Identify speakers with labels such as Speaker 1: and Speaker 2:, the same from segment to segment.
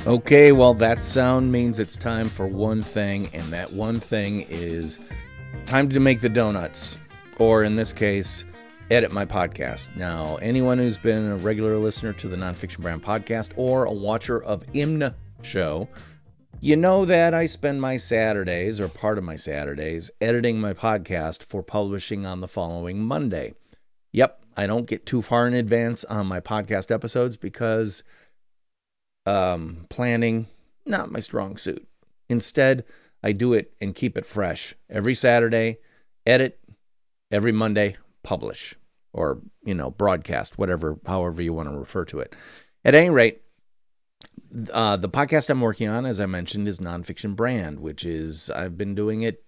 Speaker 1: Okay, well, that sound means it's time for one thing, and that one thing is time to make the donuts, or in this case, edit my podcast. Now, anyone who's been a regular listener to the Nonfiction Brand podcast or a watcher of IMNSHOW, you know that I spend my Saturdays, or part of my Saturdays, editing my podcast for publishing on the following Monday. Yep, I don't get too far in advance on my podcast episodes because planning, not my strong suit. Instead, I do it and keep it fresh. Every Saturday, edit. Every Monday, publish. Or, broadcast, however you want to refer to it. At any rate, the podcast I'm working on, as I mentioned, is Nonfiction Brand, which is, I've been doing it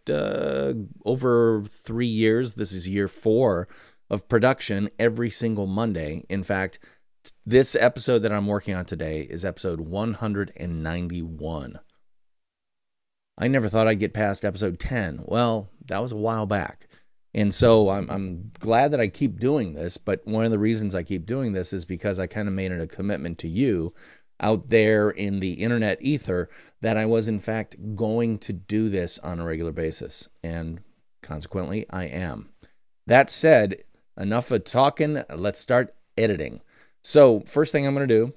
Speaker 1: over 3 years. This is year 4 of production every single Monday. In fact, this episode that I'm working on today is episode 191. I never thought I'd get past episode 10. Well, that was a while back. And so I'm glad that I keep doing this, but one of the reasons I keep doing this is because I kind of made it a commitment to you out there in the internet ether that I was in fact going to do this on a regular basis. And consequently, I am. That said, enough of talking. Let's start editing. So first thing I'm going to do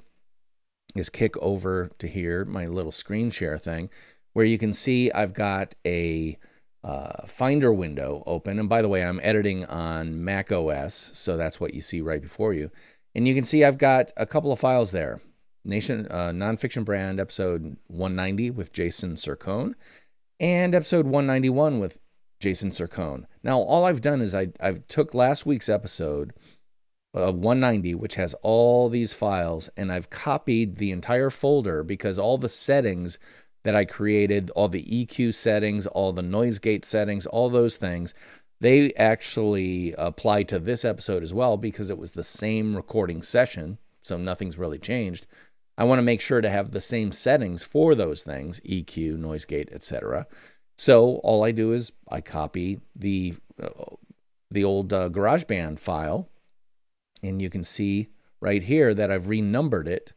Speaker 1: is kick over to here, my little screen share thing, where you can see I've got a Finder window open. And by the way, I'm editing on Mac OS, so that's what you see right before you. And you can see I've got a couple of files there. Nonfiction Brand, episode 190 with Jason Sircone, and episode 191 with Jason Sircone. Now, all I've done is I took last week's episode 190, which has all these files, and I've copied the entire folder because all the settings that I created, all the EQ settings, all the noise gate settings, all those things, they actually apply to this episode as well because it was the same recording session, so nothing's really changed. I want to make sure to have the same settings for those things, EQ, noise gate, etc. So all I do is I copy the old GarageBand file, and you can see right here that I've renumbered it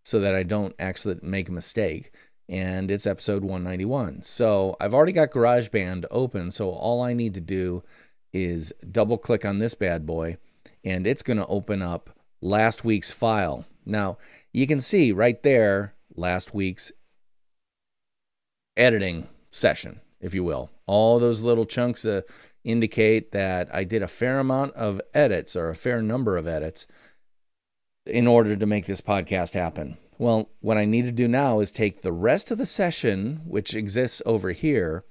Speaker 1: so that I don't actually make a mistake. And it's episode 191. So I've already got GarageBand open, so all I need to do is double click on this bad boy, and it's going to open up last week's file. Now, you can see right there last week's editing session, if you will. All those little chunks indicate that I did a fair amount of edits, or a fair number of edits, in order to make this podcast happen. Well, what I need to do now is take the rest of the session, which exists over here,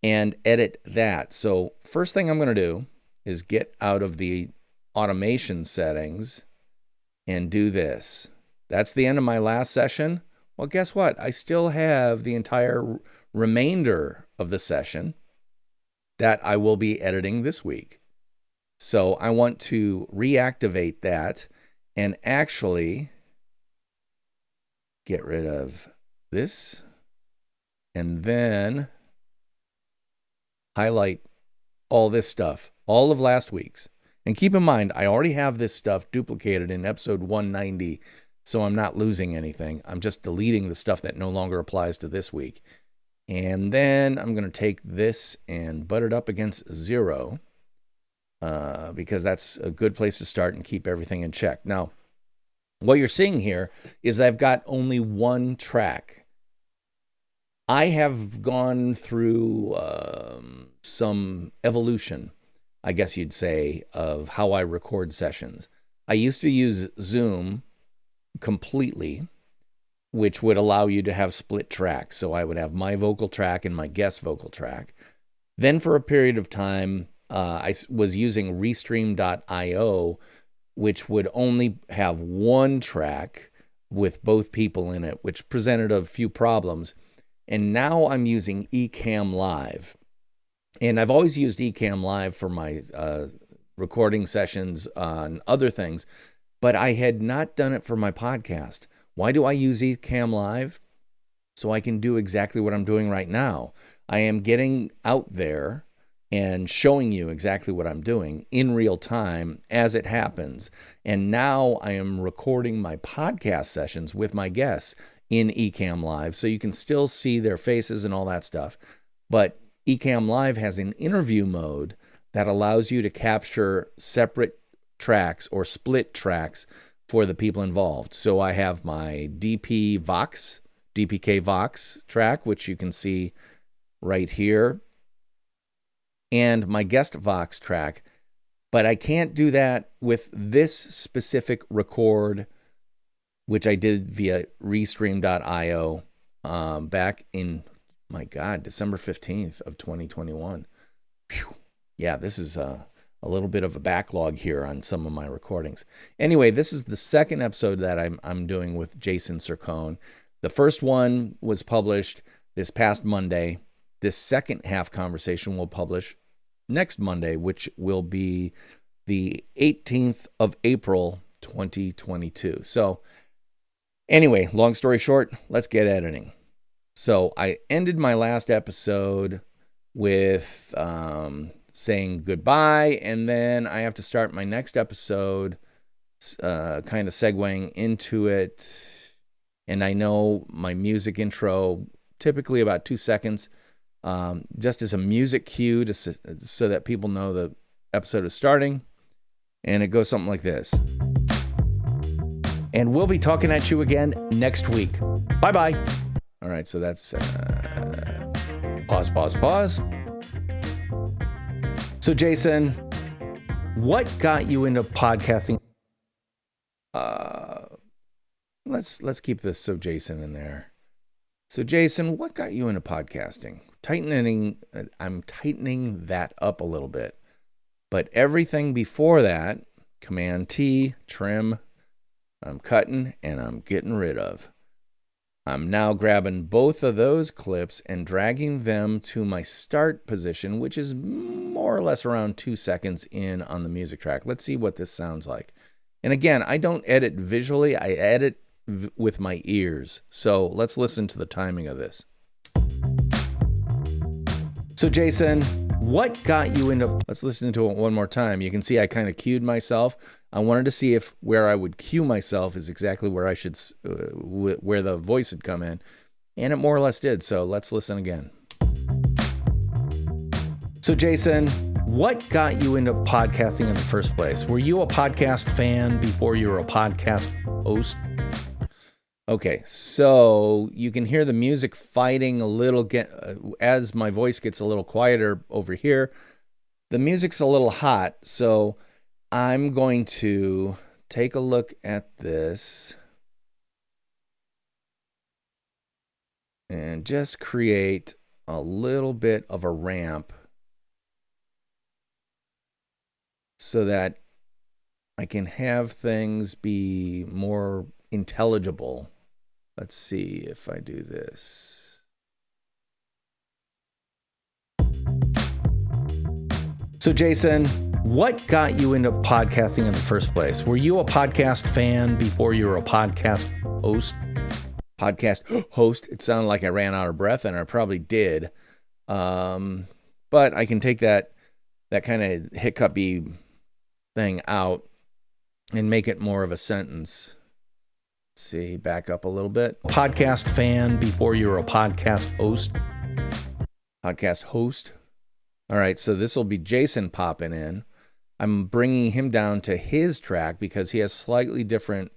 Speaker 1: and edit that. So first thing I'm going to do is get out of the automation settings and do this. That's the end of my last session. Well, guess what? I still have the entire remainder of the session that I will be editing this week. So I want to reactivate that and actually get rid of this and then highlight all this stuff, all of last week's. And keep in mind, I already have this stuff duplicated in episode 190, so I'm not losing anything. I'm just deleting the stuff that no longer applies to this week. And then I'm going to take this and butt it up against 0 because that's a good place to start and keep everything in check. Now, what you're seeing here is I've got only one track. I have gone through some evolution, I guess you'd say, of how I record sessions. I used to use Zoom completely, which would allow you to have split tracks. So I would have my vocal track and my guest vocal track. Then for a period of time, I was using Restream.io, which would only have one track with both people in it, which presented a few problems. And now I'm using Ecamm Live. And I've always used Ecamm Live for my recording sessions on other things, but I had not done it for my podcast. Why do I use Ecamm Live? So I can do exactly what I'm doing right now. I am getting out there and showing you exactly what I'm doing in real time as it happens. And now I am recording my podcast sessions with my guests in Ecamm Live. So you can still see their faces and all that stuff. But Ecamm Live has an interview mode that allows you to capture separate tracks or split tracks for the people involved. So I have my DPK Vox track, which you can see right here, and my guest Vox track. But I can't do that with this specific record, which I did via Restream.io back in, my God, December 15th of 2021. Whew. Yeah, this is a little bit of a backlog here on some of my recordings. Anyway, this is the second episode that I'm doing with Jason Sircone. The first one was published this past Monday. This second half conversation will publish next Monday, which will be the 18th of April, 2022. So anyway, long story short, let's get editing. So I ended my last episode with saying goodbye, and then I have to start my next episode kind of segueing into it. And I know my music intro, typically about 2 seconds, just as a music cue so that people know the episode is starting. And it goes something like this. And we'll be talking at you again next week. Bye-bye. All right, so that's pause. So Jason, what got you into podcasting? Let's keep this So Jason in there. So Jason, what got you into podcasting? I'm tightening that up a little bit. But everything before that, Command T, trim, I'm cutting and I'm getting rid of. I'm now grabbing both of those clips and dragging them to my start position, which is more or less around 2 seconds in on the music track. Let's see what this sounds like. And again, I don't edit visually, I edit with my ears. So let's listen to the timing of this. So Jason, what got you into... Let's listen to it one more time. You can see I kind of cued myself. I wanted to see if where I would cue myself is exactly where I should, where the voice would come in. And it more or less did. So let's listen again. So Jason, what got you into podcasting in the first place? Were you a podcast fan before you were a podcast host? Okay, so you can hear the music fighting a little as my voice gets a little quieter over here. The music's a little hot, so I'm going to take a look at this and just create a little bit of a ramp so that I can have things be more intelligible. Let's see if I do this. So Jason, what got you into podcasting in the first place? Were you a podcast fan before you were a podcast host? Podcast host. It sounded like I ran out of breath, and I probably did. But I can take that kind of hiccupy thing out and make it more of a sentence. Let's see, back up a little bit. Podcast fan before you were a podcast host. Podcast host. All right, so this will be Jason popping in. I'm bringing him down to his track because he has slightly different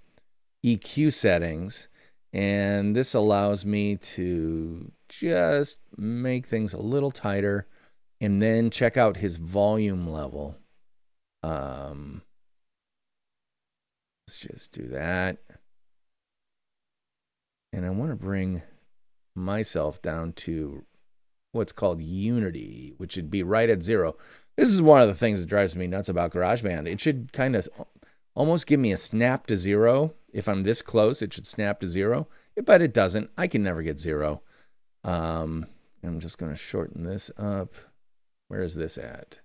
Speaker 1: EQ settings. And this allows me to just make things a little tighter and then check out his volume level. Let's just do that. And I want to bring myself down to what's called unity, which would be right at 0. This is one of the things that drives me nuts about GarageBand. It should kind of almost give me a snap to 0. If I'm this close, it should snap to 0. But it doesn't. I can never get 0. I'm just going to shorten this up. Where is this at?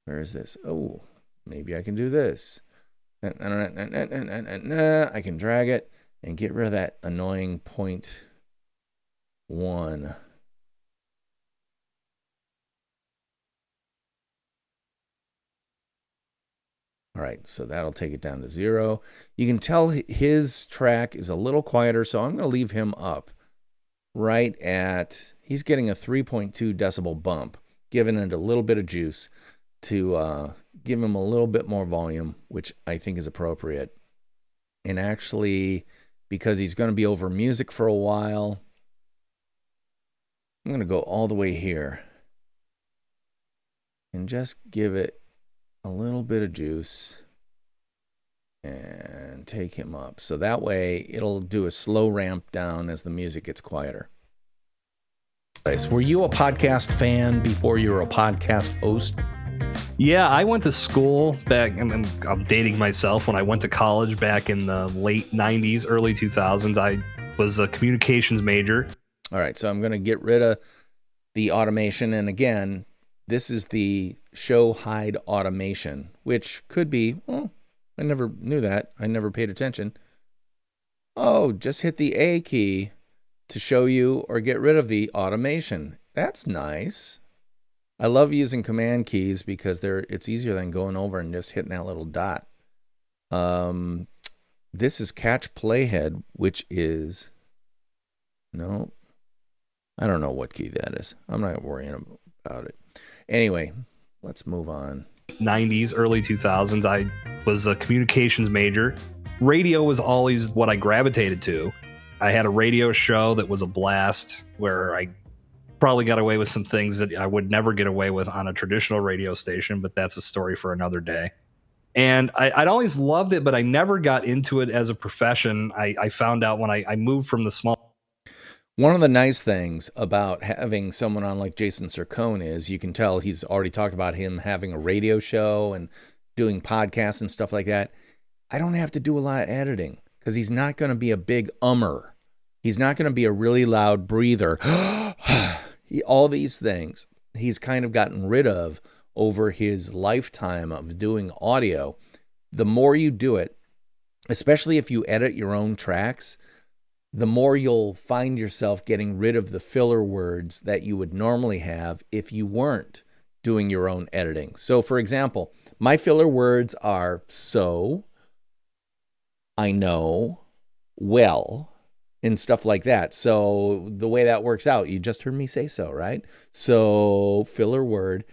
Speaker 1: Where is this? Oh, maybe I can do this. I can drag it and get rid of that annoying 0.1. All right, so that'll take it down to 0. You can tell his track is a little quieter, so I'm going to leave him up right at, he's getting a 3.2 decibel bump, giving it a little bit of juice to give him a little bit more volume, which I think is appropriate. And actually, because he's going to be over music for a while, I'm going to go all the way here and just give it a little bit of juice and take him up. So that way it'll do a slow ramp down as the music gets quieter. Were you a podcast fan before you were a podcast host?
Speaker 2: Yeah, I went to school back, I'm dating myself, when I went to college back in the late 90s, early 2000s. I was a communications major.
Speaker 1: All right, so I'm going to get rid of the automation. And again, this is the show hide automation, which could be, well, I never knew that. I never paid attention. Oh, just hit the A key to show you or get rid of the automation. That's nice. I love using command keys because it's easier than going over and just hitting that little dot. This is catch playhead, which is, no, I don't know what key that is. I'm not worrying about it. Anyway, let's move on.
Speaker 2: 90s, early 2000s, I was a communications major. Radio was always what I gravitated to. I had a radio show that was a blast, where I probably got away with some things that I would never get away with on a traditional radio station, but that's a story for another day. And I'd always loved it, but I never got into it as a profession. I found out when I moved from the small...
Speaker 1: One of the nice things about having someone on like Jason Sircone is you can tell he's already talked about him having a radio show and doing podcasts and stuff like that. I don't have to do a lot of editing because he's not going to be a big ummer. He's not going to be a really loud breather. All these things he's kind of gotten rid of over his lifetime of doing audio. The more you do it, especially if you edit your own tracks, the more you'll find yourself getting rid of the filler words that you would normally have if you weren't doing your own editing. So, for example, my filler words are so, I know, well, and stuff like that. So the way that works out, you just heard me say so, right? So, filler word.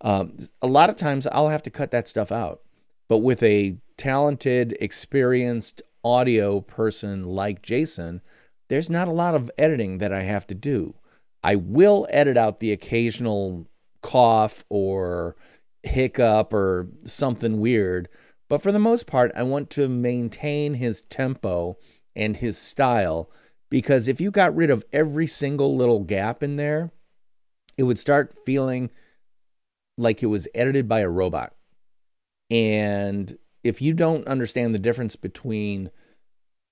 Speaker 1: A lot of times I'll have to cut that stuff out. But with a talented, experienced audio person like Jason, there's not a lot of editing that I have to do. I will edit out the occasional cough or hiccup or something weird, but for the most part, I want to maintain his tempo and his style, because if you got rid of every single little gap in there, it would start feeling like it was edited by a robot. And if you don't understand the difference between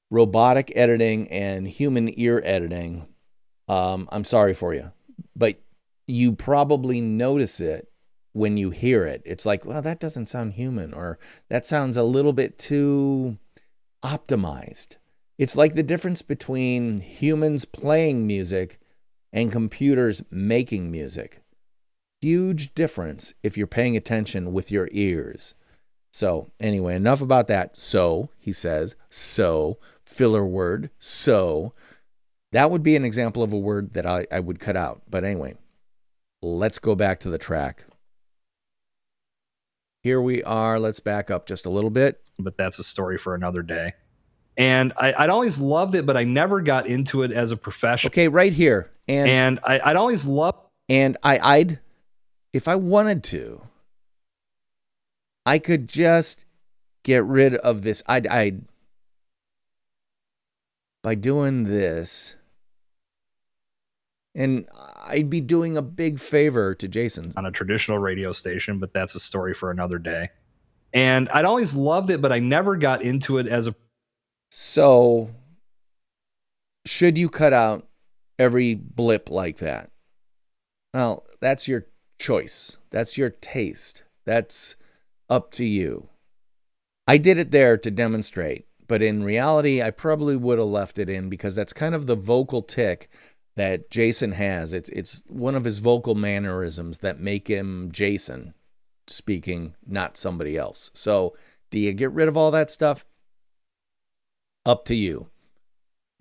Speaker 1: robotic editing and human ear editing, I'm sorry for you, but you probably notice it when you hear it. It's like, well, that doesn't sound human, or that sounds a little bit too optimized. It's like the difference between humans playing music and computers making music. Huge difference if you're paying attention with your ears. So anyway, enough about that. So, he says, so, filler word, so. That would be an example of a word that I would cut out. But anyway, let's go back to the track. Here we are. Let's back up just a little bit.
Speaker 2: But that's a story for another day. And I'd always loved it, but I never got into it as a profession.
Speaker 1: Okay, right here.
Speaker 2: And I'd always loved...
Speaker 1: And I'd, if I wanted to, I could just get rid of this. I'd by doing this, and I'd be doing a big favor to Jason.
Speaker 2: On a traditional radio station, but that's a story for another day. And I'd always loved it, but I never got into it as a...
Speaker 1: So, should you cut out every blip like that? Well, that's your choice. That's your taste. That's up to you. I did it there to demonstrate, but in reality, I probably would have left it in because that's kind of the vocal tick that Jason has. It's one of his vocal mannerisms that make him Jason speaking, not somebody else. So Do you get rid of all that stuff? Up to you.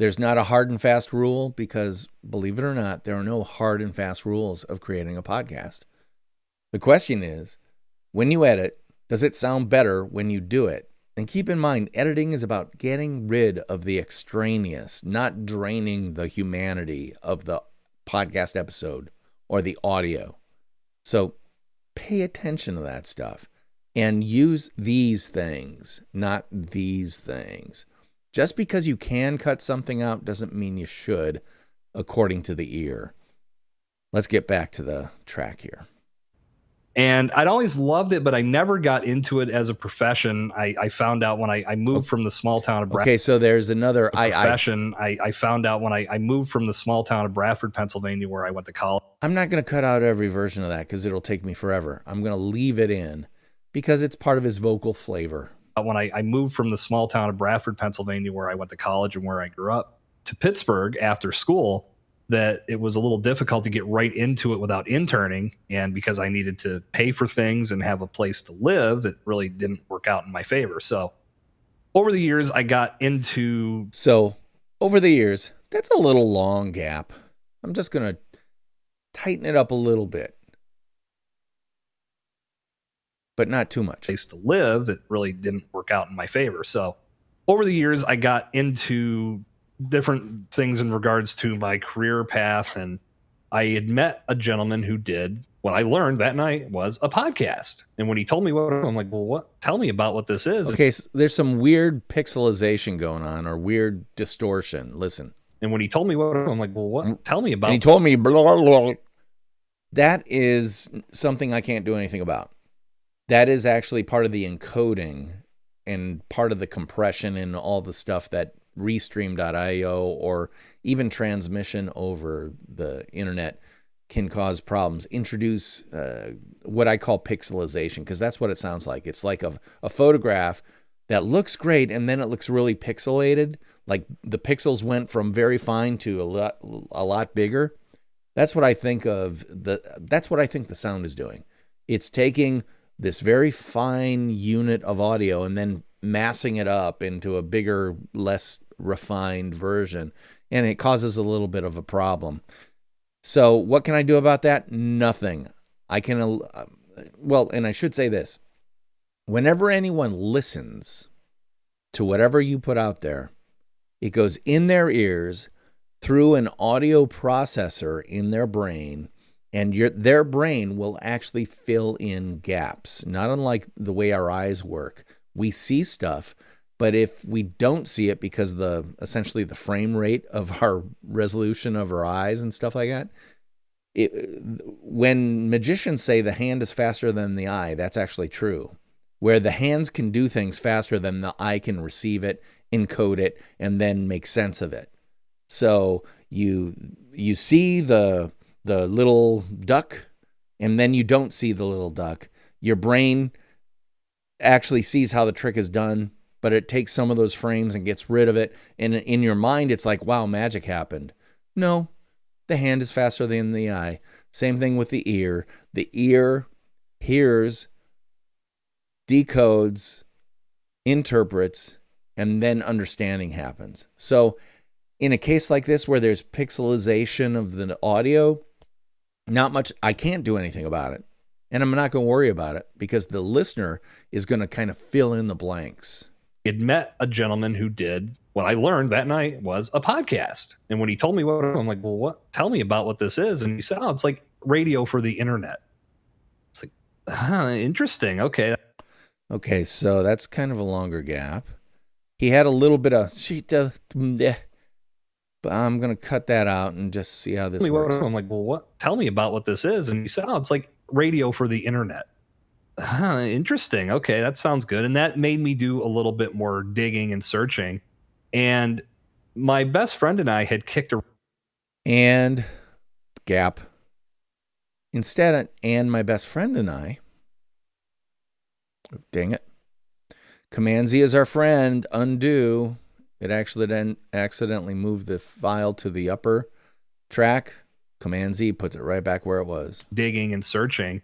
Speaker 1: There's not a hard and fast rule because, believe it or not, there are no hard and fast rules of creating a podcast. The question is, when you edit, does it sound better when you do it? And keep in mind, editing is about getting rid of the extraneous, not draining the humanity of the podcast episode or the audio. So pay attention to that stuff and use these things, not these things. Just because you can cut something out doesn't mean you should, according to the ear. Let's get back to the track here.
Speaker 2: And I'd always loved it, but I never got into it as a profession. I found out when I moved from the small town of Bradford.
Speaker 1: Okay, so there's another
Speaker 2: profession. I found out when I moved from the small town of Bradford, Pennsylvania, where I went to college.
Speaker 1: I'm not going to cut out every version of that because it'll take me forever. I'm going to leave it in because it's part of his vocal flavor.
Speaker 2: When I moved from the small town of Bradford, Pennsylvania, where I went to college and where I grew up, to Pittsburgh after school, that it was a little difficult to get right into it without interning. And because I needed to pay for things and have a place to live, it really didn't work out in my favor. So over the years, I got into...
Speaker 1: That's a little long gap. I'm just going to tighten it up a little bit, but not too much.
Speaker 2: Place to live, it really didn't work out in my favor. So over the years, I got into different things in regards to my career path, and I had met a gentleman who did what I learned that night was a podcast. And when he told me what, I'm like, well, what? Tell me about what this is.
Speaker 1: Okay, so there's some weird pixelization going on or weird distortion. Listen.
Speaker 2: And when he told me what, I'm like, well, what? Tell me about.
Speaker 1: And he told me blah, blah. That is something I can't do anything about. That is actually part of the encoding and part of the compression and all the stuff that Restream.io or even transmission over the internet can cause problems. Introduce what I call pixelization, because that's what it sounds like. It's like a photograph that looks great and then it looks really pixelated, like the pixels went from very fine to a lot bigger. That's what I think that's what I think the sound is doing. It's taking this very fine unit of audio and then massing it up into a bigger, less refined version, and it causes a little bit of a problem. So what can I do about that? Nothing. I can, and I should say this. Whenever anyone listens to whatever you put out there, it goes in their ears through an audio processor in their brain, and their brain will actually fill in gaps, not unlike the way our eyes work. We see stuff, but if we don't see it because of essentially the frame rate of our resolution of our eyes and stuff like that, when magicians say the hand is faster than the eye, that's actually true. Where the hands can do things faster than the eye can receive it, encode it, and then make sense of it. So you see the little duck, and then you don't see the little duck. Your brain actually sees how the trick is done, but it takes some of those frames and gets rid of it. And in your mind, it's like, wow, magic happened. No, the hand is faster than the eye. Same thing with the ear. The ear hears, decodes, interprets, and then understanding happens. So in a case like this where there's pixelization of the audio, not much, I can't do anything about it. And I'm not going to worry about it because the listener is going to kind of fill in the blanks.
Speaker 2: I'd met a gentleman who did what I learned that night was a podcast. And when he told me what, I'm like, well, what? Tell me about what this is. And he said, oh, it's like radio for the internet. It's like, interesting. Okay.
Speaker 1: Okay, so that's kind of a longer gap. He had a little bit of but I'm going to cut that out and just see how this works.
Speaker 2: I'm like, well, what? Tell me about what this is. And he said, oh, it's like radio for the internet. Interesting. Okay, that sounds good. And that made me do a little bit more digging and searching. And my best friend and I had kicked a...
Speaker 1: And gap. Instead, and my best friend and I... Dang it. Command Z is our friend. Undo. It actually then accidentally moved the file to the upper track. Command Z puts it right back where it was.
Speaker 2: Digging and searching.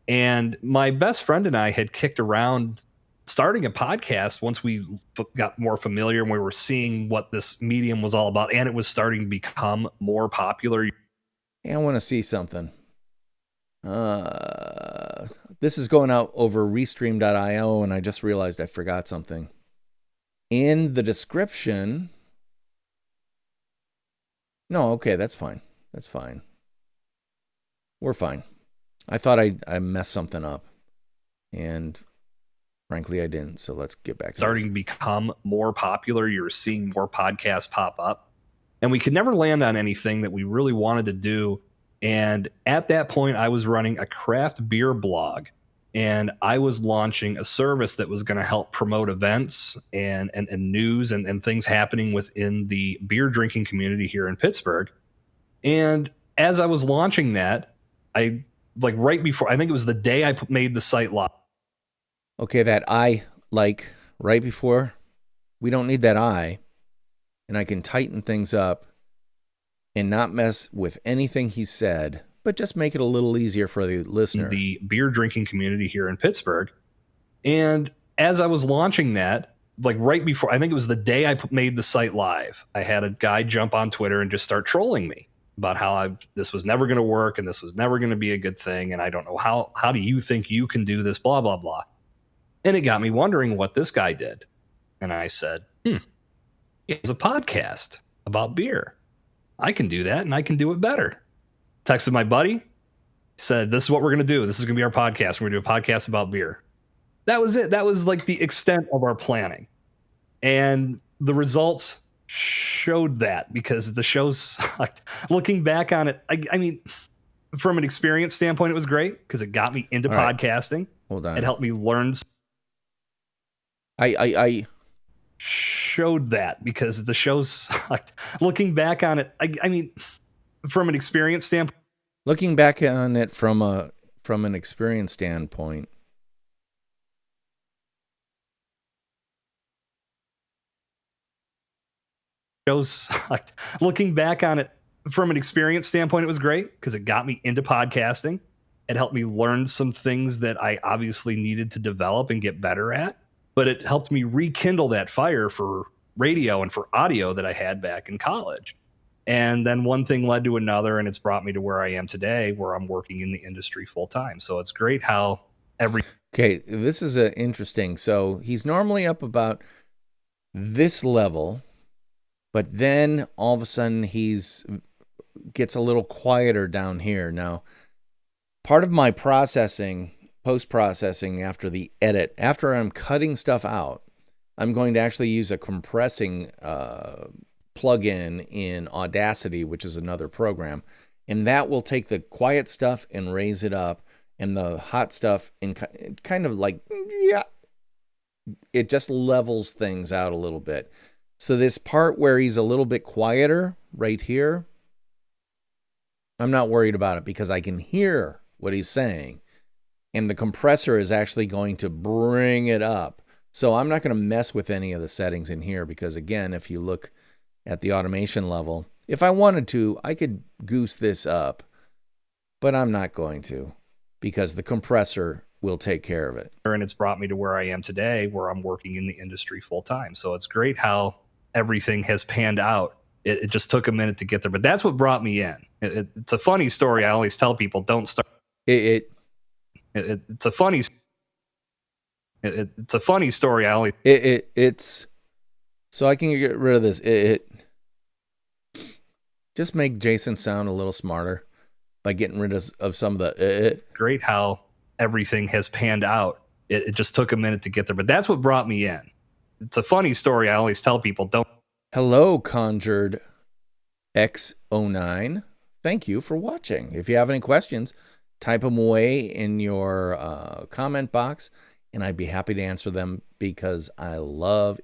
Speaker 2: And my best friend and I had kicked around starting a podcast, once we got more familiar and we were seeing what this medium was all about, and it was starting to become more popular.
Speaker 1: Hey, I want to see something. This is going out over restream.io, and I just realized I forgot something. In the description... No, okay, that's fine. That's fine. We're fine. I thought I messed something up. And frankly, I didn't. So let's get back to
Speaker 2: starting to become more popular. You're seeing more podcasts pop up. And we could never land on anything that we really wanted to do. And at that point, I was running a craft beer blog. And I was launching a service that was going to help promote events and news and things happening within the beer drinking community here in Pittsburgh. And as I was launching that, I right before, I think it was the day I made the site live.
Speaker 1: Okay, that I right before, we don't need that I, and I can tighten things up and not mess with anything he said, but just make it a little easier for the listener.
Speaker 2: The beer drinking community here in Pittsburgh. And as I was launching that, right before, I think it was the day I made the site live, I had a guy jump on Twitter and just start trolling me about how this was never going to work and this was never going to be a good thing. And I don't know, how do you think you can do this, blah, blah, blah. And it got me wondering what this guy did. And I said, it's a podcast about beer. I can do that and I can do it better. Texted my buddy, said, this is what we're going to do. This is going to be our podcast. We're going to do a podcast about beer. That was it. That was the extent of our planning. And the results showed that, because the show sucked. Looking back on it, I mean, from an experience standpoint, it was great because it got me into podcasting.
Speaker 1: Hold on.
Speaker 2: It helped me learn.
Speaker 1: I
Speaker 2: showed that because the show sucked. Looking back on it, I mean, from an experience standpoint.
Speaker 1: Looking back on it from an experience standpoint.
Speaker 2: Looking back on it from an experience standpoint, it was great because it got me into podcasting. It helped me learn some things that I obviously needed to develop and get better at, but it helped me rekindle that fire for radio and for audio that I had back in college. And then one thing led to another, and it's brought me to where I am today, where I'm working in the industry full time. So it's great how
Speaker 1: Okay, this is interesting. So he's normally up about this level, but then all of a sudden gets a little quieter down here. Now, part of my post-processing after the edit, after I'm cutting stuff out, I'm going to actually use a compressing plugin in Audacity, which is another program, and that will take the quiet stuff and raise it up, and the hot stuff and kind of it just levels things out a little bit. So this part where he's a little bit quieter right here, I'm not worried about it because I can hear what he's saying, and the compressor is actually going to bring it up. So I'm not going to mess with any of the settings in here because, again, if you look at the automation level, if I wanted to, I could goose this up, but I'm not going to because the compressor will take care of it.
Speaker 2: And it's brought me to where I am today, where I'm working in the industry full time. So it's great how everything has panned out. It just took a minute to get there, but that's what brought me in. It's a funny story. I always tell people, don't start. It's a funny story.
Speaker 1: It's so I can get rid of this. Just make Jason sound a little smarter by getting rid of some of the.
Speaker 2: Great how everything has panned out. It just took a minute to get there, but that's what brought me in. It's a funny story. I always tell people, don't.
Speaker 1: Hello, Conjured X09. Thank you for watching. If you have any questions, type them away in your comment box, and I'd be happy to answer them because I love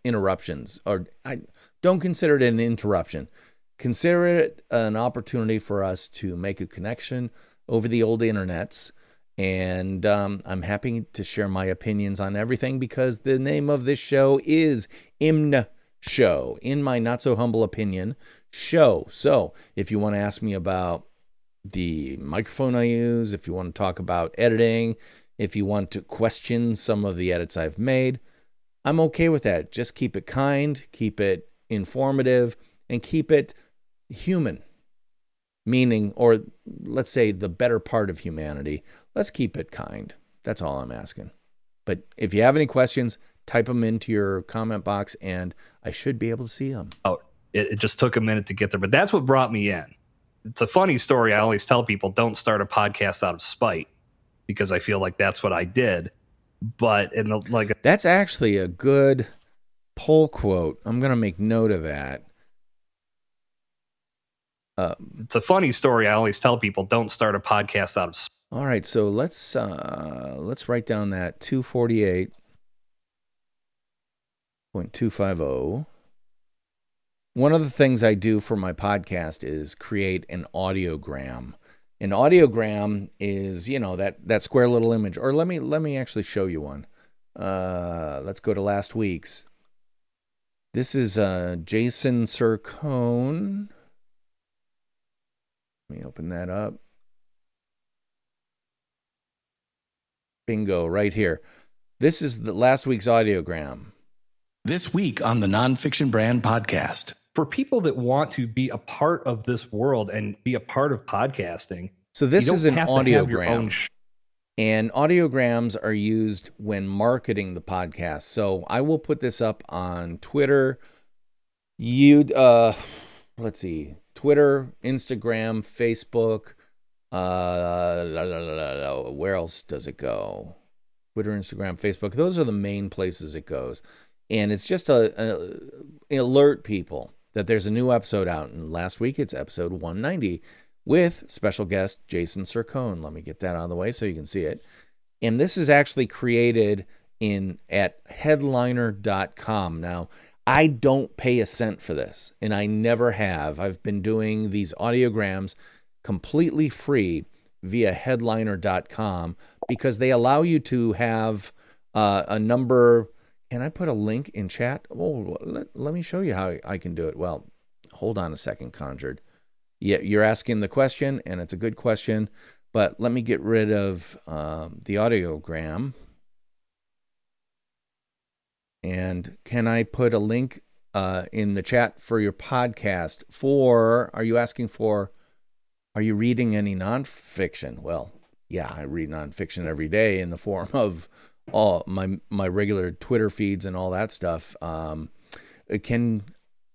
Speaker 1: interruptions. Or I don't consider it an interruption. Consider it an opportunity for us to make a connection over the old internets. And I'm happy to share my opinions on everything because the name of this show is IMNSHOW, in my not so humble opinion, show. So if you want to ask me about the microphone I use, if you want to talk about editing, If you want to question some of the edits I've made, I'm okay with that. Just keep it kind, keep it informative, and keep it human. Meaning, or let's say the better part of humanity. Let's keep it kind. That's all I'm asking. But if you have any questions, type them into your comment box and I should be able to see them.
Speaker 2: Oh, it just took a minute to get there, but that's what brought me in. It's a funny story. I always tell people, don't start a podcast out of spite, because I feel like that's what I did. But
Speaker 1: that's actually a good poll quote. I'm going to make note of that.
Speaker 2: It's a funny story. I always tell people, don't start a podcast out of spite.
Speaker 1: All right, so let's write down that 248.250. One of the things I do for my podcast is create an audiogram. An audiogram is, that square little image. Or let me actually show you one. Let's go to last week's. This is Jason Sircone. Let me open that up. Bingo, right here. This is the last week's audiogram.
Speaker 3: This week on the Nonfiction Brand podcast.
Speaker 2: For people that want to be a part of this world and be a part of podcasting.
Speaker 1: So this is an audiogram. And audiograms are used when marketing the podcast. So I will put this up on Twitter. Let's see. Twitter, Instagram, Facebook. Where else does it go? Twitter, Instagram, Facebook. Those are the main places it goes. And it's just a alert people that there's a new episode out. And last week it's episode 190 with special guest Jason Sircone. Let me get that out of the way so you can see it. And this is actually created at headliner.com. Now, I don't pay a cent for this, and I never have. I've been doing these audiograms completely free via headliner.com because they allow you to have a number. Can I put a link in chat? Oh, let me show you how I can do it. Well, hold on a second, Conjured. Yeah, you're asking the question, and it's a good question, but let me get rid of the audiogram. And can I put a link in the chat for your podcast are you reading any nonfiction? Well, yeah, I read nonfiction every day in the form of all my regular Twitter feeds and all that stuff. Can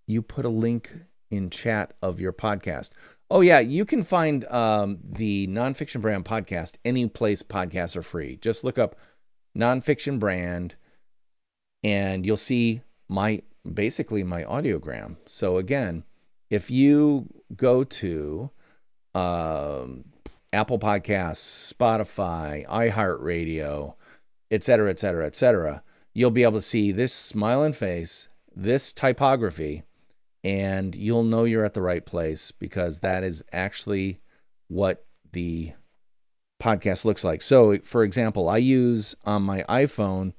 Speaker 1: you put a link in chat of your podcast? Oh yeah, you can find the Nonfiction Brand podcast any place podcasts are free. Just look up Nonfiction Brand and you'll see basically my audiogram. So again, if you go to Apple Podcasts, Spotify, iHeartRadio, et cetera, you'll be able to see this smiling face, this typography, and you'll know you're at the right place because that is actually what the podcast looks like. So, for example, I use on my iPhone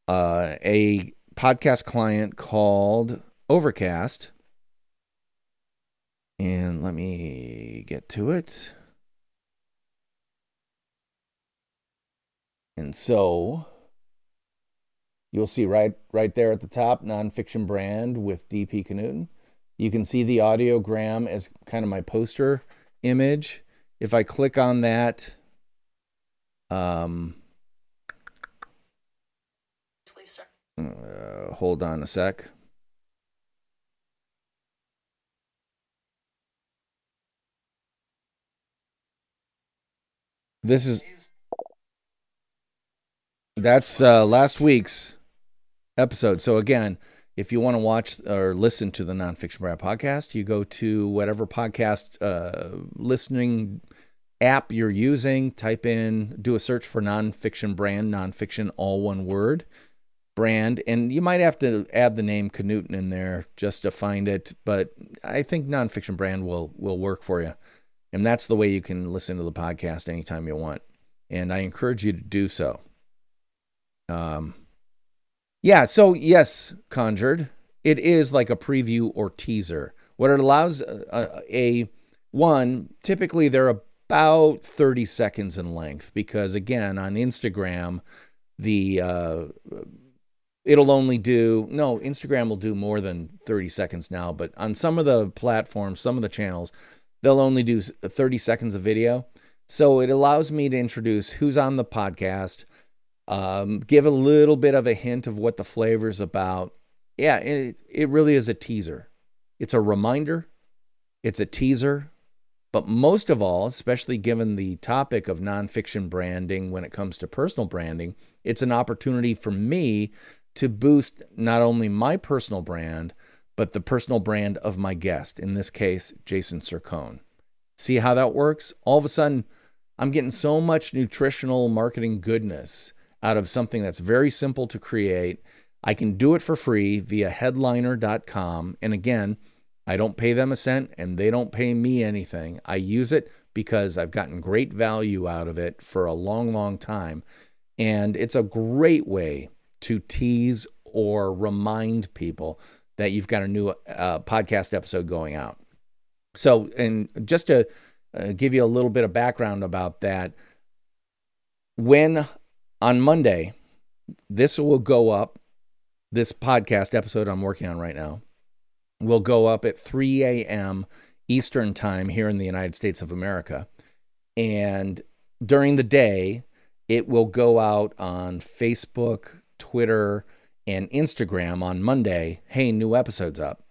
Speaker 1: a podcast client called Overcast. And let me get to it. And so you'll see right there at the top, Nonfiction Brand with DP Knudten. You can see the audiogram as kind of my poster image. If I click on that, hold on a sec. That's last week's episode. So again, if you want to watch or listen to the Nonfiction Brand podcast, you go to whatever podcast listening app you're using, do a search for Nonfiction Brand, nonfiction, all one word, brand, and you might have to add the name Knudten in there just to find it, but I think Nonfiction Brand will work for you. And that's the way you can listen to the podcast anytime you want. And I encourage you to do so. So yes, Conjured, it is like a preview or teaser. What it allows, typically they're about 30 seconds in length, because again, on Instagram, Instagram will do more than 30 seconds now, but on some of the platforms, some of the channels, they'll only do 30 seconds of video. So it allows me to introduce who's on the podcast, give a little bit of a hint of what the flavor's about. Yeah, it really is a teaser. It's a reminder. It's a teaser. But most of all, especially given the topic of nonfiction branding when it comes to personal branding, it's an opportunity for me to boost not only my personal brand, but the personal brand of my guest, in this case, Jason Sircone. See how that works? All of a sudden, I'm getting so much nutritional marketing goodness out of something that's very simple to create. I can do it for free via headliner.com. And again, I don't pay them a cent and they don't pay me anything. I use it because I've gotten great value out of it for a long, long time. And it's a great way to tease or remind people that you've got a new podcast episode going out. So, and just to give you a little bit of background about that, when on Monday, this will go up, this podcast episode I'm working on right now, will go up at 3 a.m. Eastern time here in the United States of America. And during the day, it will go out on Facebook, Twitter, and Instagram on Monday. Hey, new episode's up.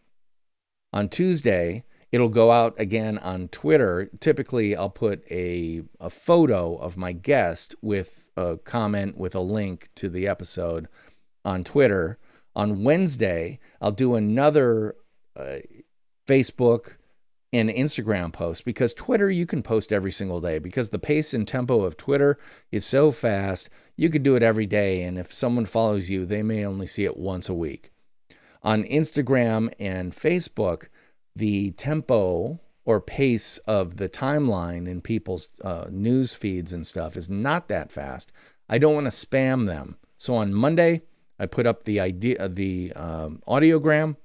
Speaker 1: On Tuesday, it'll go out again on Twitter. Typically, I'll put a photo of my guest with a comment with a link to the episode on Twitter. On Wednesday, I'll do another Facebook and Instagram post, because Twitter, you can post every single day because the pace and tempo of Twitter is so fast. You could do it every day. And if someone follows you, they may only see it once a week. On Instagram and Facebook, the tempo or pace of the timeline in people's news feeds and stuff is not that fast. I don't want to spam them. So on Monday, I put up the audiogram.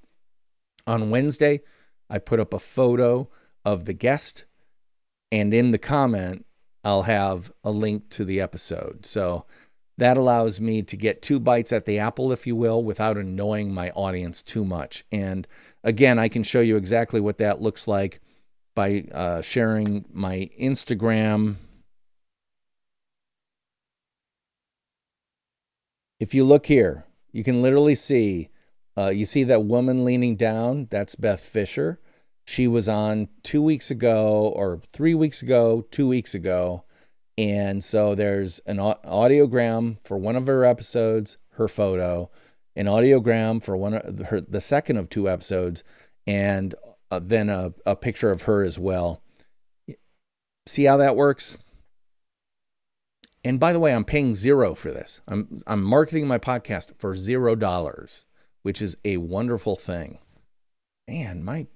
Speaker 1: On Wednesday, I put up a photo of the guest, and in the comment, I'll have a link to the episode. So that allows me to get 2 bites at the apple, if you will, without annoying my audience too much. And again, I can show you exactly what that looks like by sharing my Instagram. If you look here, you can literally see, you see that woman leaning down? That's Beth Fisher. She was on 2 weeks ago, or 3 weeks ago, 2 weeks ago. And so there's an audiogram for one of her episodes, her photo, an audiogram for the second of 2 episodes, and then a picture of her as well. See how that works? And by the way, I'm paying $0 for this. I'm marketing my podcast for $0, which is a wonderful thing. Man, my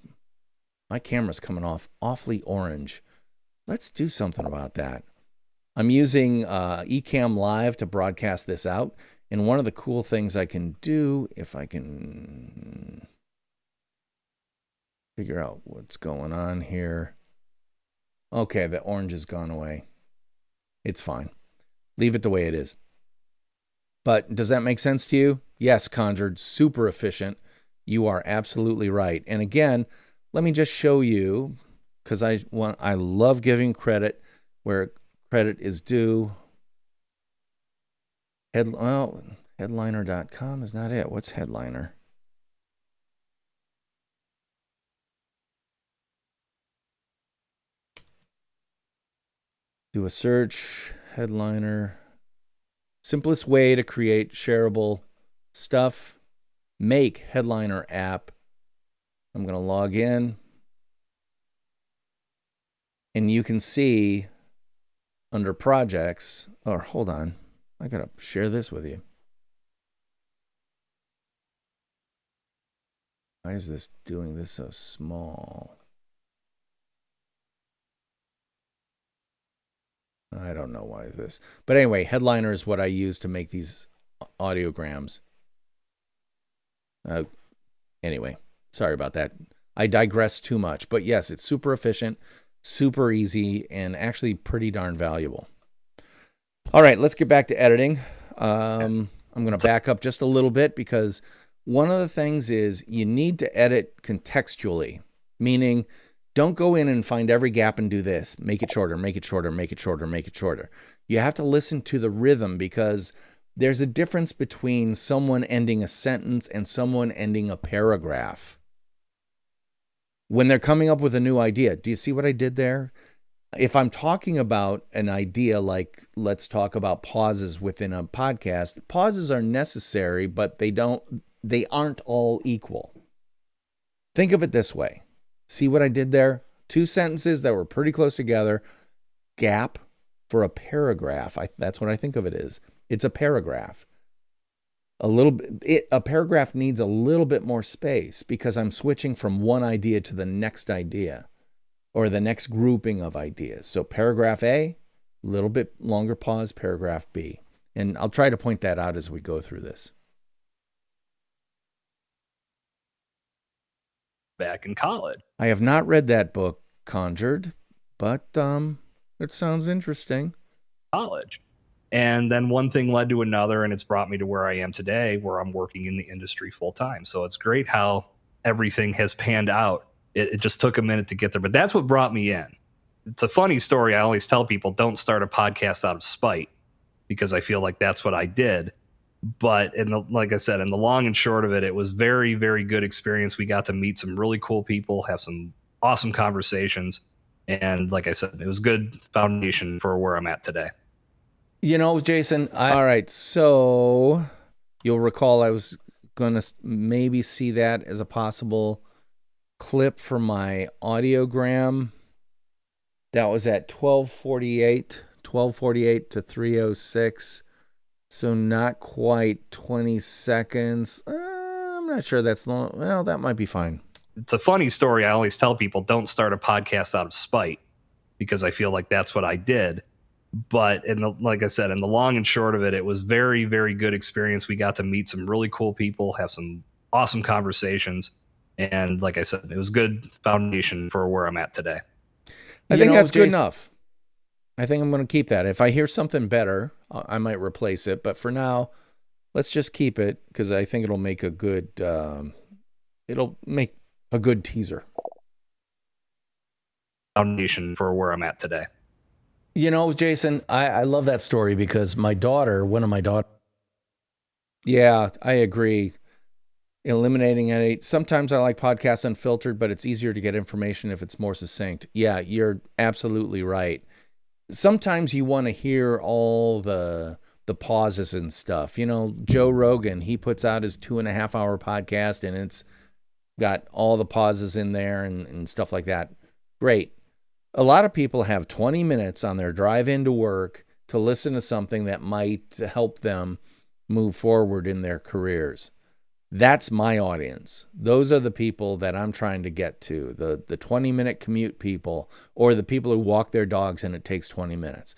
Speaker 1: camera's coming off awfully orange. Let's do something about that. I'm using Ecamm Live to broadcast this out. And one of the cool things I can do, if I can figure out what's going on here. Okay, the orange has gone away. It's fine. Leave it the way it is. But does that make sense to you? Yes, Conjured, super efficient. You are absolutely right. And again, let me just show you, because I love giving credit where credit is due. Headliner.com is not it. What's Headliner? Do a search, Headliner. Simplest way to create shareable stuff. Make Headliner app. I'm going to log in. And you can see under projects, or hold on, I got to share this with you. Why is this doing this so small? I don't know why this. But anyway, Headliner is what I use to make these audiograms. Anyway, sorry about that. I digress too much. But yes, it's super efficient. super easy, and actually pretty darn valuable. All right, let's get back to editing. I'm going to back up just a little bit because one of the things is you need to edit contextually, meaning don't go in and find every gap and do this. Make it shorter, make it shorter, make it shorter, make it shorter. You have to listen to the rhythm because there's a difference between someone ending a sentence and someone ending a paragraph. When they're coming up with a new idea, do you see what I did there? If I'm talking about an idea, like let's talk about pauses within a podcast, pauses are necessary, but they aren't all equal. Think of it this way. See what I did there? Two sentences that were pretty close together, gap for a paragraph. That's what I think of it as. It's a paragraph. A paragraph needs a little bit more space because I'm switching from one idea to the next idea or the next grouping of ideas. So paragraph A, a little bit longer pause, paragraph B. And I'll try to point that out as we go through this.
Speaker 2: Back in college.
Speaker 1: I have not read that book, Conjured, but it sounds interesting.
Speaker 2: College. And then one thing led to another, and it's brought me to where I am today, where I'm working in the industry full time. So it's great how everything has panned out. It just took a minute to get there, but that's what brought me in. It's a funny story. I always tell people, don't start a podcast out of spite, because I feel like that's what I did. But like I said, in the long and short of it, it was very, very good experience. We got to meet some really cool people, have some awesome conversations. And like I said, it was good foundation for where I'm at today.
Speaker 1: You know, Jason, all right, so you'll recall I was going to maybe see that as a possible clip for my audiogram. That was at 12:48 to 3:06. So not quite 20 seconds. I'm not sure that's long. Well, that might be fine.
Speaker 2: It's a funny story. I always tell people, don't start a podcast out of spite, because I feel like that's what I did. But like I said, in the long and short of it, it was very, very good experience. We got to meet some really cool people, have some awesome conversations. And like I said, it was good foundation for where I'm at today.
Speaker 1: I think that's good enough. I think I'm going to keep that. If I hear something better, I might replace it. But for now, let's just keep it because I think it'll make a good teaser.
Speaker 2: Foundation for where I'm at today.
Speaker 1: You know, Jason, I love that story because one of my daughters. Yeah, I agree. Eliminating it. Sometimes I like podcasts unfiltered, but it's easier to get information if it's more succinct. Yeah, you're absolutely right. Sometimes you want to hear all the pauses and stuff. You know, Joe Rogan, he puts out his 2.5 hour podcast and it's got all the pauses in there and stuff like that. Great. A lot of people have 20 minutes on their drive into work to listen to something that might help them move forward in their careers. That's my audience. Those are the people that I'm trying to get to, the 20-minute commute people or the people who walk their dogs and it takes 20 minutes.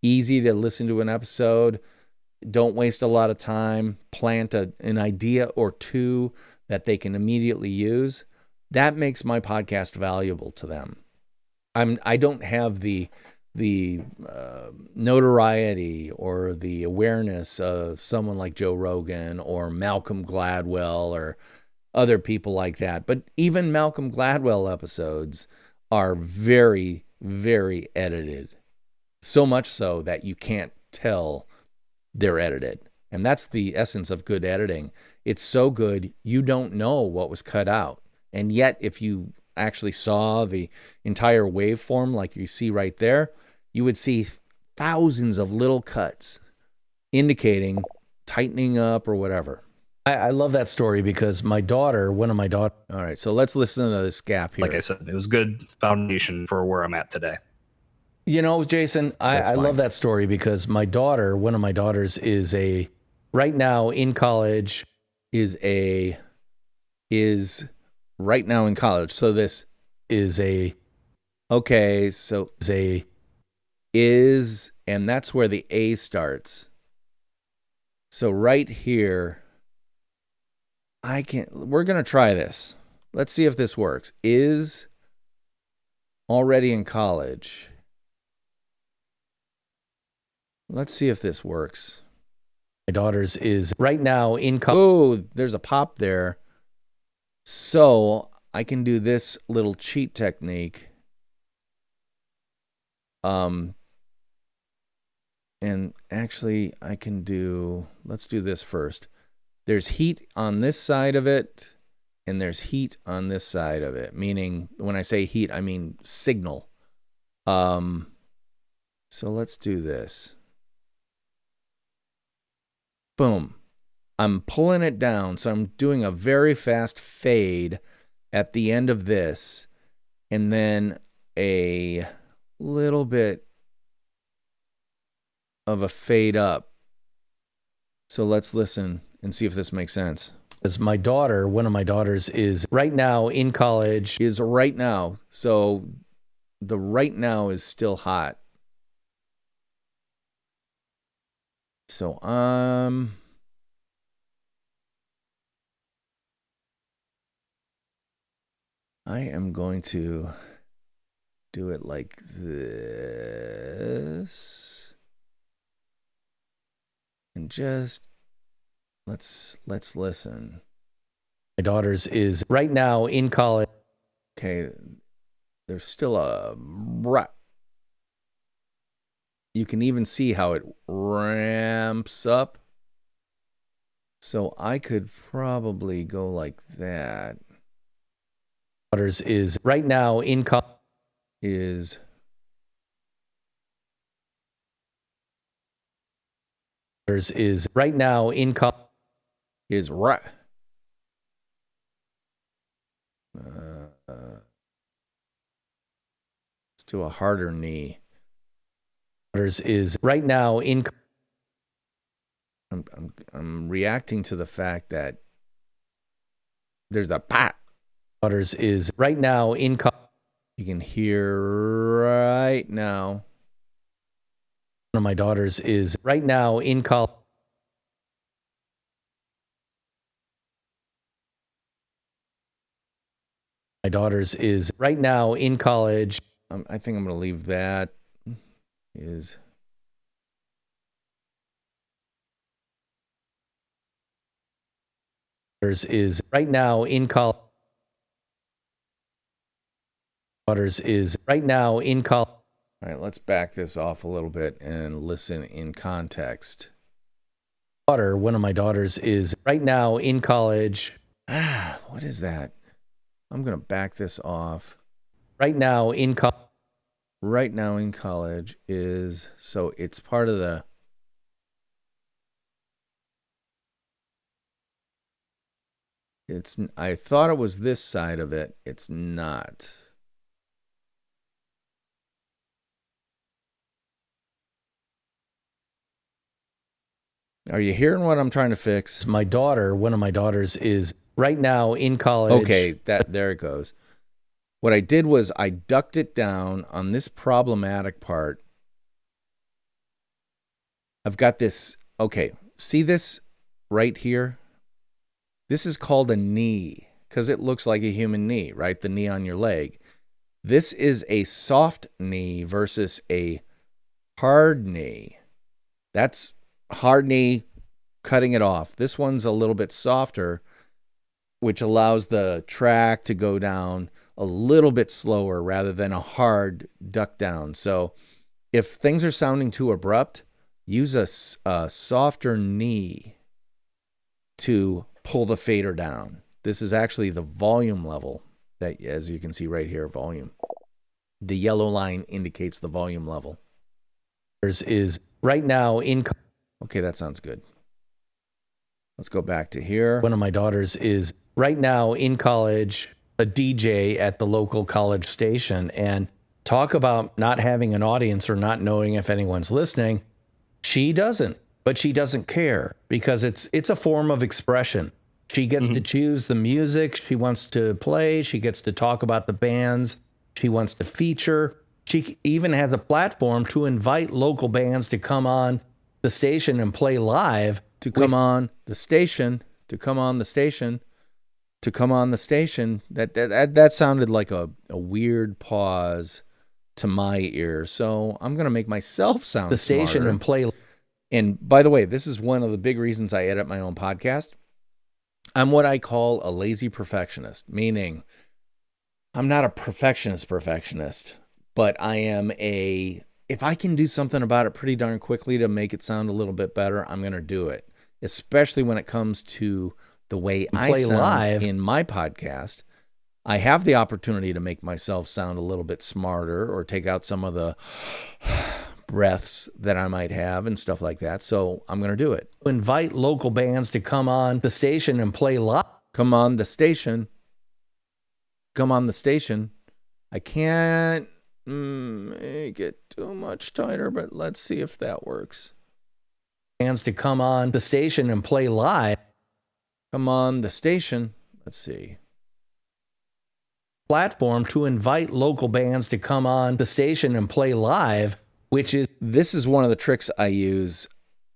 Speaker 1: Easy to listen to an episode. Don't waste a lot of time. Plant an idea or two that they can immediately use. That makes my podcast valuable to them. I don't have the notoriety or the awareness of someone like Joe Rogan or Malcolm Gladwell or other people like that. But even Malcolm Gladwell episodes are very, very edited. So much so that you can't tell they're edited. And that's the essence of good editing. It's so good, you don't know what was cut out. And yet, if you actually saw the entire waveform like you see right there, you would see thousands of little cuts indicating tightening up or whatever. I love that story because one of my daughters. All right, so let's listen to this gap here.
Speaker 2: Like I said, it was good foundation for where I'm at today.
Speaker 1: You know, Jason, I love that story because one of my daughters is right now in college. So this is and that's where the A starts. So right here, we're going to try this. Let's see if this works. already in college. Let's see if this works.
Speaker 3: My daughter's is right now in college.
Speaker 1: Oh, there's a pop there. So I can do this little cheat technique. And actually I can let's do this first. There's heat on this side of it, and there's heat on this side of it. Meaning, when I say heat, I mean signal. So let's do this. Boom. I'm pulling it down, so I'm doing a very fast fade at the end of this, and then a little bit of a fade up. So let's listen and see if this makes sense.
Speaker 3: As my daughter, one of my daughters is right now in college.
Speaker 1: Is right now. So the right now is still hot. So I am going to do it like this. And just let's listen.
Speaker 3: My daughter's is right now in college.
Speaker 1: Okay, there's still a you can even see how it ramps up. So I could probably go like that.
Speaker 3: Daughter's is right now in college.
Speaker 1: Is
Speaker 3: right now in college.
Speaker 1: Is right. Let's do a harder knee.
Speaker 3: Daughter's is right now in.
Speaker 1: I'm reacting to the fact that there's a pat.
Speaker 3: Daughter's is right now in college.
Speaker 1: You can hear right now.
Speaker 3: One of my daughters is right now in college. My daughter's is right now in college.
Speaker 1: I think I'm going to leave that.
Speaker 3: Is right now in college. Daughter's is right now in college.
Speaker 1: All right, let's back this off a little bit and listen in context.
Speaker 3: One of my daughters is right now in college.
Speaker 1: What is that? I'm going to back this off.
Speaker 3: Right now in college.
Speaker 1: Right now in college is, so it's part of the, I thought it was this side of it. It's not. Are you hearing what I'm trying to fix?
Speaker 3: My daughter, one of my daughters is right now in college.
Speaker 1: Okay, there it goes. What I did was I ducked it down on this problematic part. I've got this, okay, see this right here? This is called a knee because it looks like a human knee, right? The knee on your leg. This is a soft knee versus a hard knee. That's hard knee, cutting it off. This one's a little bit softer, which allows the track to go down a little bit slower rather than a hard duck down. So if things are sounding too abrupt, use a softer knee to pull the fader down. This is actually the volume level that, as you can see right here, volume. The yellow line indicates the volume level.
Speaker 3: Is right now in.
Speaker 1: Okay, that sounds good. Let's go back to here.
Speaker 3: One of my daughters is right now in college, a DJ at the local college station, and talk about not having an audience or not knowing if anyone's listening. She doesn't, but she doesn't care because it's a form of expression. She gets to choose the music she wants to play. She gets to talk about the bands she wants to feature. She even has a platform to invite local bands to come on the station and play live.
Speaker 1: To come on the station. to come on the station. That sounded like a weird pause to my ear. So I'm going to make myself sound
Speaker 3: the station
Speaker 1: smarter.
Speaker 3: and play.
Speaker 1: And by the way, this is one of the big reasons I edit my own podcast. I'm what I call a lazy perfectionist, meaning I'm not a perfectionist, but I am if I can do something about it pretty darn quickly to make it sound a little bit better, I'm going to do it, especially when it comes to the way I
Speaker 3: play
Speaker 1: sound
Speaker 3: live
Speaker 1: in my podcast. I have the opportunity to make myself sound a little bit smarter or take out some of the breaths that I might have and stuff like that. So I'm going to do it.
Speaker 3: Invite local bands to come on the station and play live.
Speaker 1: Come on the station. Come on the station. I can't make it too much tighter, but let's see if that works.
Speaker 3: Bands to come on the station and play live.
Speaker 1: Come on the station. Let's see.
Speaker 3: Platform to invite local bands to come on the station and play live,
Speaker 1: this is one of the tricks I use.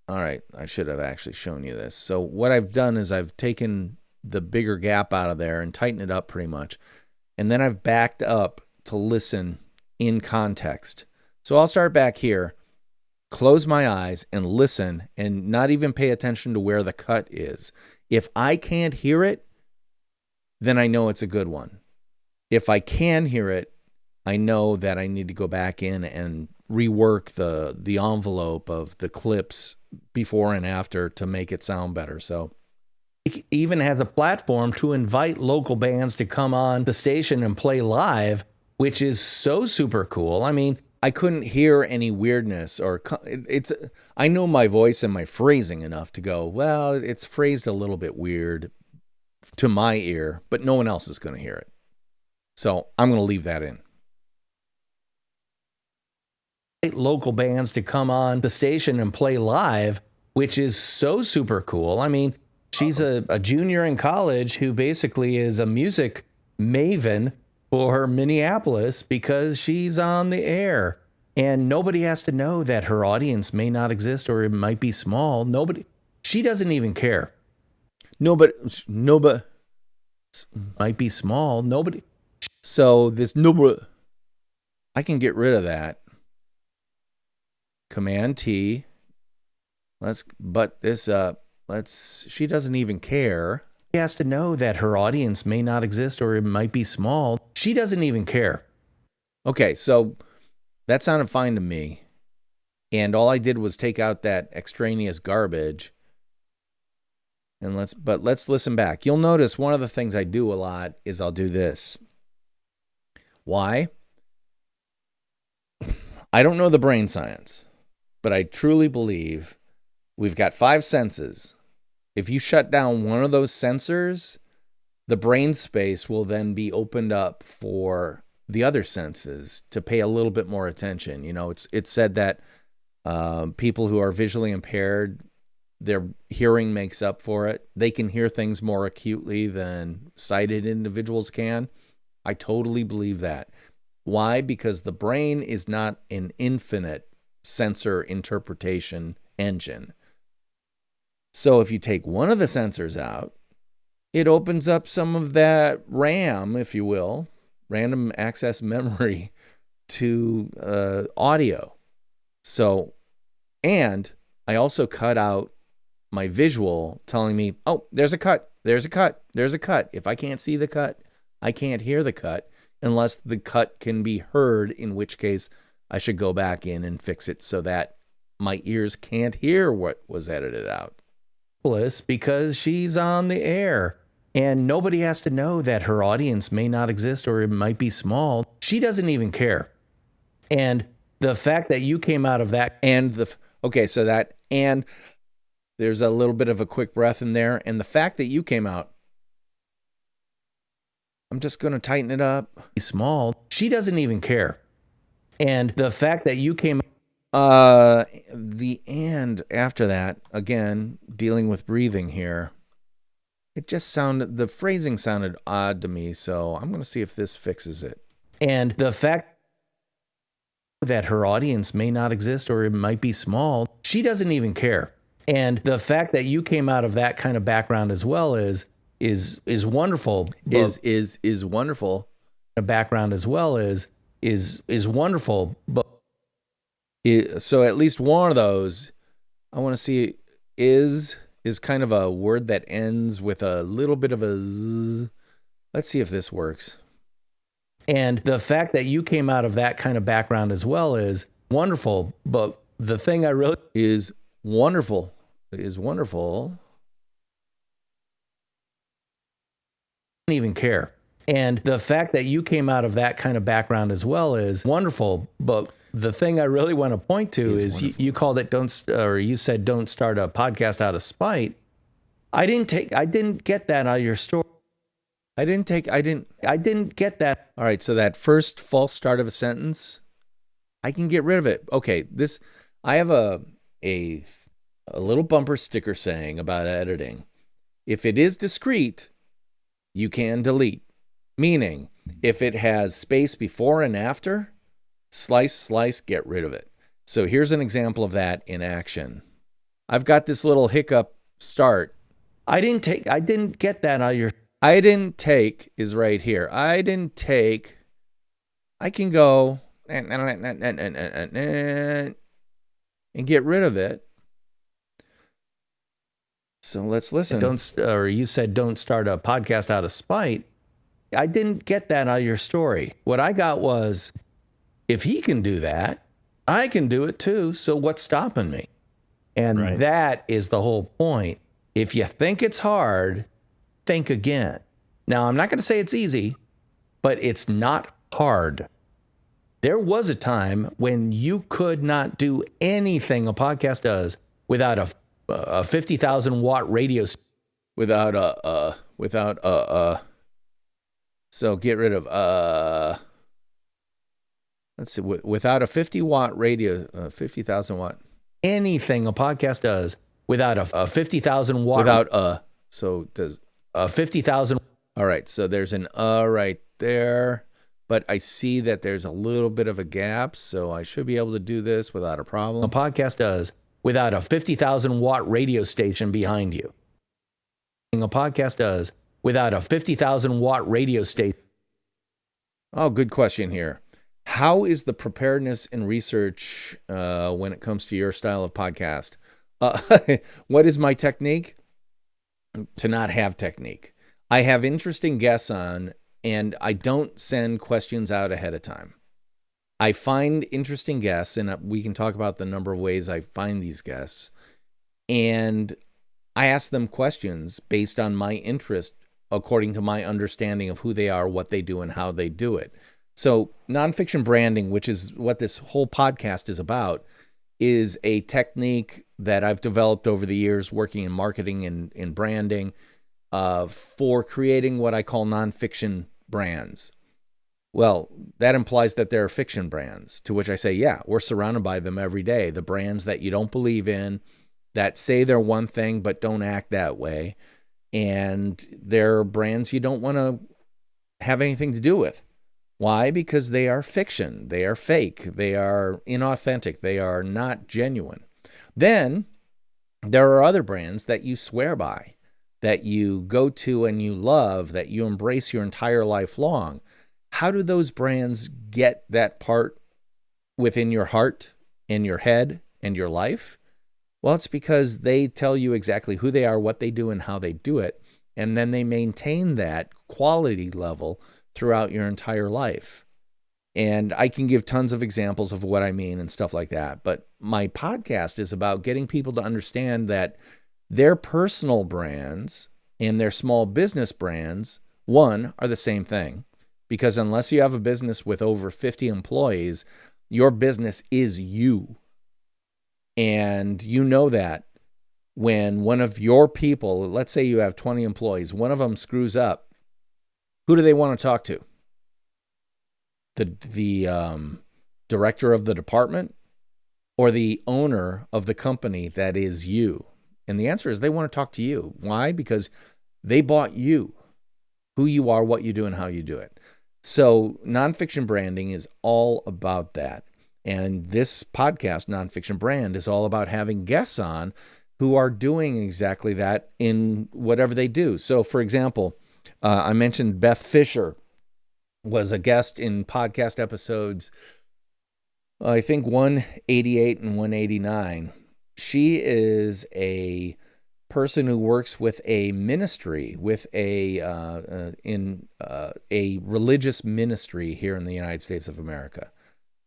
Speaker 1: All right, I should have actually shown you this. So what I've done is I've taken the bigger gap out of there and tightened it up pretty much. And then I've backed up to listen in context. So I'll start back here, close my eyes and listen and not even pay attention to where the cut is. If I can't hear it, then I know it's a good one. If I can hear it, I know that I need to go back in and rework the envelope of the clips before and after to make it sound better. So
Speaker 3: it even has a platform to invite local bands to come on the station and play live, which is so super cool. I mean,
Speaker 1: I couldn't hear any weirdness I know my voice and my phrasing enough to go, well, it's phrased a little bit weird to my ear, but no one else is going to hear it. So I'm going to leave that in.
Speaker 3: Local bands to come on the station and play live, which is so super cool. I mean, she's a junior in college who basically is a music maven for Minneapolis because she's on the air. And nobody has to know that her audience may not exist or it might be small. She doesn't even care.
Speaker 1: Nobody
Speaker 3: might be small. Nobody.
Speaker 1: So I can get rid of that. Command T. Let's butt this up. She doesn't even care.
Speaker 3: She has to know that her audience may not exist or it might be small. She doesn't even care.
Speaker 1: Okay, so that sounded fine to me. And all I did was take out that extraneous garbage. And let's listen back. You'll notice one of the things I do a lot is I'll do this. Why? I don't know the brain science, but I truly believe we've got 5 senses. If you shut down one of those sensors, the brain space will then be opened up for the other senses to pay a little bit more attention. You know, it's said that people who are visually impaired, their hearing makes up for it. They can hear things more acutely than sighted individuals can. I totally believe that. Why? Because the brain is not an infinite sensor interpretation engine. So if you take one of the sensors out, it opens up some of that RAM, if you will, random access memory to audio. So, and I also cut out my visual telling me, oh, there's a cut, there's a cut, there's a cut. If I can't see the cut, I can't hear the cut unless the cut can be heard, in which case I should go back in and fix it so that my ears can't hear what was edited out.
Speaker 3: Because she's on the air and nobody has to know that her audience may not exist or it might be small. She doesn't even care. And the fact that you came out of that and there's a little bit of a quick breath in there. And the fact that you came out, I'm just going to tighten it up. Small. She doesn't even care. And the fact that you came and after that, again, dealing with breathing here, the phrasing sounded odd to me, so I'm going to see if this fixes it. And the fact that her audience may not exist or it might be small, she doesn't even care. And the fact that you came out of that kind of background as well is is wonderful.
Speaker 1: Is wonderful.
Speaker 3: A background as well is wonderful. But
Speaker 1: So at least one of those, I want to see is kind of a word that ends with a little bit of a z. Let's see if this works.
Speaker 3: And the fact that you came out of that kind of background as well is wonderful. But the thing I really
Speaker 1: is wonderful. I don't
Speaker 3: even care. And the fact that you came out of that kind of background as well is wonderful. But the thing I really want to point to is you called it you said don't start a podcast out of spite. I didn't get that out of your story.
Speaker 1: I didn't
Speaker 3: get that.
Speaker 1: All right, so that first false start of a sentence, I can get rid of it. Okay, I have a little bumper sticker saying about editing. If it is discrete, you can delete. Meaning, if it has space before and after, slice, get rid of it. So here's an example of that in action. I've got this little hiccup start.
Speaker 3: I didn't get that out of your.
Speaker 1: I didn't take is right here. I didn't take. I can go and get rid of it. So let's listen.
Speaker 3: You said don't start a podcast out of spite. I didn't get that out of your story. What I got was, if he can do that, I can do it too. So what's stopping me? And that is the whole point. If you think it's hard, think again. Now, I'm not going to say it's easy, but it's not hard. There was a time when you could not do anything a podcast does without a 50,000 watt radio.
Speaker 1: So get rid of, let's see, without a 50 watt radio, 50,000 watt.
Speaker 3: Anything a podcast does without a 50,000 watt.
Speaker 1: So does
Speaker 3: a 50,000.
Speaker 1: All right. So there's an right there, but I see that there's a little bit of a gap. So I should be able to do this without a problem.
Speaker 3: A podcast does without a 50,000 watt radio station behind you. A podcast does without a 50,000 watt radio station.
Speaker 1: Oh, good question here. How is the preparedness and research when it comes to your style of podcast? What is my technique? To not have technique. I have interesting guests on, and I don't send questions out ahead of time. I find interesting guests, and we can talk about the number of ways I find these guests, and I ask them questions based on my interest, according to my understanding of who they are, what they do, and how they do it. So nonfiction branding, which is what this whole podcast is about, is a technique that I've developed over the years working in marketing and in branding for creating what I call nonfiction brands. Well, that implies that there are fiction brands, to which I say, yeah, we're surrounded by them every day. The brands that you don't believe in, that say they're one thing but don't act that way. And they're brands you don't want to have anything to do with. Why? Because they are fiction. They are fake. They are inauthentic. They are not genuine. Then there are other brands that you swear by, that you go to and you love, that you embrace your entire life long. How do those brands get that part within your heart and your head and your life? Well, it's because they tell you exactly who they are, what they do, and how they do it. And then they maintain that quality level throughout your entire life. And I can give tons of examples of what I mean and stuff like that. But my podcast is about getting people to understand that their personal brands and their small business brands, one, are the same thing. Because unless you have a business with over 50 employees, your business is you. And you know that when one of your people, let's say you have 20 employees, one of them screws up, who do they want to talk to? The director of the department or the owner of the company that is you? And the answer is they want to talk to you. Why? Because they bought you, who you are, what you do, and how you do it. So nonfiction branding is all about that. And this podcast, Nonfiction Brand, is all about having guests on who are doing exactly that in whatever they do. So, for example, I mentioned Beth Fisher was a guest in podcast episodes, I think 188 and 189. She is a person who works with a ministry, with a religious ministry here in the United States of America.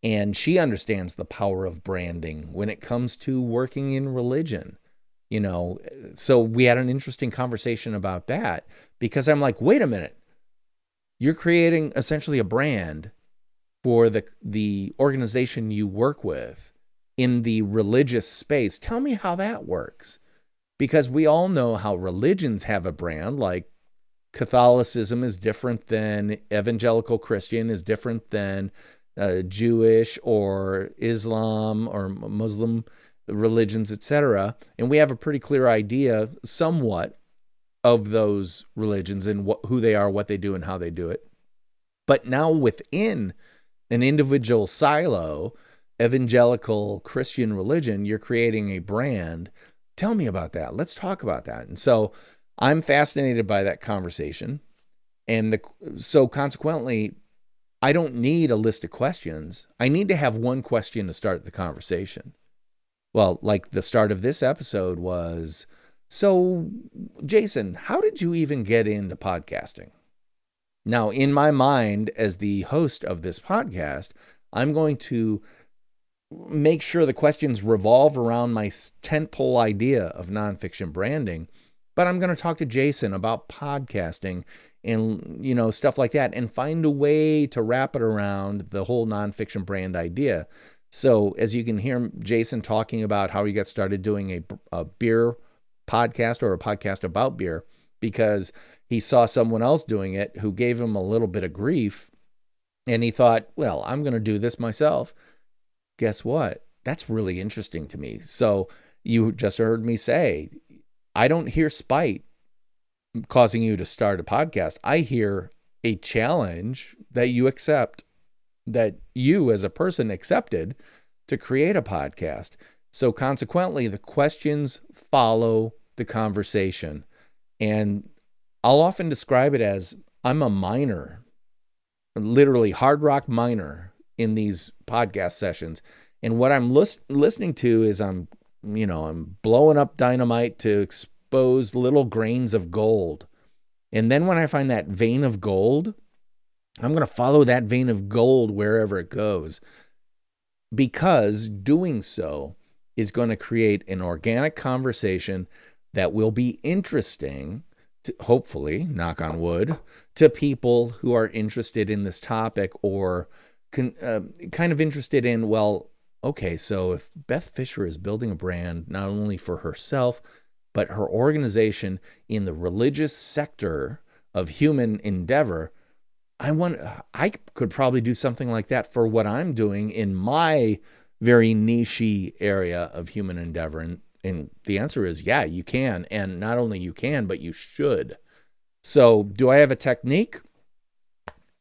Speaker 1: And she understands the power of branding when it comes to working in religion. So we had an interesting conversation about that, because I'm like, wait a minute, you're creating essentially a brand for the organization you work with in the religious space. Tell me how that works. Because we all know how religions have a brand, like Catholicism is different than evangelical Christian, is different than Jewish or Islam or Muslim religions, etc. And we have a pretty clear idea somewhat of those religions and who they are, what they do, and how they do it. But now within an individual silo, evangelical Christian religion, you're creating a brand. Tell me about that. Let's talk about that. And so I'm fascinated by that conversation. And so consequently, I don't need a list of questions. I need to have one question to start the conversation. Well, like the start of this episode was, so Jason, how did you even get into podcasting? Now, in my mind, as the host of this podcast, I'm going to make sure the questions revolve around my tentpole idea of nonfiction branding, but I'm going to talk to Jason about podcasting and, stuff like that, and find a way to wrap it around the whole nonfiction brand idea. So as you can hear Jason talking about how he got started doing a beer podcast, or a podcast about beer, because he saw someone else doing it who gave him a little bit of grief, and he thought, well, I'm going to do this myself. Guess what? That's really interesting to me. So you just heard me say, I don't hear spite causing you to start a podcast. I hear a challenge that you accept, that you as a person accepted to create a podcast. So consequently, the questions follow the conversation. And I'll often describe it as I'm a miner, literally hard rock miner in these podcast sessions. And what I'm listening to is I'm blowing up dynamite to expose little grains of gold. And then when I find that vein of gold, I'm going to follow that vein of gold wherever it goes, because doing so is going to create an organic conversation that will be interesting to, hopefully, knock on wood, to people who are interested in this topic, or kind of interested in, well, okay, so if Beth Fisher is building a brand not only for herself, but her organization in the religious sector of human endeavor, I could probably do something like that for what I'm doing in my very niche area of human endeavor. And the answer is, yeah, you can. And not only you can, but you should. So do I have a technique?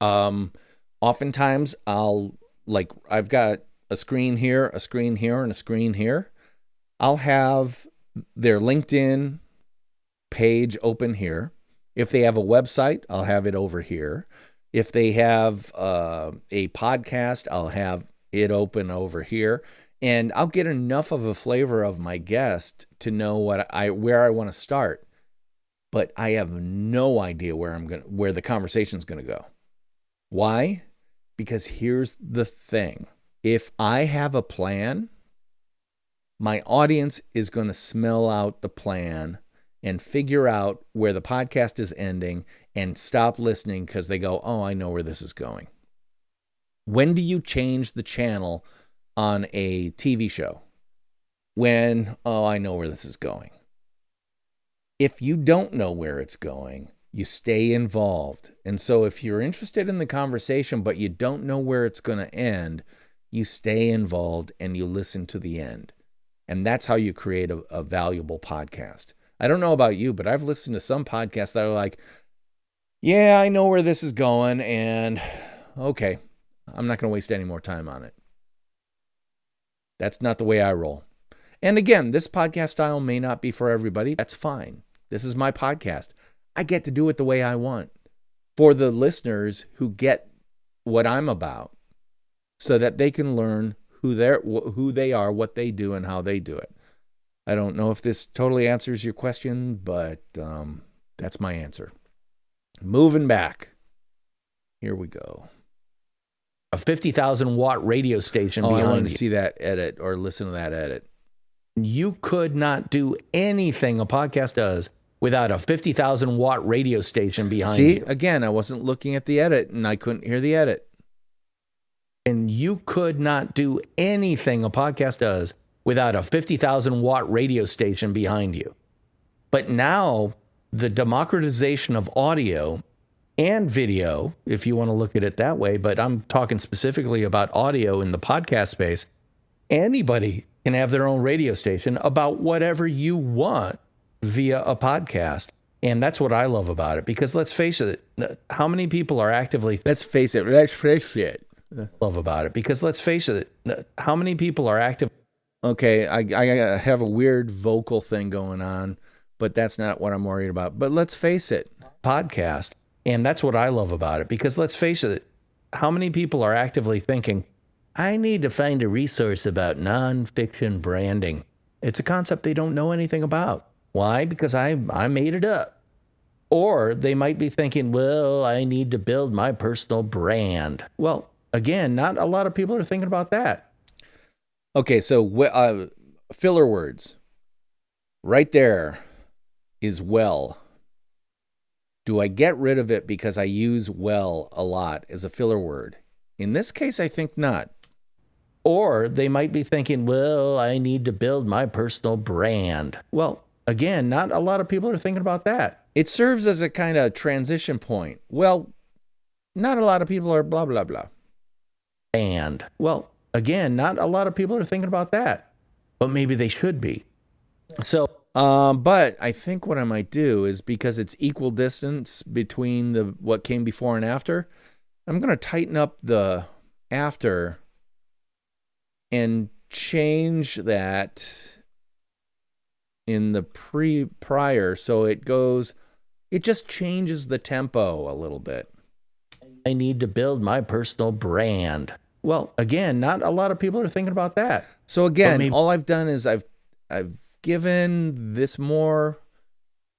Speaker 1: Oftentimes I've got a screen here, a screen here, and a screen here. I'll have their LinkedIn page open here. If they have a website, I'll have it over here. If they have a podcast, I'll have it open over here. And I'll get enough of a flavor of my guest to know where I want to start. But I have no idea where the conversation's going to go. Why? Because here's the thing. If I have a plan, my audience is going to smell out the plan and figure out where the podcast is ending and stop listening because they go, oh, I know where this is going. When do you change the channel on a TV show? When, oh, I know where this is going. If you don't know where it's going, you stay involved. And so if you're interested in the conversation, but you don't know where it's going to end, you stay involved and you listen to the end. And that's how you create a valuable podcast. I don't know about you, but I've listened to some podcasts that are like, yeah, I know where this is going, and okay, I'm not going to waste any more time on it. That's not the way I roll. And again, this podcast style may not be for everybody. That's fine. This is my podcast. I get to do it the way I want for the listeners who get what I'm about so that they can learn who they are, what they do, and how they do it. I don't know if this totally answers your question, but that's my answer. Moving back. Here we go.
Speaker 3: A 50,000 watt radio station behind you.
Speaker 1: I want to see that edit or listen to that edit.
Speaker 3: You could not do anything a podcast does without a 50,000 watt radio station behind you.
Speaker 1: See, again, I wasn't looking at the edit and I couldn't hear the edit.
Speaker 3: And you could not do anything a podcast does without a 50,000 watt radio station behind you. But now the democratization of audio and video, if you want to look at it that way, but I'm talking specifically about audio in the podcast space, anybody can have their own radio station about whatever you want via a podcast. And that's what I love about it, because let's face it, how many people are actively... Love about it, because let's face it, how many people are active...
Speaker 1: Okay, I have a weird vocal thing going on, but that's not what I'm worried about. But let's face it.
Speaker 3: Podcast. And that's what I love about it, because let's face it, how many people are actively thinking, I need to find a resource about nonfiction branding. It's a concept they don't know anything about. Why? Because I made it up. Or they might be thinking, well, I need to build my personal brand. Well, again, not a lot of people are thinking about that.
Speaker 1: Okay, so filler words. Right there is well. Do I get rid of it because I use well a lot as a filler word? In this case, I think not.
Speaker 3: Or they might be thinking, well, I need to build my personal brand. Well, again, not a lot of people are thinking about that.
Speaker 1: It serves as a kind of transition point. Well, not a lot of people are blah, blah, blah.
Speaker 3: And, well, again, not a lot of people are thinking about that. But maybe they should be. So...
Speaker 1: but I think what I might do is, because it's equal distance between what came before and after, I'm going to tighten up the after and change that in the prior. So it just changes the tempo a little bit.
Speaker 3: I need to build my personal brand. Well, again, not a lot of people are thinking about that.
Speaker 1: So again, all I've done is I've given this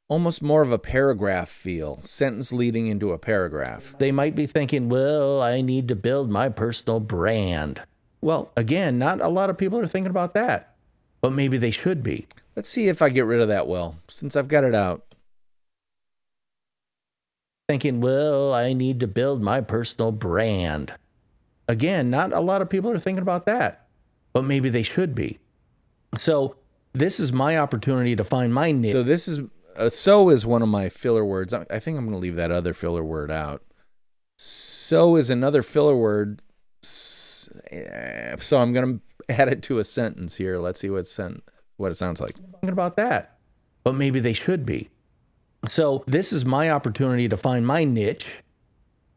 Speaker 1: almost more of a paragraph feel, sentence leading into a paragraph.
Speaker 3: They might be thinking, well, I need to build my personal brand. Well, again, not a lot of people are thinking about that, but maybe they should be.
Speaker 1: Let's see if I get rid of that well, since I've got it out.
Speaker 3: Thinking, well, I need to build my personal brand. Again, not a lot of people are thinking about that, but maybe they should be. So this is my opportunity to find my niche.
Speaker 1: So this is, so is one of my filler words. I think I'm going to leave that other filler word out. So is another filler word. So I'm going to add it to a sentence here. Let's see what it sounds like.
Speaker 3: Thinking about that, but maybe they should be. So this is my opportunity to find my niche,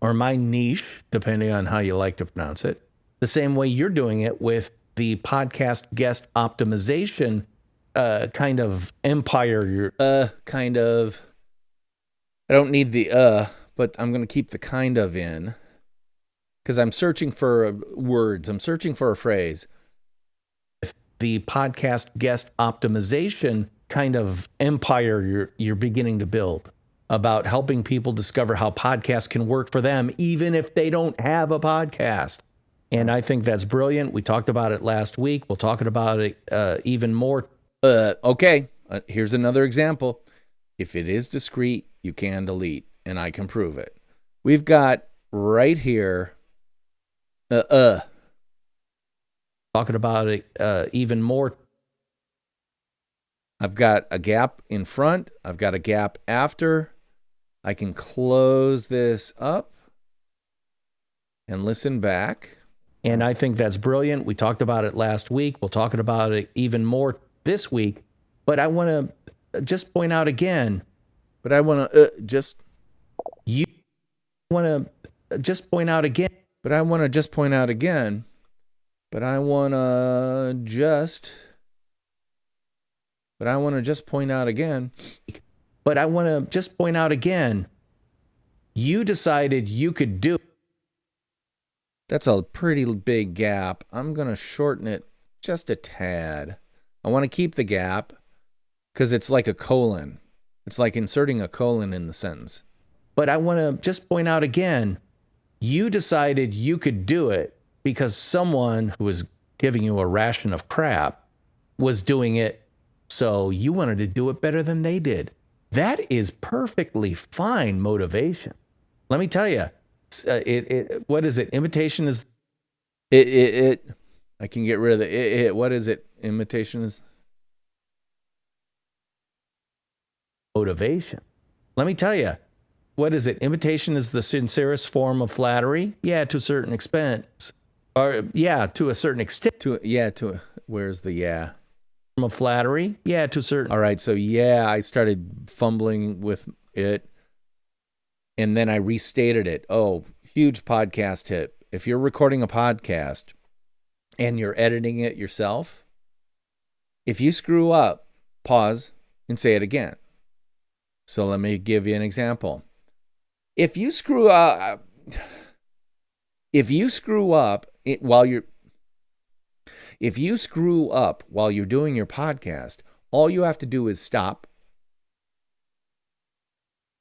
Speaker 3: or my niche, depending on how you like to pronounce it, the same way you're doing it with the podcast guest optimization kind of empire.
Speaker 1: Kind of. I don't need the but I'm going to keep the kind of in, because I'm searching for words. I'm searching for a phrase.
Speaker 3: The podcast guest optimization kind of empire you're beginning to build about helping people discover how podcasts can work for them, even if they don't have a podcast. And I think that's brilliant. We talked about it last week. We'll talk about it even more.
Speaker 1: Okay, here's another example. If it is discrete, you can delete, and I can prove it. We've got right here,
Speaker 3: talking about it even more.
Speaker 1: I've got a gap in front. I've got a gap after. I can close this up and listen back.
Speaker 3: And I think that's brilliant. We talked about it last week. We'll talk about it even more this week. But I want to just point out again.
Speaker 1: But I want to just...
Speaker 3: You want to just point out again.
Speaker 1: But I want to just point out again. But I want to just... But I want to just point out again, you decided you could do. That's a pretty big gap. I'm going to shorten it just a tad. I want to keep the gap because it's like a colon. It's like inserting a colon in the sentence. But I want to just point out again, you decided you could do it because someone who was giving you a ration of crap was doing it, so you wanted to do it better than they did. That is perfectly fine motivation. Let me tell you, what is it? Imitation is it. I can get rid of the what is it? Imitation is motivation. Let me tell you, what is it? Imitation is the sincerest form of flattery. Yeah, to a certain extent. Or yeah, to a certain extent. Where's the yeah? Form of flattery. Yeah, to a certain. All right, so yeah, I started fumbling with it, and then I restated it. Oh, huge podcast tip. If you're recording a podcast and you're editing it yourself, if you screw up, pause and say it again. So let me give you an example. If you screw up while you're doing your podcast, all you have to do is stop.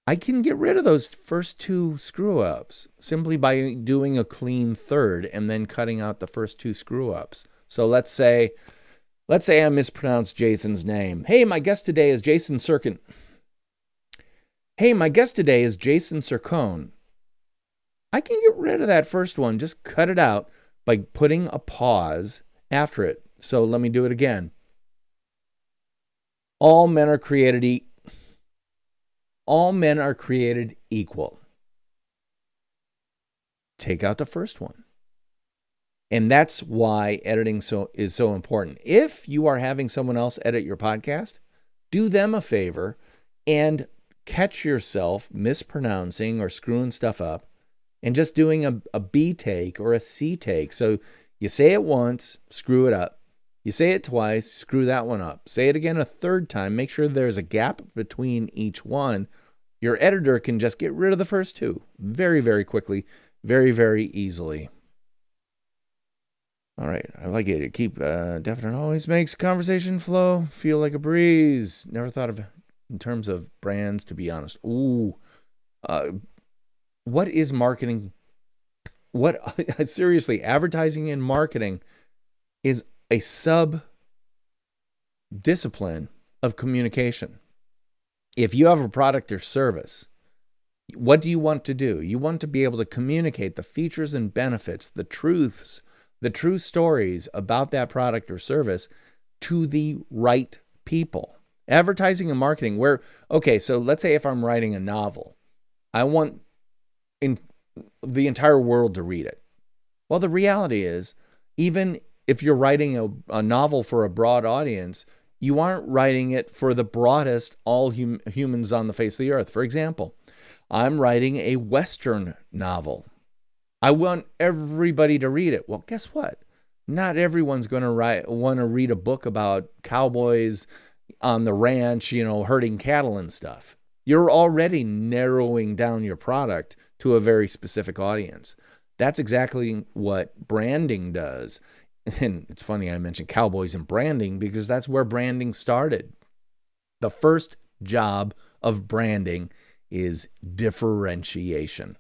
Speaker 1: I can get rid of those first two screw-ups simply by doing a clean third and then cutting out the first two screw-ups. So let's say I mispronounced Jason's name. Hey, my guest today is Jason Sircone. I can get rid of that first one. Just cut it out by putting a pause after it. So let me do it again. All men are created equal. Take out the first one. And that's why editing is so important. If you are having someone else edit your podcast, do them a favor and catch yourself mispronouncing or screwing stuff up and just doing a B take or a C take. So you say it once, screw it up. You say it twice, screw that one up. Say it again a third time. Make sure there's a gap between each one. Your editor can just get rid of the first two very, very quickly, very, very easily. All right, I like it. Keep definite always makes conversation flow feel like a breeze. Never thought of it in terms of brands, to be honest. Ooh, what is marketing? Seriously, advertising and marketing is a sub-discipline of communication. If you have a product or service, what do you want to do? You want to be able to communicate the features and benefits, the truths, the true stories about that product or service to the right people. Advertising and marketing, so let's say if I'm writing a novel, I want the entire world to read it. Well, the reality is, even if you're writing a novel for a broad audience, you aren't writing it for the broadest humans on the face of the earth. For example, I'm writing a Western novel. I want everybody to read it. Well, guess what? Not everyone's going to want to read a book about cowboys on the ranch, herding cattle and stuff. You're already narrowing down your product to a very specific audience. That's exactly what branding does. And it's funny I mentioned cowboys and branding because that's where branding started. The first job of branding is differentiation.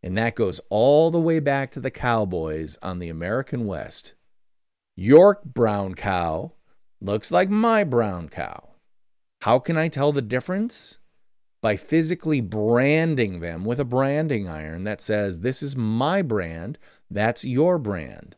Speaker 1: And that goes all the way back to the cowboys on the American West. Your brown cow looks like my brown cow. How can I tell the difference? By physically branding them with a branding iron that says, this is my brand, that's your brand.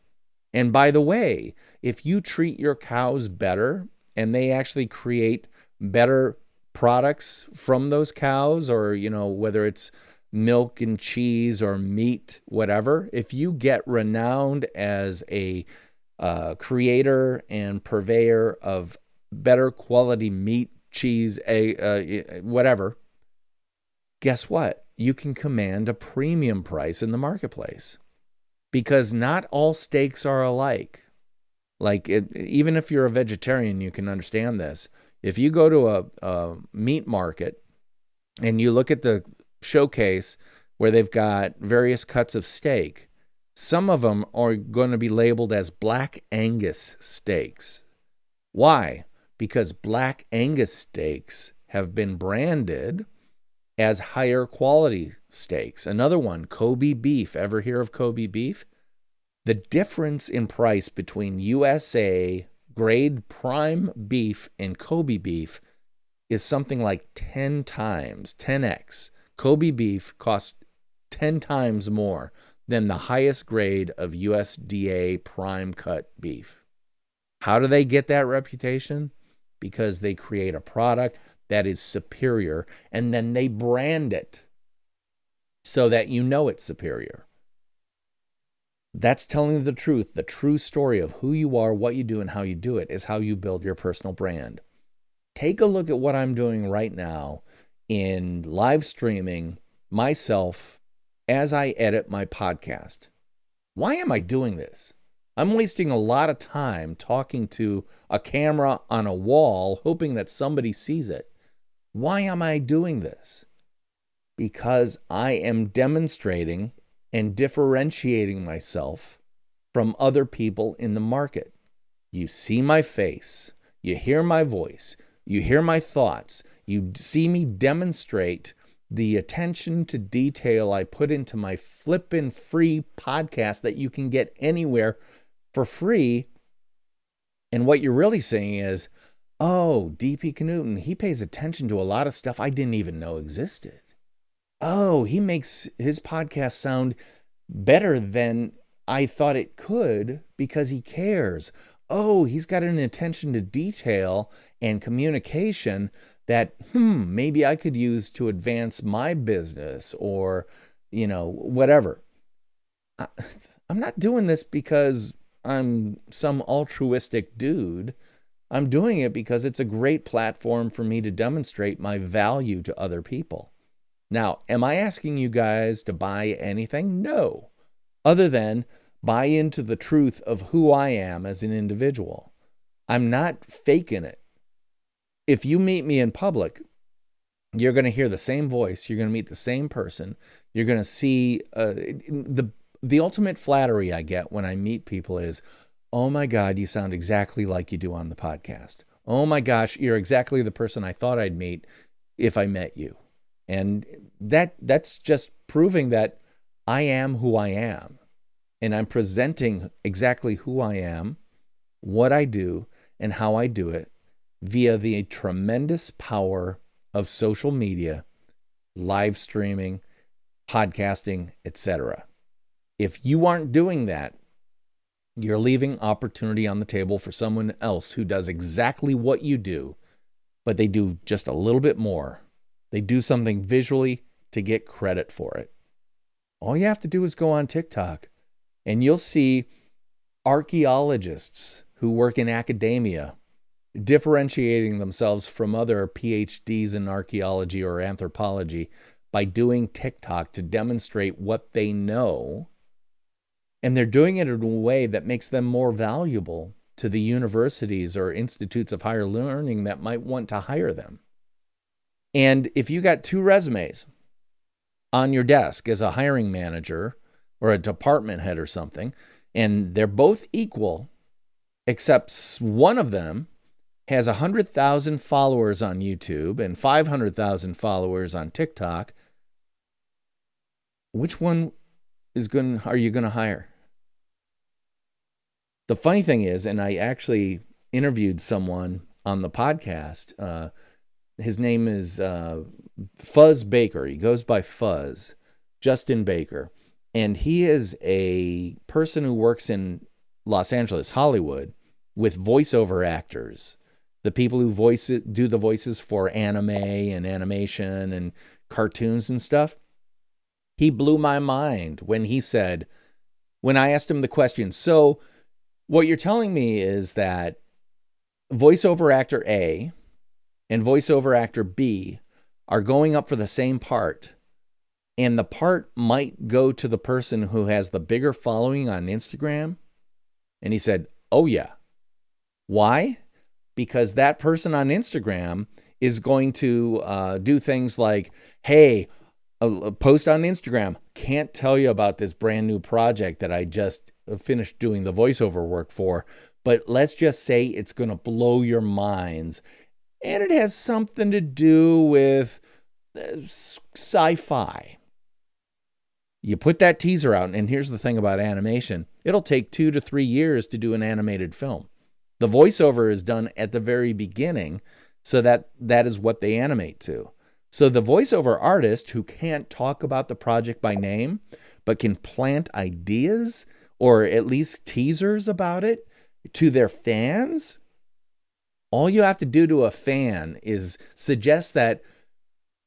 Speaker 1: And by the way, if you treat your cows better and they actually create better products from those cows, or, whether it's milk and cheese or meat, whatever, if you get renowned as a creator and purveyor of better quality meat, cheese, whatever, guess what? You can command a premium price in the marketplace. Because not all steaks are alike. Even if you're a vegetarian, you can understand this.
Speaker 3: If you go to a meat market and you look at the showcase where they've got various cuts of steak, some of them are going to be labeled as Black Angus steaks. Why? Because Black Angus steaks have been branded as higher quality steaks. Another one, Kobe beef. Ever hear of Kobe beef? The difference in price between USA grade prime beef and Kobe beef is something like 10 times, 10x. Kobe beef costs 10 times more than the highest grade of USDA prime cut beef. How do they get that reputation? Because they create a product that is superior, and then they brand it so that you know it's superior. That's telling the truth. The true story of who you are, what you do, and how you do it is how you build your personal brand. Take a look at what I'm doing right now in live streaming myself as I edit my podcast. Why am I doing this? I'm wasting a lot of time talking to a camera on a wall, hoping that somebody sees it. Why am I doing this? Because I am demonstrating and differentiating myself from other people in the market. You see my face, you hear my voice, you hear my thoughts, you see me demonstrate the attention to detail I put into my flippin' free podcast that you can get anywhere for free. And what you're really saying is, oh, DP Knudten, he pays attention to a lot of stuff I didn't even know existed. Oh, he makes his podcast sound better than I thought it could because he cares. Oh, he's got an attention to detail and communication that, maybe I could use to advance my business or, whatever. I'm not doing this because I'm some altruistic dude. I'm doing it because it's a great platform for me to demonstrate my value to other people. Now, am I asking you guys to buy anything? No. Other than buy into the truth of who I am as an individual. I'm not faking it. If you meet me in public, you're going to hear the same voice. You're going to meet the same person. You're going to see the ultimate flattery I get when I meet people is, oh my God, you sound exactly like you do on the podcast. Oh my gosh, you're exactly the person I thought I'd meet if I met you. And that's just proving that I am who I am. And I'm presenting exactly who I am, what I do, and how I do it via the tremendous power of social media, live streaming, podcasting, etc. If you aren't doing that, you're leaving opportunity on the table for someone else who does exactly what you do, but they do just a little bit more. They do something visually to get credit for it. All you have to do is go on TikTok and you'll see archaeologists who work in academia differentiating themselves from other PhDs in archaeology or anthropology by doing TikTok to demonstrate what they know. And they're doing it in a way that makes them more valuable to the universities or institutes of higher learning that might want to hire them. And if you got 2 resumes on your desk as a hiring manager or a department head or something, and they're both equal, except one of them has 100,000 followers on YouTube and 500,000 followers on TikTok, which one are you going to hire? The funny thing is, and I actually interviewed someone on the podcast. His name is Fuzz Baker. He goes by Fuzz, Justin Baker. And he is a person who works in Los Angeles, Hollywood, with voiceover actors. The people who do the voices for anime and animation and cartoons and stuff. He blew my mind when I asked him the question, so what you're telling me is that voiceover actor A and voiceover actor B are going up for the same part, and the part might go to the person who has the bigger following on Instagram? And he said, oh yeah. Why?
Speaker 1: because that person on Instagram is going to do things like, hey, a post on Instagram, can't tell you about this brand new project that I just finished doing the voiceover work for, but let's just say it's going to blow your minds. And it has something to do with sci-fi. You put that teaser out, and here's the thing about animation. It'll take 2 to 3 years to do an animated film. The voiceover is done at the very beginning, so that is what they animate to. So the voiceover artist who can't talk about the project by name, but can plant ideas or at least teasers about it to their fans, all you have to do to a fan is suggest that,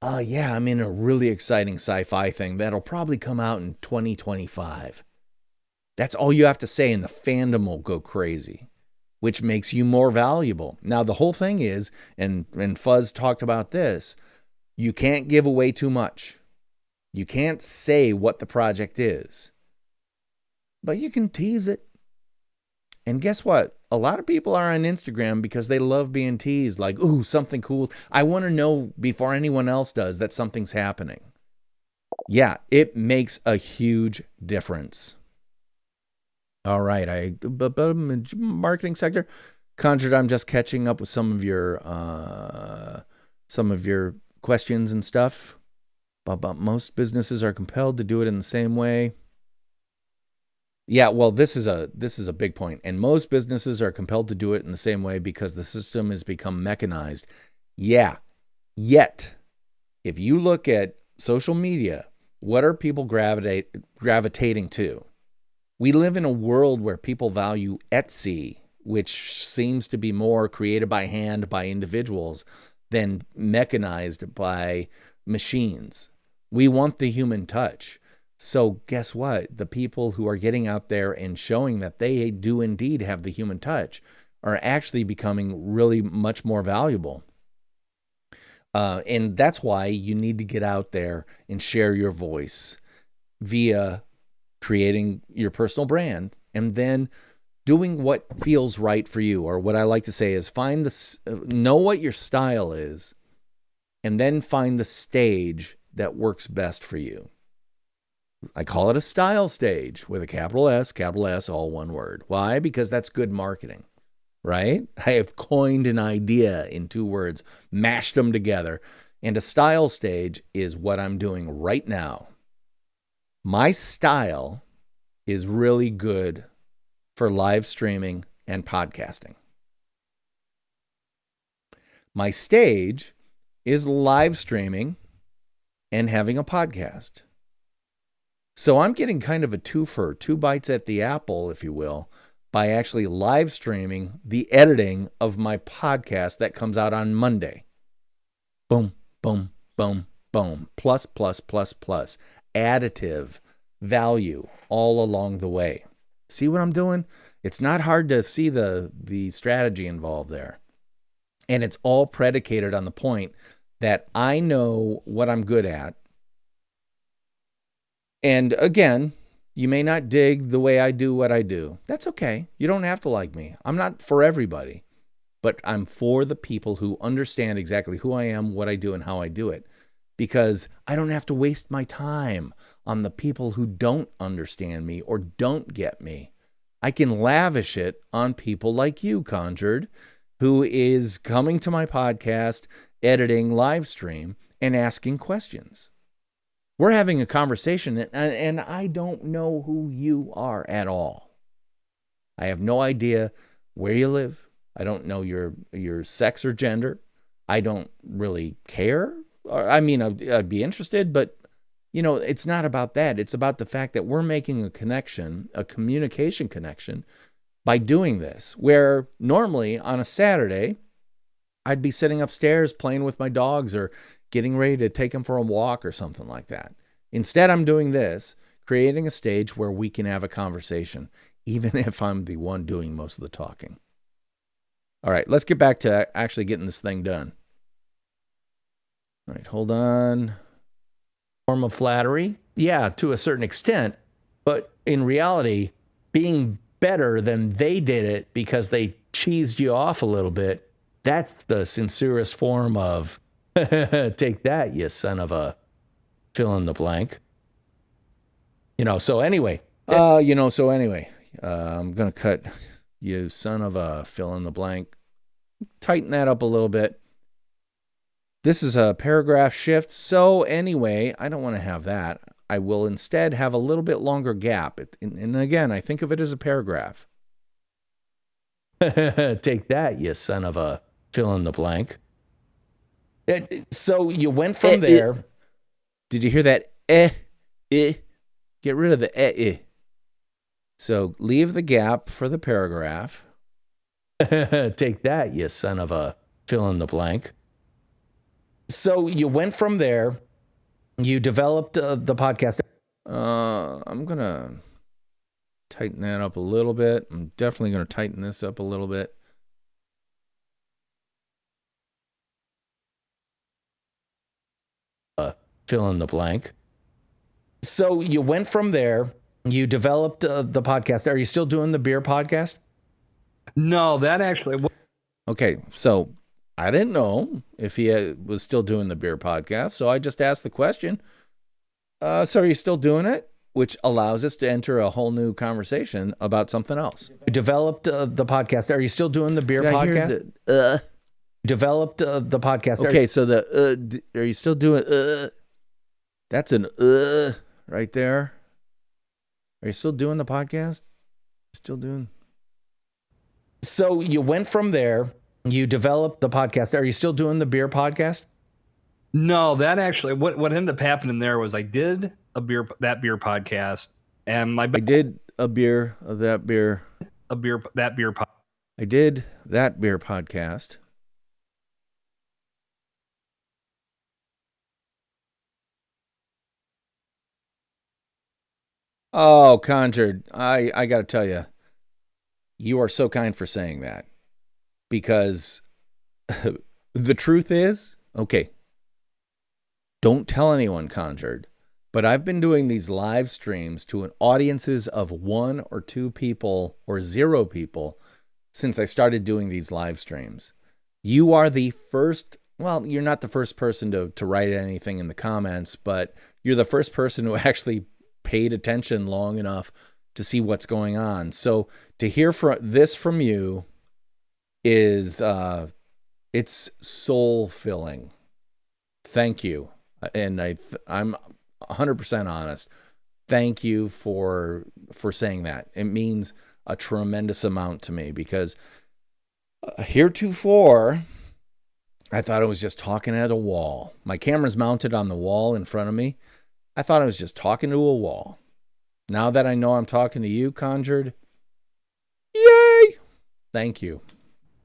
Speaker 1: yeah, I'm in a really exciting sci-fi thing that'll probably come out in 2025. That's all you have to say, and the fandom will go crazy, which makes you more valuable. Now, the whole thing is, and Fuzz talked about this, you can't give away too much. You can't say what the project is, but you can tease it. And guess what? A lot of people are on Instagram because they love being teased, like, ooh, something cool. I want to know before anyone else does that something's happening. Yeah, it makes a huge difference. All right, marketing sector. Conjured, I'm just catching up with some of your questions and stuff. But most businesses are compelled to do it in the same way. Yeah, well, this is a big point. And most businesses are compelled to do it in the same way because the system has become mechanized. Yeah. Yet, if you look at social media, what are people gravitating to? We live in a world where people value Etsy, which seems to be more created by hand by individuals than mechanized by machines. We want the human touch. So guess what? The people who are getting out there and showing that they do indeed have the human touch are actually becoming really much more valuable. And that's why you need to get out there and share your voice via creating your personal brand and then doing what feels right for you. Or what I like to say is know what your style is and then find the stage that works best for you. I call it a style stage with a capital S, all one word. Why? Because that's good marketing, right? I have coined an idea in 2 words, mashed them together. And a style stage is what I'm doing right now. My style is really good for live streaming and podcasting. My stage is live streaming and having a podcast. So I'm getting kind of a twofer, 2 bites at the apple, if you will, by actually live streaming the editing of my podcast that comes out on Monday. Boom, boom, boom, boom. Plus, plus, plus, plus. Additive value all along the way. See what I'm doing? It's not hard to see the strategy involved there. And it's all predicated on the point that I know what I'm good at. And again, you may not dig the way I do what I do. That's okay. You don't have to like me. I'm not for everybody, but I'm for the people who understand exactly who I am, what I do, and how I do it. Because I don't have to waste my time on the people who don't understand me or don't get me. I can lavish it on people like you, Conjured, who is coming to my podcast, editing live stream, and asking questions. We're having a conversation, and I don't know who you are at all. I have no idea where you live. I don't know your sex or gender. I don't really care. I mean, I'd be interested, but, it's not about that. It's about the fact that we're making a connection, a communication connection, by doing this, where normally on a Saturday, I'd be sitting upstairs playing with my dogs or getting ready to take them for a walk or something like that. Instead, I'm doing this, creating a stage where we can have a conversation, even if I'm the one doing most of the talking. All right, let's get back to actually getting this thing done. All right, hold on. Form of flattery? Yeah, to a certain extent. But in reality, being better than they did it because they cheesed you off a little bit
Speaker 3: That's the sincerest form of take that, you son of a fill in the blank. So anyway, I'm going to cut you son of a fill in the blank. Tighten that up a little bit. This is a paragraph shift. So anyway, I don't want to have that. I will instead have a little bit longer gap. And again, I think of it as a paragraph. Take that, you son of a fill in the blank. So you went from there.
Speaker 1: Did you hear that? Get rid of the So leave the gap for the paragraph.
Speaker 3: Take that, you son of a fill in the blank. So you went from there. You developed the podcast.
Speaker 1: I'm going to tighten that up a little bit. I'm definitely going to tighten this up a little bit.
Speaker 3: Fill in the blank. So you went from there. You developed the podcast. Are you still doing the beer podcast?
Speaker 2: No, that actually.
Speaker 1: Okay, so I didn't know if he was still doing the beer podcast, so I just asked the question. So are you still doing it? Which allows us to enter a whole new conversation about something else.
Speaker 3: You developed the podcast. Are you still doing the beer podcast? Developed the podcast.
Speaker 1: Okay, so are you still doing that's an right there. Are you still doing the podcast? Still doing?
Speaker 3: So you went from there. You developed the podcast. Are you still doing the beer podcast?
Speaker 2: No, that actually. What ended up happening there was I did that beer podcast, and I
Speaker 1: did that beer podcast. Oh, Conjured, I got to tell you, you are so kind for saying that, because the truth is, okay, don't tell anyone, Conjured, but I've been doing these live streams to an audiences of 1 or 2 people or 0 people since I started doing these live streams. You are the first, well, you're not the first person to write anything in the comments, but you're the first person who actually paid attention long enough to see what's going on. So to hear this from you is it's soul filling. Thank you. And I'm 100% honest. Thank you for saying that. It means a tremendous amount to me, because heretofore I thought I was just talking at a wall. My camera's mounted on the wall in front of me. I thought I was just talking to a wall. Now that I know I'm talking to you, Conjured, yay! Thank you.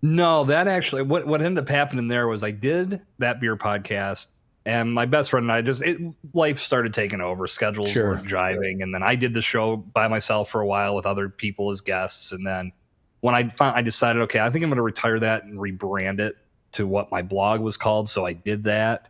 Speaker 2: No, that actually, what ended up happening there was I did that beer podcast, and my best friend and I life started taking over, schedules were jiving, and then I did the show by myself for a while with other people as guests, and then when I decided, okay, I think I'm going to retire that and rebrand it to what my blog was called, so I did that,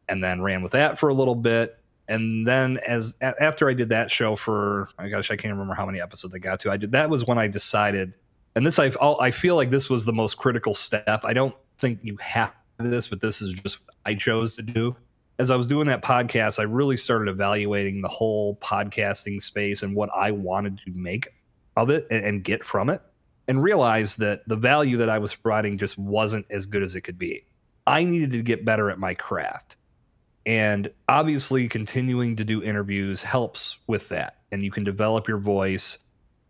Speaker 2: and then ran with that for a little bit. And then after I did that show for, I can't remember how many episodes I got to. That was when I decided, and this I feel like this was the most critical step. I don't think you have to do this, but this is just what I chose to do. As I was doing that podcast, I really started evaluating the whole podcasting space and what I wanted to make of it and get from it, and realized that the value that I was providing just wasn't as good as it could be. I needed to get better at my craft. And obviously continuing to do interviews helps with that. And you can develop your voice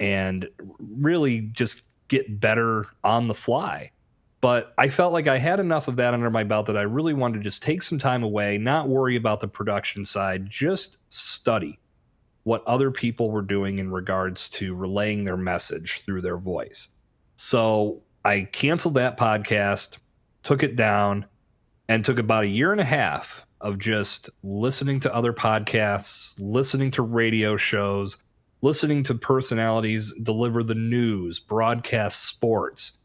Speaker 2: and really just get better on the fly. But I felt like I had enough of that under my belt that I really wanted to just take some time away, not worry about the production side, just study what other people were doing in regards to relaying their message through their voice. So I canceled that podcast, took it down, and took about 1.5 years of just listening to other podcasts, listening to radio shows, listening to personalities deliver the news, broadcast sports.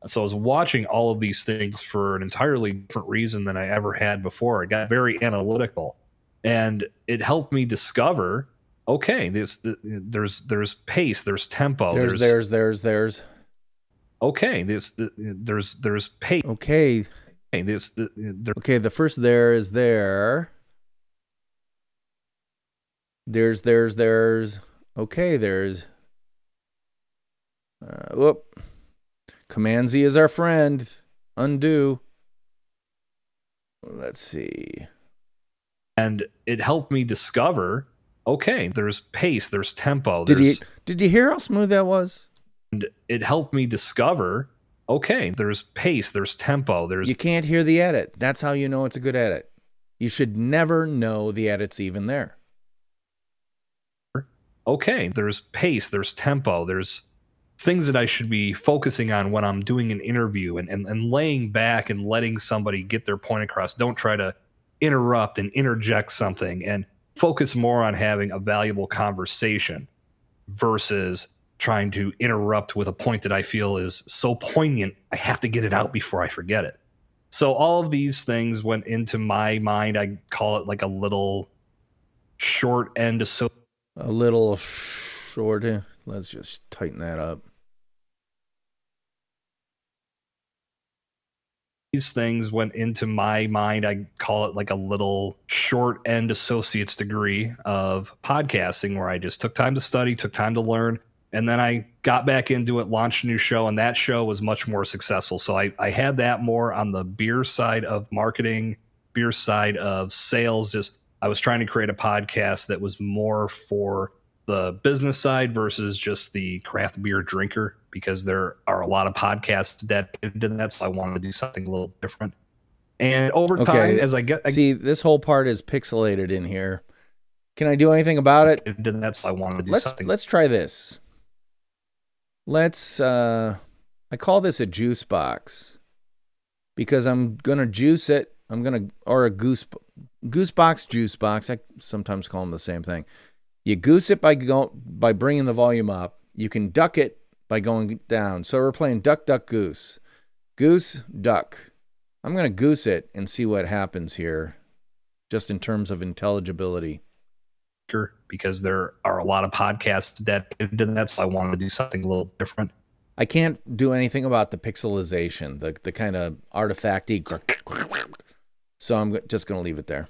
Speaker 2: So I was watching all of these things for an entirely different reason than I ever had before. I got very analytical, and it helped me discover, okay, there's pace, there's tempo.
Speaker 1: There's.
Speaker 2: Okay, there's pace.
Speaker 1: Okay. Okay, the first there is there. There's. Okay, there's. Whoop. Command Z is our friend. Undo. Let's see.
Speaker 2: And it helped me discover, okay, there's pace, there's tempo.
Speaker 1: Did you hear how smooth that was?
Speaker 2: And it helped me discover, okay, there's pace, there's tempo.
Speaker 1: You can't hear the edit. That's how you know it's a good edit. You should never know the edit's even there.
Speaker 2: Okay, there's pace, there's tempo, there's things that I should be focusing on when I'm doing an interview and laying back and letting somebody get their point across. Don't try to interrupt and interject something, and focus more on having a valuable conversation versus trying to interrupt with a point that I feel is so poignant, I have to get it out before I forget it. So all of these things went into my mind. I call it like a little short end of
Speaker 1: a little short. Let's just tighten that up.
Speaker 2: These things went into my mind. I call it like a little short end associate's degree of podcasting, where I just took time to study, took time to learn, and then I got back into it, launched a new show, and that show was much more successful. So I had that more on the beer side of marketing, beer side of sales. Just I was trying to create a podcast that was more for the business side versus just the craft beer drinker, because there are a lot of podcasts dedicated to that. So I wanted to do something a little different. And over time, as I
Speaker 1: see, this whole part is pixelated in here. Can I do anything about it?
Speaker 2: That's I wanted to do something.
Speaker 1: Let's try this. I call this a juice box because I'm gonna juice it. Or a goose box, juice box. I sometimes call them the same thing. You goose it by bringing the volume up. You can duck it by going down. So we're playing duck, duck, goose. Goose, duck. I'm going to goose it and see what happens here, just in terms of intelligibility.
Speaker 2: Because there are a lot of podcasts dedicated to that, so I wanted to do something a little different.
Speaker 1: I can't do anything about the pixelization, the kind of artifacty. So I'm just going to leave it there.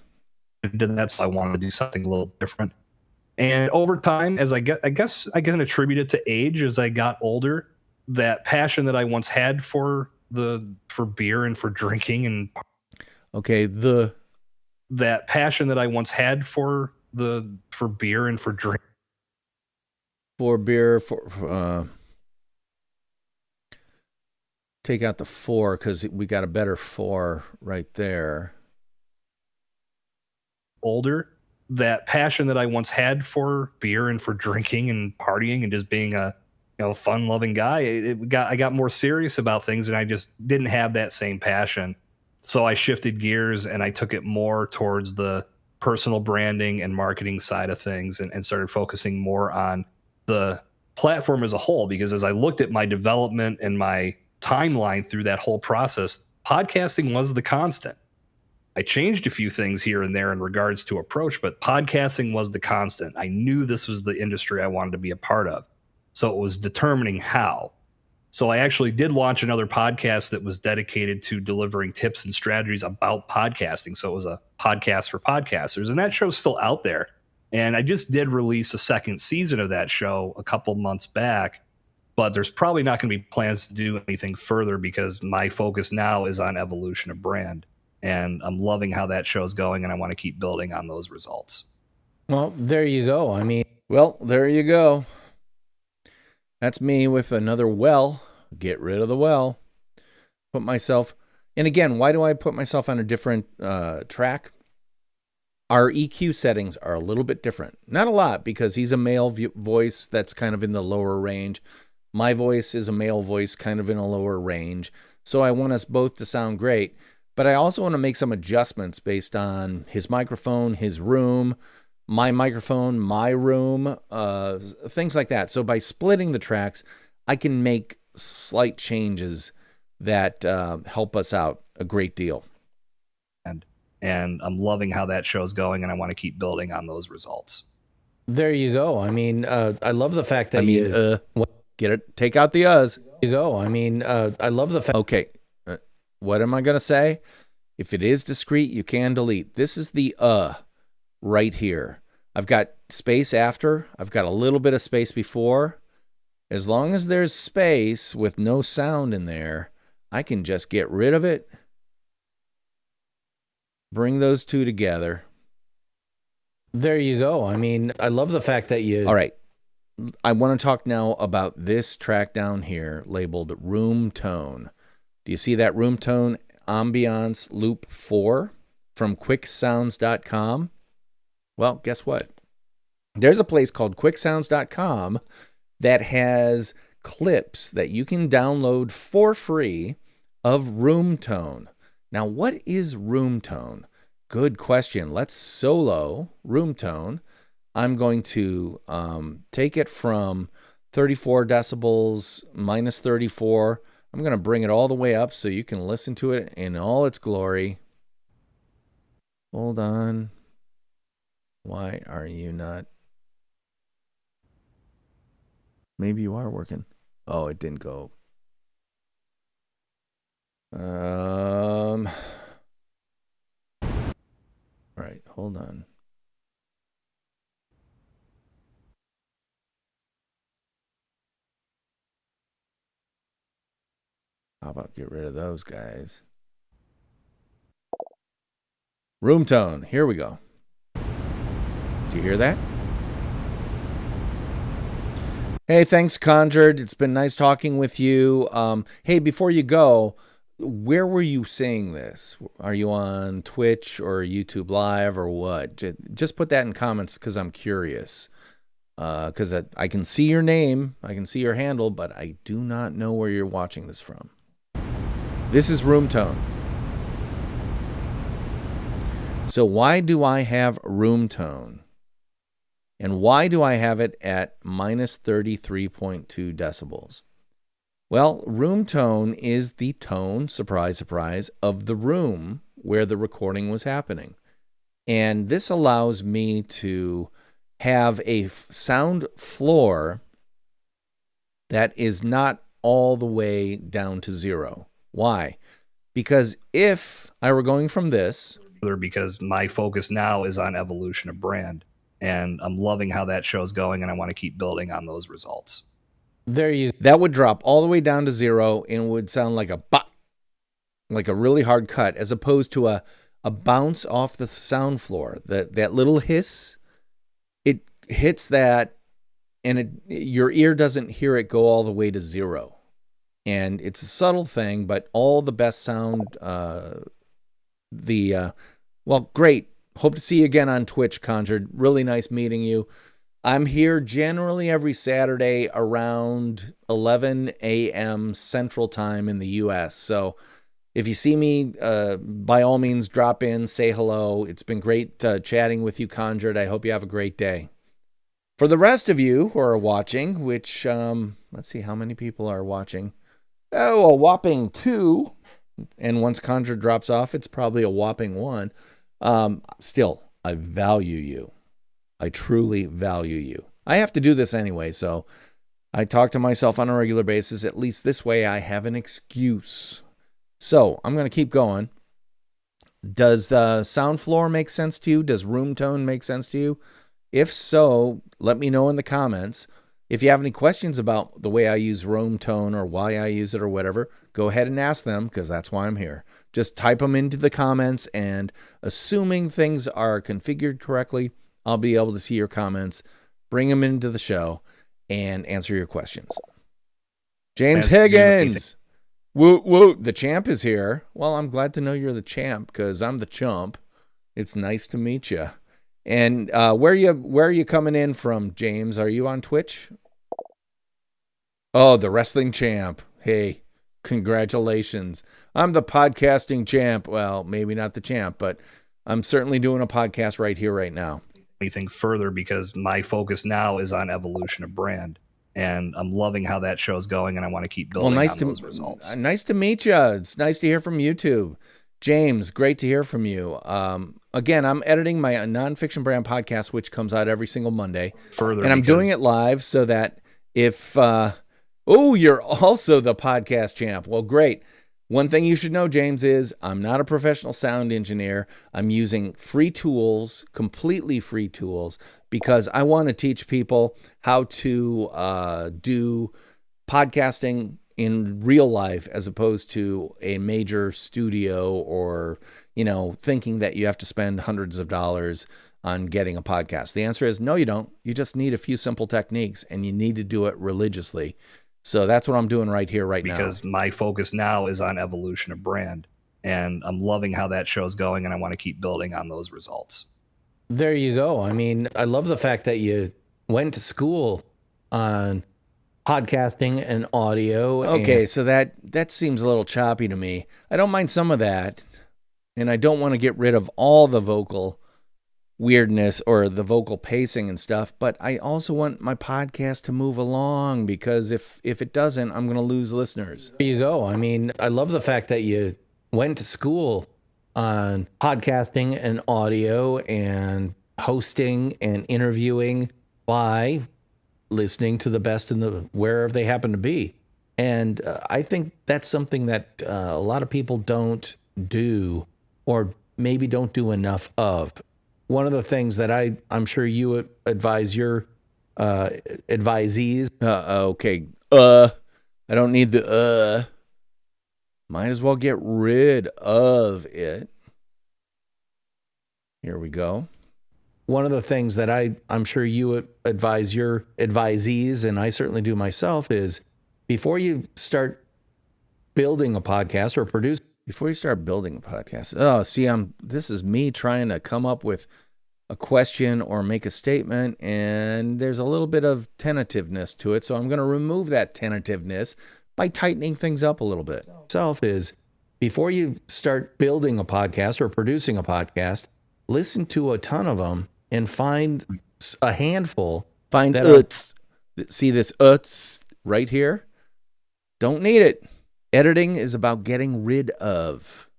Speaker 2: That's I wanted to do something a little different. And over time, as I guess I can attribute it to age. As I got older, that passion that I once had for beer and for drinking and that passion that I once had for beer and for drink.
Speaker 1: Take out the 4 because we got a better 4 right there.
Speaker 2: Older, that passion that I once had for beer and for drinking and partying and just being a fun-loving guy, I got more serious about things, and I just didn't have that same passion. So I shifted gears and I took it more towards the personal branding and marketing side of things, and started focusing more on the platform as a whole. Because as I looked at my development and my timeline through that whole process, podcasting was the constant. I changed a few things here and there in regards to approach, but podcasting was the constant. I knew this was the industry I wanted to be a part of. So it was determining how. So I actually did launch another podcast that was dedicated to delivering tips and strategies about podcasting. So it was a podcast for podcasters, and that show's still out there. And I just did release a second season of that show a couple months back, but there's probably not going to be plans to do anything further because my focus now is on evolution of brand. And I'm loving how that show's going, and I want to keep building on those results.
Speaker 1: Well, there you go. There you go. That's me with another well. Get rid of the well. Put myself, and again, why do I put myself on a different track? Our EQ settings are a little bit different. Not a lot, because he's a male voice that's kind of in the lower range. My voice is a male voice kind of in a lower range. So I want us both to sound great. But I also want to make some adjustments based on his microphone, his room, my microphone, my room, things like that. So by splitting the tracks, I can make slight changes that help us out a great deal.
Speaker 2: And I'm loving how that show's going, and I want to keep building on those results.
Speaker 1: There you go. I love the fact that take out the uhs.
Speaker 3: You go. I mean, I love the fact.
Speaker 1: Okay. What am I going to say? If it is discrete, you can delete. This is the right here. I've got space after. I've got a little bit of space before. As long as there's space with no sound in there, I can just get rid of it. Bring those two together.
Speaker 3: There you go. I mean, I love the fact that you...
Speaker 1: All right. I want to talk now about this track down here labeled Room Tone. Do you see that Room Tone Ambiance Loop 4 from quicksounds.com? Well, guess what? There's a place called quicksounds.com that has clips that you can download for free of room tone. Now, what is room tone? Good question. Let's solo room tone. I'm going to take it from 34 decibels minus 34. I'm going to bring it all the way up so you can listen to it in all its glory. Hold on. Why are you not? Maybe you are working. Oh, it didn't go. All right, hold on. How about get rid of those guys? Room tone. Here we go. Do you hear that? Hey, thanks, Conjured. It's been nice talking with you. Hey, before you go, where were you saying this? Are you on Twitch or YouTube Live or what? Just put that in comments because I'm curious. Because I can see your name, I can see your handle, but I do not know where you're watching this from. This is room tone. So why do I have room tone? And why do I have it at minus 33.2 decibels? Well, room tone is the tone, surprise, surprise, of the room where the recording was happening. And this allows me to have a sound floor that is not all the way down to zero. Why? Because if I were going from this...
Speaker 2: Because my focus now is on evolution of brand. And I'm loving how that show's going, and I want to keep building on those results.
Speaker 1: That would drop all the way down to zero and would sound like a bop, like a really hard cut, as opposed to a bounce off the sound floor. That little hiss, it hits that, and your ear doesn't hear it go all the way to zero. And it's a subtle thing, but all the best sound, well, great. Hope to see you again on Twitch, Conjured. Really nice meeting you. I'm here generally every Saturday around 11 a.m. Central Time in the U.S. So if you see me, by all means, drop in, say hello. It's been great chatting with you, Conjured. I hope you have a great day. For the rest of you who are watching, which, let's see how many people are watching. Oh, a whopping 2. And once Conjured drops off, it's probably a whopping 1. Still, I value you. I truly value you. I have to do this anyway, so I talk to myself on a regular basis. At least this way I have an excuse. So I'm going to keep going. Does the sound floor make sense to you? Does room tone make sense to you? If so, let me know in the comments. If you have any questions about the way I use room tone or why I use it or whatever, go ahead and ask them, because that's why I'm here. Just type them into the comments, and assuming things are configured correctly, I'll be able to see your comments, bring them into the show, and answer your questions. James Higgins! Woo, woo, the champ is here. Well, I'm glad to know you're the champ, because I'm the chump. It's nice to meet you. And where are you coming in from, James? Are you on Twitch? Oh, the wrestling champ. Hey, congratulations. I'm the podcasting champ. Well, maybe not the champ, but I'm certainly doing a podcast right here, right now.
Speaker 2: Anything further, because my focus now is on evolution of brand. And I'm loving how that show's going, and I want to keep building on those results.
Speaker 1: Nice to meet you. It's nice to hear from YouTube. James, great to hear from you. Again, I'm editing my Nonfiction Brand podcast, which comes out every single Monday. And I'm doing it live so that if, Oh, you're also the podcast champ. Well, great. One thing you should know, James, is I'm not a professional sound engineer. I'm using free tools, completely free tools, because I want to teach people how to do podcasting in real life as opposed to a major studio or, thinking that you have to spend hundreds of dollars on getting a podcast. The answer is no, you don't. You just need a few simple techniques and you need to do it religiously. So that's what I'm doing right here, right now.
Speaker 2: Because my focus now is on evolution of brand, and I'm loving how that show's going, and I want to keep building on those results.
Speaker 3: There you go. I mean, I love the fact that you went to school on podcasting and audio.
Speaker 1: Okay, so that seems a little choppy to me. I don't mind some of that, and I don't want to get rid of all the vocal weirdness or the vocal pacing and stuff, but I also want my podcast to move along, because if it doesn't, I'm going to lose listeners.
Speaker 3: There you go. I mean, I love the fact that you went to school on podcasting and audio and hosting and interviewing by listening to the best in the wherever they happen to be. And I think that's something that a lot of people don't do, or maybe don't do enough of. One of the things that I'm sure you advise your advisees.
Speaker 1: Okay. I don't need the Might as well get rid of it. Here we go.
Speaker 3: One of the things that I'm sure you advise your advisees, and I certainly do myself, is before you start building a podcast or produce.
Speaker 1: Before you start building a podcast. Oh, see, this is me trying to come up with a question or make a statement, and there's a little bit of tentativeness to it. So I'm going to remove that tentativeness by tightening things up a little bit.
Speaker 3: Self is, before you start building a podcast or producing a podcast, listen to a ton of them and find a handful.
Speaker 1: Find uts. See this uts right here? Don't need it. Editing is about getting rid of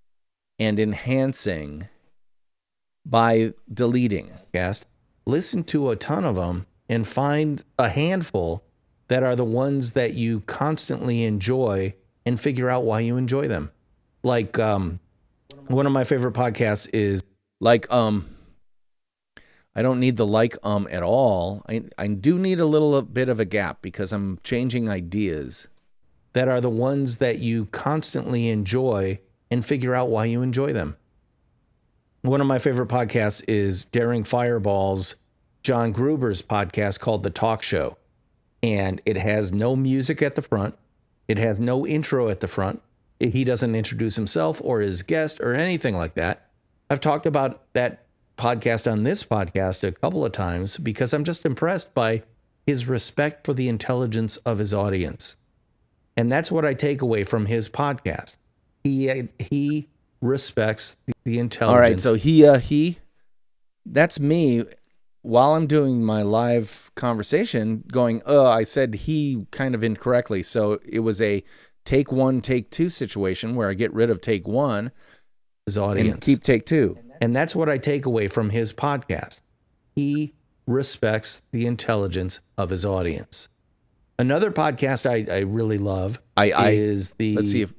Speaker 1: and enhancing by deleting.
Speaker 3: Listen to a ton of them and find a handful that are the ones that you constantly enjoy and figure out why you enjoy them. Like one of my favorite podcasts is
Speaker 1: I don't need the at all. I do need a little bit of a gap because I'm changing ideas.
Speaker 3: That are the ones that you constantly enjoy and figure out why you enjoy them. One of my favorite podcasts is Daring Fireball's John Gruber's podcast called The Talk Show. And it has no music at the front. It has no intro at the front. He doesn't introduce himself or his guest or anything like that. I've talked about that podcast on this podcast a couple of times because I'm just impressed by his respect for the intelligence of his audience. And that's what I take away from his podcast. He respects the intelligence.
Speaker 1: All right, so he that's me while I'm doing my live conversation going, I said he kind of incorrectly. So it was a take one, take two situation where I get rid of take one,
Speaker 3: his audience,
Speaker 1: and keep take two.
Speaker 3: And that's what I take away from his podcast. He respects the intelligence of his audience. Another podcast I really love is the...
Speaker 1: Let's see if...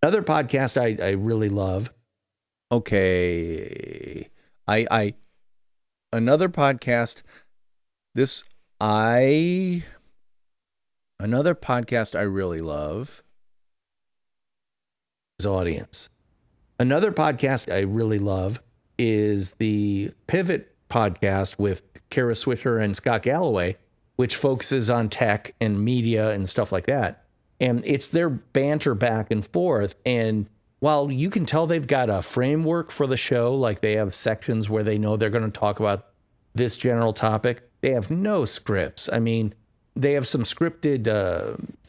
Speaker 3: Another podcast I really love.
Speaker 1: Okay. Another podcast... Another podcast I really love...
Speaker 3: His audience. Another podcast I really love is the Pivot podcast with Kara Swisher and Scott Galloway, which focuses on tech and media and stuff like that. And it's their banter back and forth. And while you can tell they've got a framework for the show, like they have sections where they know they're going to talk about this general topic, they have no scripts. I mean, they have some scripted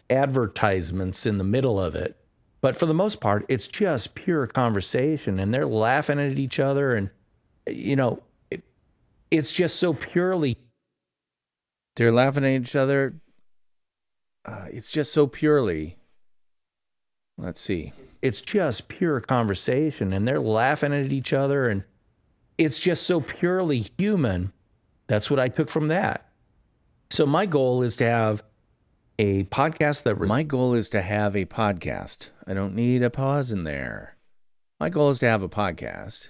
Speaker 3: advertisements in the middle of it. But for the most part, it's just pure conversation. And they're laughing at each other. And, it's just so purely...
Speaker 1: They're laughing at each other. It's just so purely. Let's see.
Speaker 3: It's just pure conversation, and they're laughing at each other, and it's just so purely human. That's what I took from that. So my goal is to have a podcast that...
Speaker 1: My goal is to have a podcast. I don't need a pause in there. My goal is to have a podcast.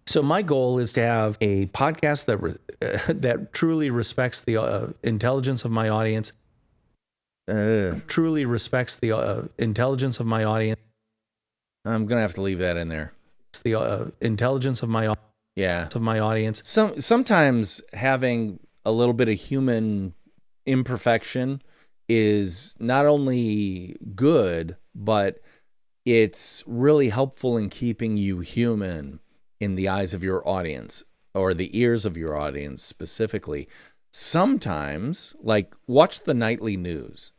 Speaker 3: So my goal is to have a podcast that truly respects the intelligence of my audience. Truly respects the intelligence of my audience.
Speaker 1: I'm going to have to leave that in there.
Speaker 3: The intelligence of my audience.
Speaker 1: Sometimes having a little bit of human imperfection is not only good, but it's really helpful in keeping you human in the eyes of your audience, or the ears of your audience specifically. Sometimes, like, watch the nightly news.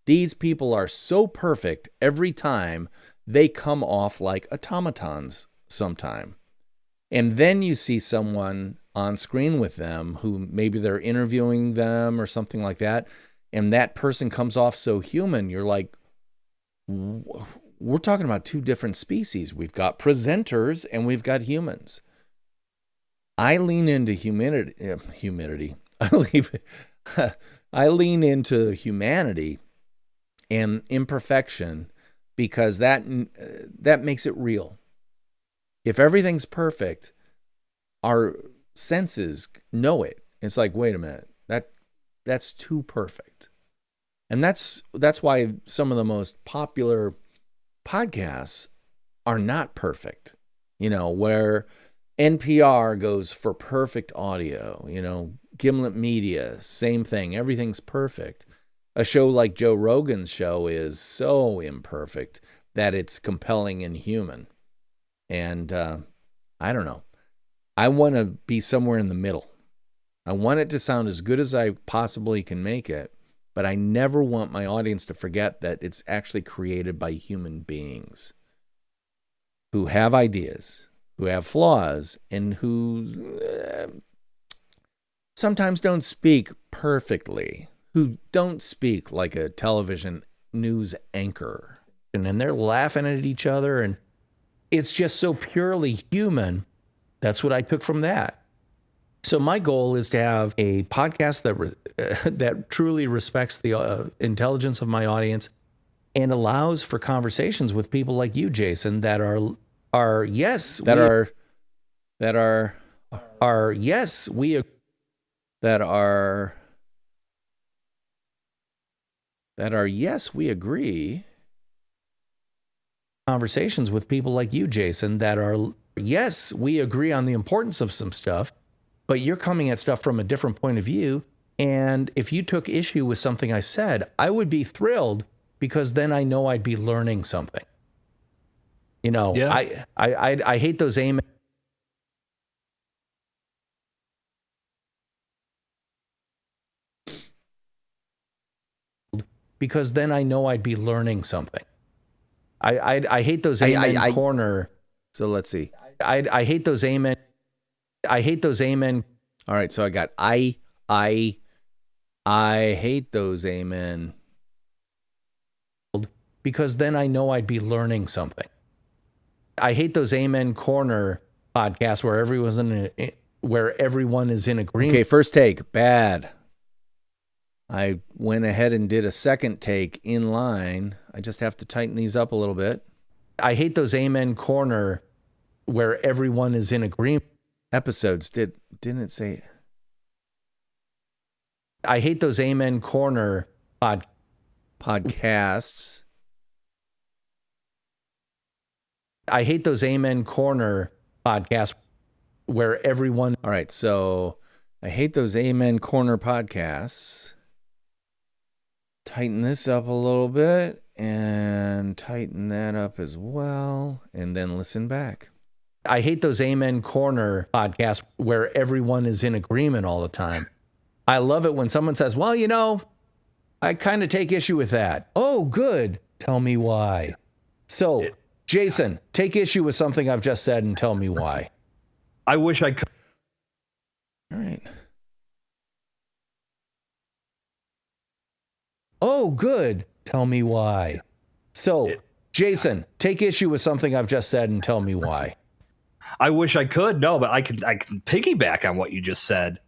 Speaker 1: These people are so perfect every time, they come off like automatons sometime. And then you see someone on screen with them who maybe they're interviewing them or something like that, and that person comes off so human, you're like, we're talking about two different species. We've got presenters and we've got humans. I lean into humanity. I lean into humanity and imperfection because that makes it real. If everything's perfect, our senses know it. It's like, wait a minute, that's too perfect. And that's why some of the most popular podcasts are not perfect. Where NPR goes for perfect audio, Gimlet Media, same thing. Everything's perfect. A show like Joe Rogan's show is so imperfect that it's compelling and human. And I don't know. I want to be somewhere in the middle. I want it to sound as good as I possibly can make it, but I never want my audience to forget that it's actually created by human beings who have ideas, who have flaws, and who sometimes don't speak perfectly, who don't speak like a television news anchor. And then they're laughing at each other, and it's just so purely human. That's what I took from that. So my goal is to have a podcast that truly respects the intelligence of my audience and allows for conversations with people like you, Jason, that are yes, we agree. Conversations with people like you, Jason, that are yes, we agree on the importance of some stuff, but you're coming at stuff from a different point of view. And if you took issue with something I said, I would be thrilled because then I know I'd be learning something.
Speaker 2: Yeah.
Speaker 3: I hate those amen. Because then I know I'd be learning something. I hate those amen corner. So let's see. I hate those amen. I hate those amen. All right, so I got I hate those amen. Because then I know I'd be learning something. I hate those amen corner podcasts where everyone is in agreement. Okay, first take, bad. I went ahead and did a second take in line. I just have to tighten these up a little bit. I hate those amen corner where everyone is in agreement. Episodes didn't it say? I hate those amen corner podcasts. I hate those amen corner podcasts where everyone. All right, so I hate those amen corner podcasts. Tighten this up a little bit and tighten that up as well, and then listen back. I hate those amen corner podcasts where everyone is in agreement all the time. I love it when someone says, well, I kind of take issue with that. Oh, good. Tell me why. So, Jason, take issue with something I've just said and tell me why.
Speaker 2: I wish I could.
Speaker 3: All right. Oh, good. Tell me why. So, Jason, take issue with something I've just said and tell me why.
Speaker 2: I wish I could. No, but I can piggyback on what you just said.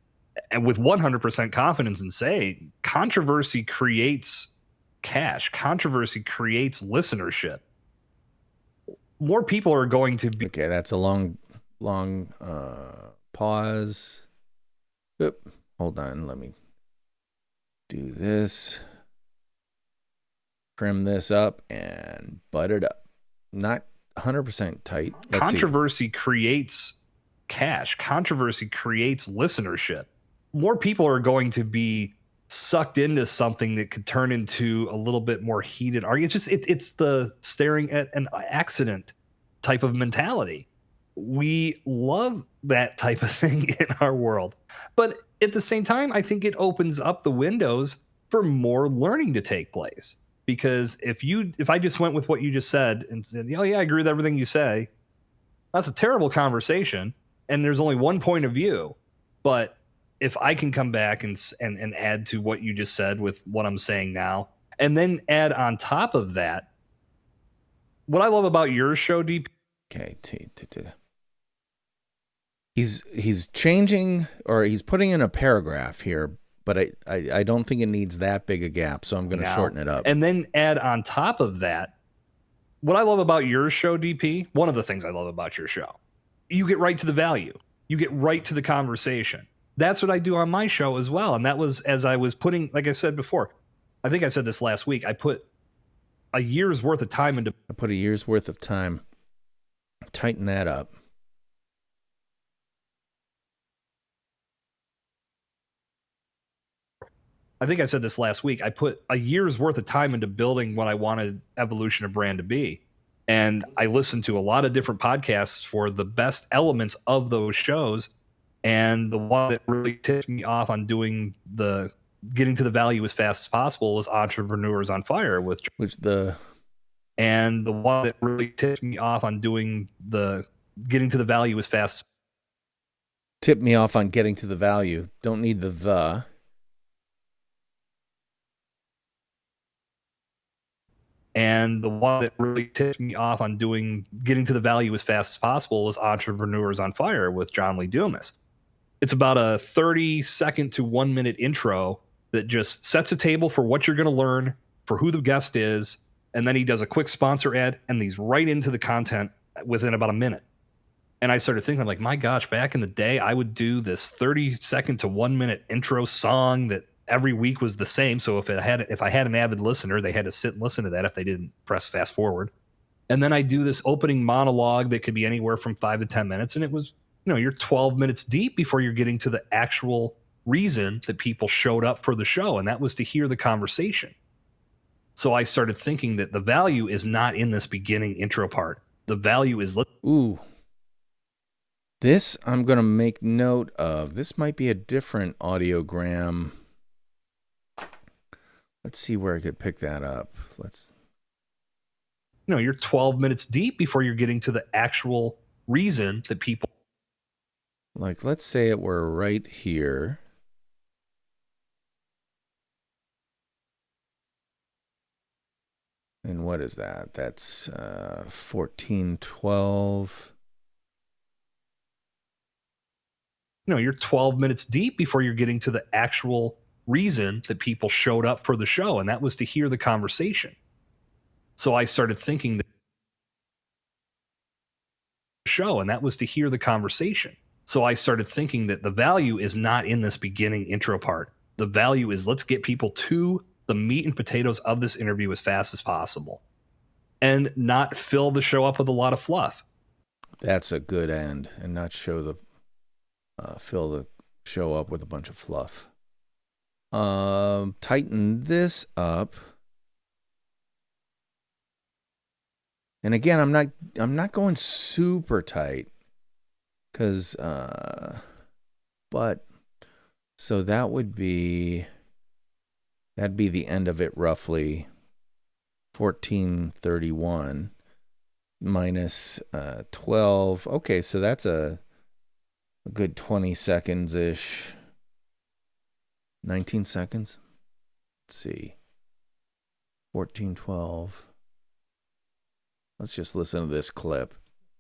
Speaker 2: and with 100% confidence and say controversy creates cash. Controversy creates listenership. More people are going to be.
Speaker 1: Okay, that's a long pause. Oop, hold on, let me do this. Trim this up and butt it up. Not 100% tight.
Speaker 2: Controversy creates cash. Controversy creates listenership. More people are going to be sucked into something that could turn into a little bit more heated argument. It's the staring at an accident type of mentality. We love that type of thing in our world. But at the same time, I think it opens up the windows for more learning to take place. Because if I just went with what you just said and said, oh yeah, I agree with everything you say, that's a terrible conversation. And there's only one point of view. But if I can come back and add to what you just said with what I'm saying now, and then add on top of that, what I love about your show, DP.
Speaker 1: Okay. He's changing, or he's putting in a paragraph here, but I don't think it needs that big a gap, so I'm going to shorten it up.
Speaker 2: And then add on top of that, what I love about your show, DP, one of the things I love about your show, you get right to the value. You get right to the conversation. That's what I do on my show as well. And that was as I was putting, like I said before, I think I said this last week, I put a year's worth of time into.
Speaker 1: I put a year's worth of time. Tighten that up.
Speaker 2: I think I said this last week. I put a year's worth of time into building what I wanted Evolution of Brand to be. And I listened to a lot of different podcasts for the best elements of those shows. And the one that really tipped me off on getting to the value as fast as possible was Entrepreneurs on Fire and the one that really tipped me off on getting to the value as fast.
Speaker 1: Tipped me off on getting to the value. Don't need the.
Speaker 2: And the one that really tipped me off on getting to the value as fast as possible was Entrepreneurs on Fire with John Lee Dumas. It's about a 30-second to 1 minute intro that just sets a table for what you're going to learn, for who the guest is, and then he does a quick sponsor ad, and he's right into the content within about a minute. And I started thinking, like, my gosh, back in the day, I would do this 30-second to 1 minute intro song that every week was the same. So if I had an avid listener, they had to sit and listen to that if they didn't press fast forward. And then I do this opening monologue that could be anywhere from 5 to 10 minutes. And it was, you're 12 minutes deep before you're getting to the actual reason that people showed up for the show. And that was to hear the conversation. So I started thinking that the value is not in this beginning intro part. The value is.
Speaker 1: Ooh. This I'm going to make note of. This might be a different audiogram. Let's see where I could pick that up.
Speaker 2: You're 12 minutes deep before you're getting to the actual reason that people.
Speaker 1: Like, let's say it were right here. And what is that? That's 1412.
Speaker 2: You're 12 minutes deep before you're getting to the actual reason that people showed up for the show, and that was to hear the conversation. So I started thinking that the value is not in this beginning intro part. The value is, let's get people to the meat and potatoes of this interview as fast as possible and not fill the show up with a lot of fluff.
Speaker 1: That's a good end, and not fill the show up with a bunch of fluff. Tighten this up. And again, I'm not going super tight, because but so that'd be the end of it, roughly 1431 minus 12. Okay, so that's a good 20 seconds ish. 19 seconds. Let's see. 1412. Let's just listen to this clip.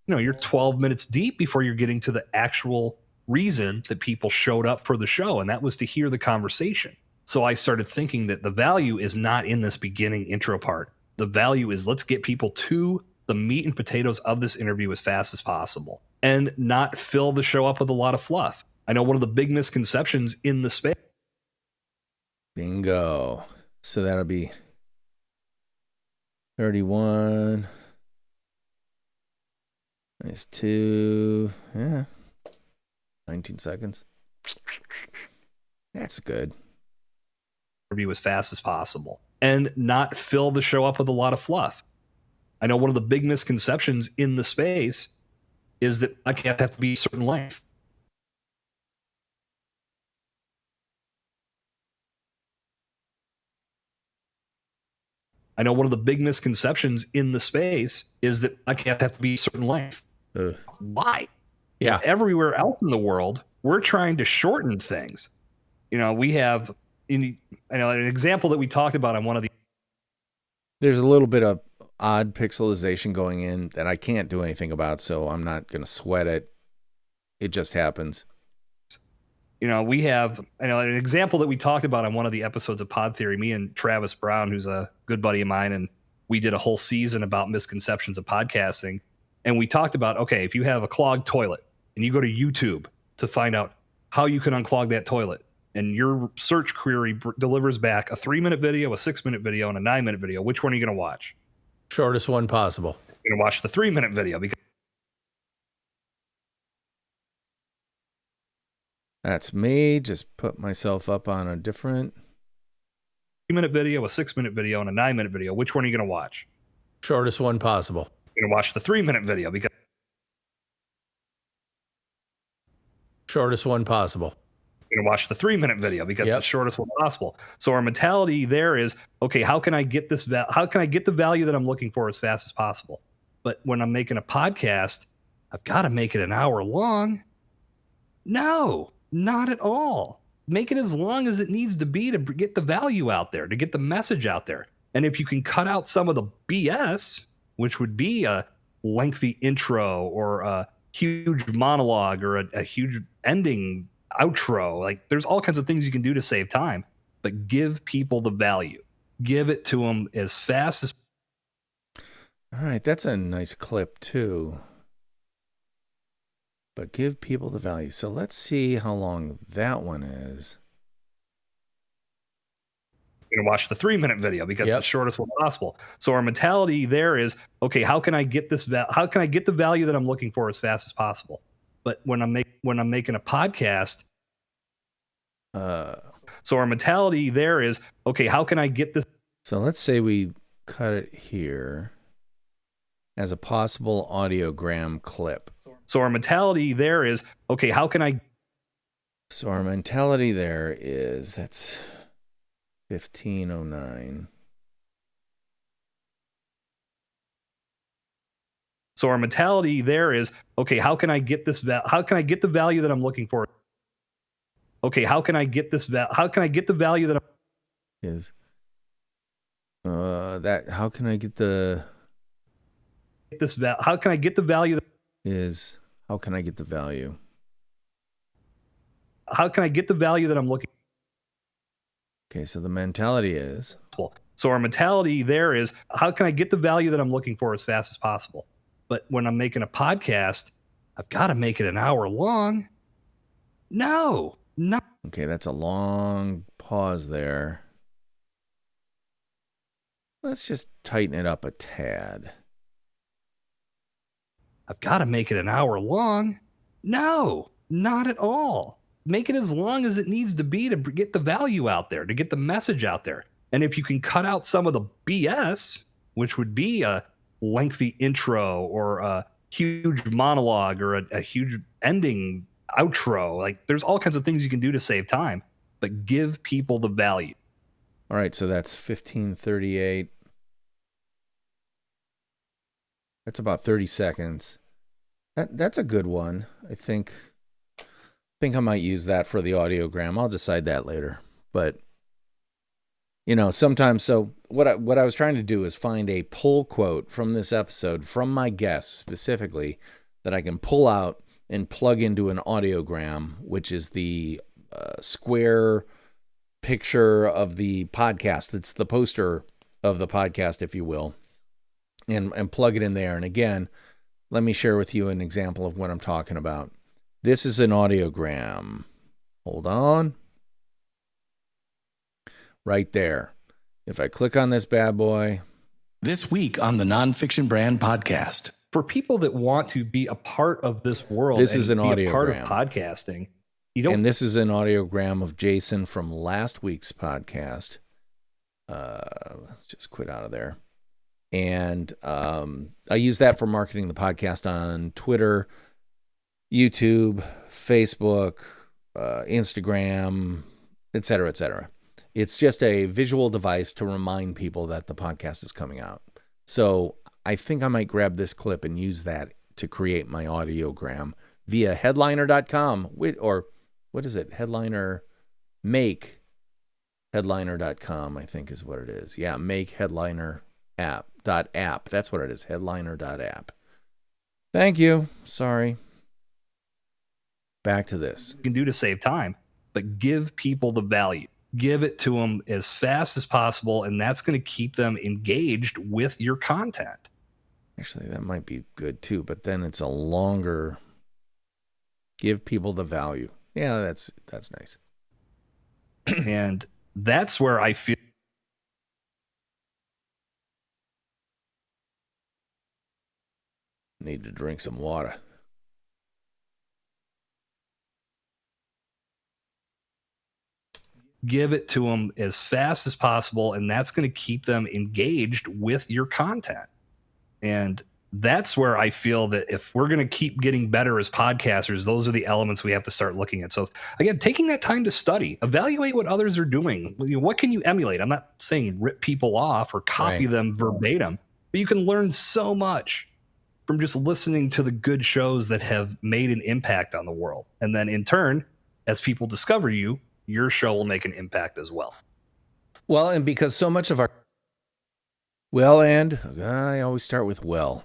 Speaker 2: You're 12 minutes deep before you're getting to the actual reason that people showed up for the show, and that was to hear the conversation. So I started thinking that the value is not in this beginning intro part. The value is, let's get people to the meat and potatoes of this interview as fast as possible and not fill the show up with a lot of fluff. I know one of the big misconceptions in the space.
Speaker 1: Bingo. So that'll be 31 minus 2. Yeah. 19 seconds. That's good.
Speaker 2: Interview as fast as possible and not fill the show up with a lot of fluff. I know one of the big misconceptions in the space is that I can't have to be a certain length. I know one of the big misconceptions in the space is that I can't have to be a certain length. Why?
Speaker 3: Yeah.
Speaker 2: Everywhere else in the world, we're trying to shorten things. You know, we have an example that we talked about on one of the.
Speaker 1: There's a little bit of odd pixelization going in that I can't do anything about, so I'm not going to sweat it. It just happens.
Speaker 2: You know, we have an example that we talked about on one of the episodes of Pod Theory, me and Travis Brown, who's a good buddy of mine, and we did a whole season about misconceptions of podcasting. And we talked about, okay, if you have a clogged toilet and you go to YouTube to find out how you can unclog that toilet, and your search query delivers back a 3-minute video, a 6-minute video, and a 9-minute video, which one are you going to watch?
Speaker 3: Shortest one possible.
Speaker 2: You're going to watch the 3-minute video because
Speaker 1: That's me. Just put myself up on a different
Speaker 2: 3-minute video, a 6-minute video, and a 9-minute video. Which one are you going to watch?
Speaker 3: Shortest one possible.
Speaker 2: You're going to watch the 3-minute video because
Speaker 3: Shortest one possible.
Speaker 2: You're going to watch the 3-minute video because it's the shortest one possible. So our mentality there is, okay, how can I get this? How can I get the value that I'm looking for as fast as possible? But when I'm making a podcast, I've got to make it an hour long. No, not at all. Make it as long as it needs to be to get the value out there, to get the message out there. And if you can cut out some of the BS, which would be a lengthy intro or a huge monologue or a huge ending outro, like there's all kinds of things you can do to save time, but give people the value. Give it to them as fast as.
Speaker 1: All right, that's a nice clip too. But give people the value. So let's see how long that one is.
Speaker 2: You're going to watch the 3-minute video because it's the shortest one possible. So our mentality there is, okay, how can I get this? How can I get the value that I'm looking for as fast as possible? But when I'm making a podcast, so our mentality there is, okay, how can I get this?
Speaker 1: So let's say we cut it here as a possible audiogram clip.
Speaker 2: So our mentality there is, okay, how can I?
Speaker 1: So our mentality there is, that's 1509.
Speaker 2: So our mentality there is, okay, how can I get this? How can I get the value that I'm looking for? Okay, how can I get this? How can I get the value that I'm?
Speaker 1: Is that how can I get the?
Speaker 2: This how can I get the value?
Speaker 1: Is how can I get the value?
Speaker 2: How can I get the value that I'm looking?
Speaker 1: Okay, so the mentality is.
Speaker 2: So our mentality there is, how can I get the value that I'm looking for as fast as possible? But when I'm making a podcast, I've got to make it an hour long. No, not.
Speaker 1: Okay, that's a long pause there. Let's just tighten it up a tad.
Speaker 2: I've got to make it an hour long. No, not at all. Make it as long as it needs to be to get the value out there, to get the message out there. And if you can cut out some of the BS, which would be a lengthy intro or a huge monologue or a huge ending outro, like there's all kinds of things you can do to save time, but give people the value.
Speaker 1: All right, so that's 1538. That's about 30 seconds. That's a good one. I think I might use that for the audiogram. I'll decide that later. But you know, sometimes, so what I was trying to do is find a pull quote from this episode from my guests specifically that I can pull out and plug into an audiogram, which is the square picture of the podcast. It's the poster of the podcast, if you will, and plug it in there. And again, let me share with you an example of what I'm talking about. This is an audiogram. Hold on. Right there. If I click on this bad boy.
Speaker 4: This week on the Nonfiction Brand podcast.
Speaker 2: For people that want to be a part of this world,
Speaker 1: this is an
Speaker 2: be a part of
Speaker 1: audiogram.
Speaker 2: podcasting, you don't.
Speaker 1: And this is an audiogram of Jason from last week's podcast. Let's just quit out of there. And I use that for marketing the podcast on Twitter, YouTube, Facebook, Instagram, et cetera, et cetera. It's just a visual device to remind people that the podcast is coming out. So I think I might grab this clip and use that to create my audiogram via headliner.com, or what is it? Make headliner.com, I think is what it is. Yeah, make headliner app. That's what it is. Headliner.app. Thank you. Sorry. Back to this.
Speaker 2: You can do to save time, but give people the value. Give it to them as fast as possible, and that's going to keep them engaged with your content.
Speaker 1: Actually, that might be good too, but then it's a longer give people the value. Yeah, that's nice.
Speaker 2: And that's where I feel
Speaker 1: need to drink some water.
Speaker 2: Give it to them as fast as possible, and that's going to keep them engaged with your content. And that's where I feel that if we're going to keep getting better as podcasters, those are the elements we have to start looking at. So again, taking that time to study, evaluate what others are doing. What can you emulate? I'm not saying rip people off or copy them verbatim, but you can learn so much from just listening to the good shows that have made an impact on the world. And then in turn, as people discover you, your show will make an impact as well.
Speaker 1: Well, and because so much of our... Well, and I always start with well,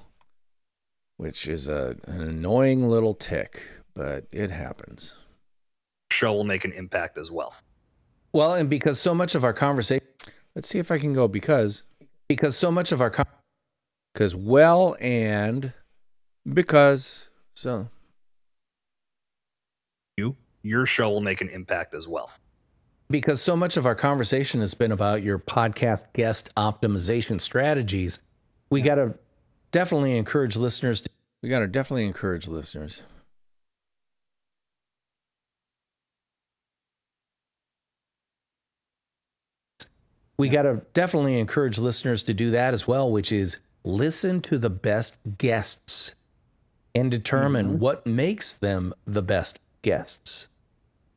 Speaker 1: which is an annoying little tick, but it happens.
Speaker 2: Show will make an impact as well.
Speaker 1: Well, and because so much of our conversation... Let's see if I can go because so much of our... Because well and because so...
Speaker 2: Your show will make an impact as well.
Speaker 1: Because so much of our conversation has been about your podcast guest optimization strategies, we got to definitely encourage listeners. We got to definitely encourage listeners. We got to definitely encourage listeners to do that as well, which is listen to the best guests and determine what makes them the best guests.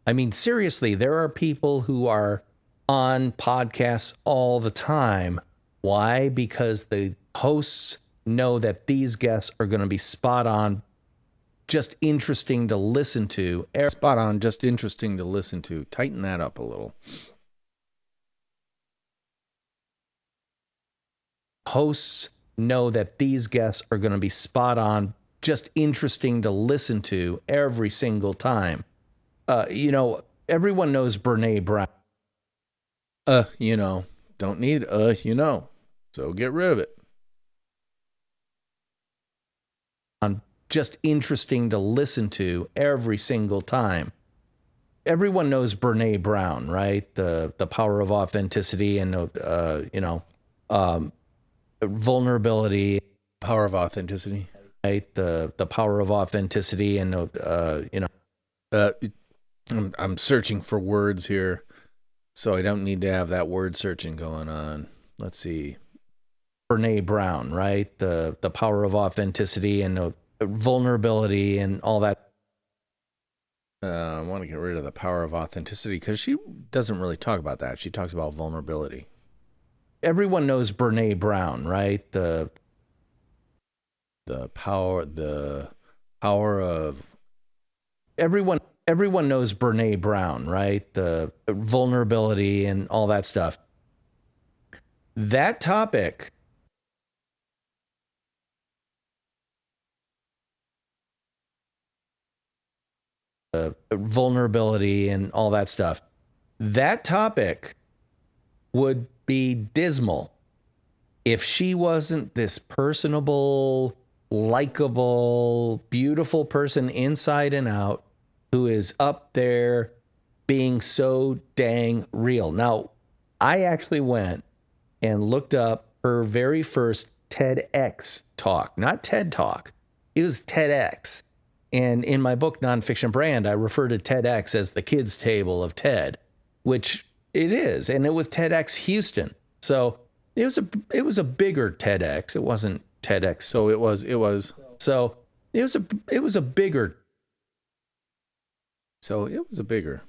Speaker 1: I mean, seriously, there are people who are on podcasts all the time. Why? Because the hosts know that these guests are going to be spot on, just interesting to listen to. Spot on, just interesting to listen to. Tighten that up a little. Hosts know that these guests are going to be spot on, just interesting to listen to every single time. Everyone knows Brene Brown. Don't need, so get rid of it. Just interesting to listen to every single time. Everyone knows Brene Brown, right? The power of authenticity and, vulnerability. Power of authenticity. Right? The power of authenticity and, I'm searching for words here, so I don't need to have that word searching going on. Let's see. Brene Brown, right? The power of authenticity and vulnerability and all that. I want to get rid of the power of authenticity because she doesn't really talk about that. She talks about vulnerability. Everyone knows Brene Brown, right? The power of Everyone knows Brene Brown, right? The vulnerability and all that stuff. That topic
Speaker 3: vulnerability and all that stuff. That topic would be dismal if she wasn't this personable, likable, beautiful person inside and out who is up there being so dang real. Now, I actually went and looked up her very first TEDx talk, not TED Talk. It was TEDx. And in my book, Nonfiction Brand, I refer to TEDx as the kids' table of TED, which it is. And it was TEDx Houston. So it was a bigger TEDx. It wasn't TEDx.
Speaker 1: So it was.
Speaker 3: So it was a bigger.
Speaker 1: So it was a bigger.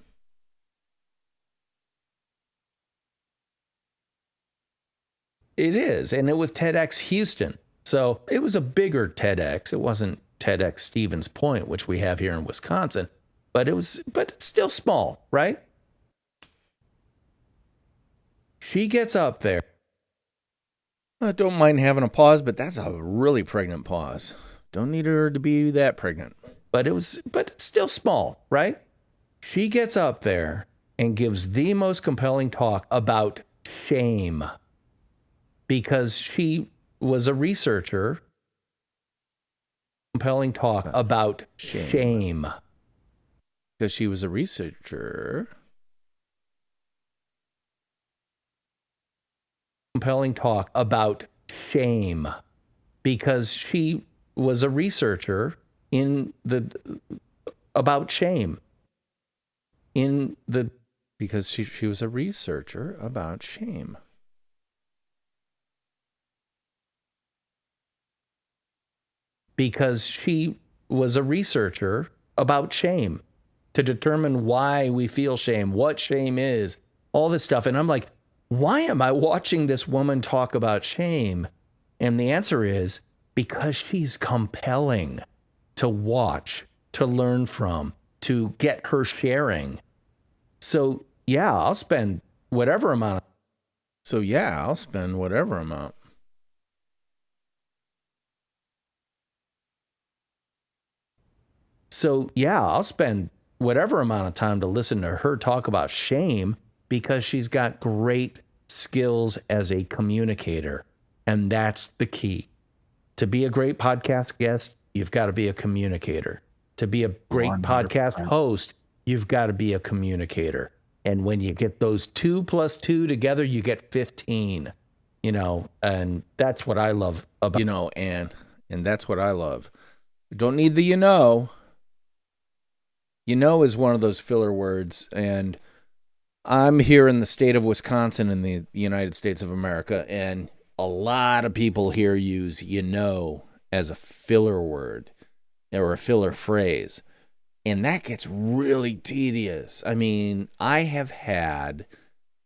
Speaker 3: It is. And it was TEDx Houston. So it was a bigger TEDx. It wasn't TEDx Stevens Point, which we have here in Wisconsin, but it's still small, right? She gets up there.
Speaker 1: I don't mind having a pause, but that's a really pregnant pause. Don't need her to be that pregnant.
Speaker 3: But it's still small, right? She gets up there and gives the most compelling talk about shame because she was a researcher. Compelling talk about shame.
Speaker 1: Because she was a researcher.
Speaker 3: Compelling talk about shame. Because she was a researcher about shame.
Speaker 1: Because she was a researcher about shame.
Speaker 3: Because she was a researcher about shame to determine why we feel shame, what shame is, all this stuff. And I'm like, why am I watching this woman talk about shame? And the answer is because she's compelling to watch, to learn from, to get her sharing. So yeah, I'll spend whatever amount.
Speaker 1: So I'll spend whatever amount of time to listen to her talk about shame because she's got great skills as a communicator. And that's the key. To be a great podcast guest, you've got to be a communicator. To be a great 100%. Podcast host, you've got to be a communicator. And when you get those 2 + 2 together, you get 15, and that's what I love about, and that's what I love. Don't need the, is one of those filler words. And I'm here in the state of Wisconsin in the United States of America. And a lot of people here use, as a filler word or a filler phrase. And that gets really tedious. I mean, I have had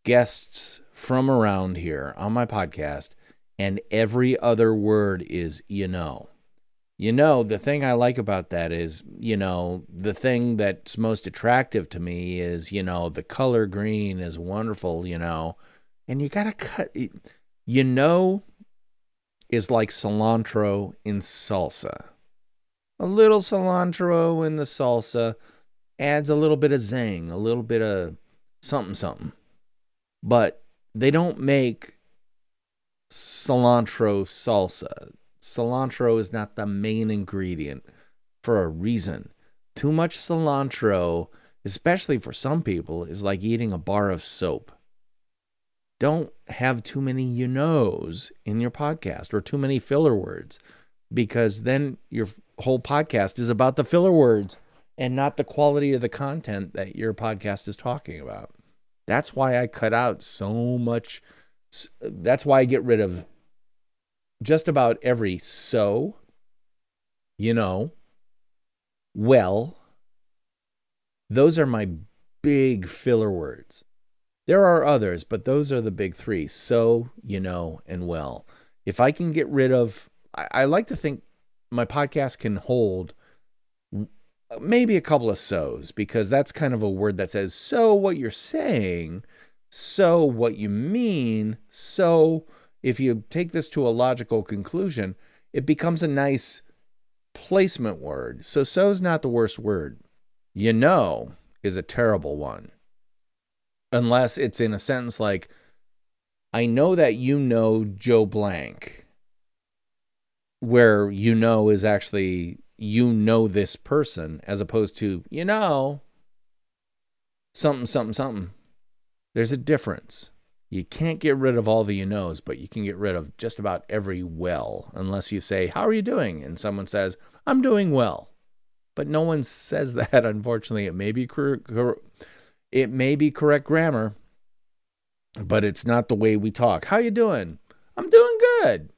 Speaker 1: guests from around here on my podcast, and every other word is, the thing I like about that is, the thing that's most attractive to me is, the color green is wonderful, and you got to cut, is like cilantro in salsa. A little cilantro in the salsa adds a little bit of zing, a little bit of something. But they don't make cilantro salsa. Cilantro is not the main ingredient for a reason. Too much cilantro, especially for some people, is like eating a bar of soap. Don't have too many in your podcast or too many filler words, because then your whole podcast is about the filler words and not the quality of the content that your podcast is talking about. That's why I cut out so much. That's why I get rid of just about every well. Those are my big filler words. There are others, but those are the big 3. So, and well. If I can get rid of, I like to think my podcast can hold maybe a couple of so's, because that's kind of a word that says, so what you're saying, so what you mean, so if you take this to a logical conclusion, it becomes a nice placement word. So's not the worst word. You know is a terrible one. Unless it's in a sentence like, I know that you know Joe Blank. Where you know is actually, you know this person, as opposed to, you know, something, something, something. There's a difference. You can't get rid of all the you knows, but you can get rid of just about every well, unless you say, how are you doing? And someone says, I'm doing well. But no one says that, unfortunately. It may be correct grammar, but it's not the way we talk. How you doing? I'm doing good.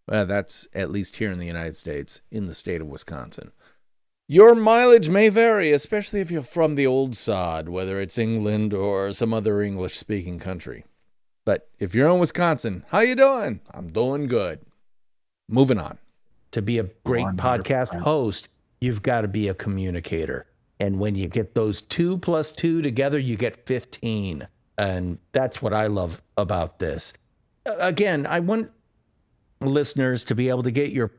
Speaker 1: Well, that's at least here in the United States, in the state of Wisconsin. Your mileage may vary, especially if you're from the old sod, whether it's England or some other English-speaking country. But if you're in Wisconsin, how you doing? I'm doing good. Moving on. To be a great podcast host, you've got to be a communicator. And when you get those 2 + 2 together, you get 15. And that's what I love about this. Again, I want listeners to be able to get your...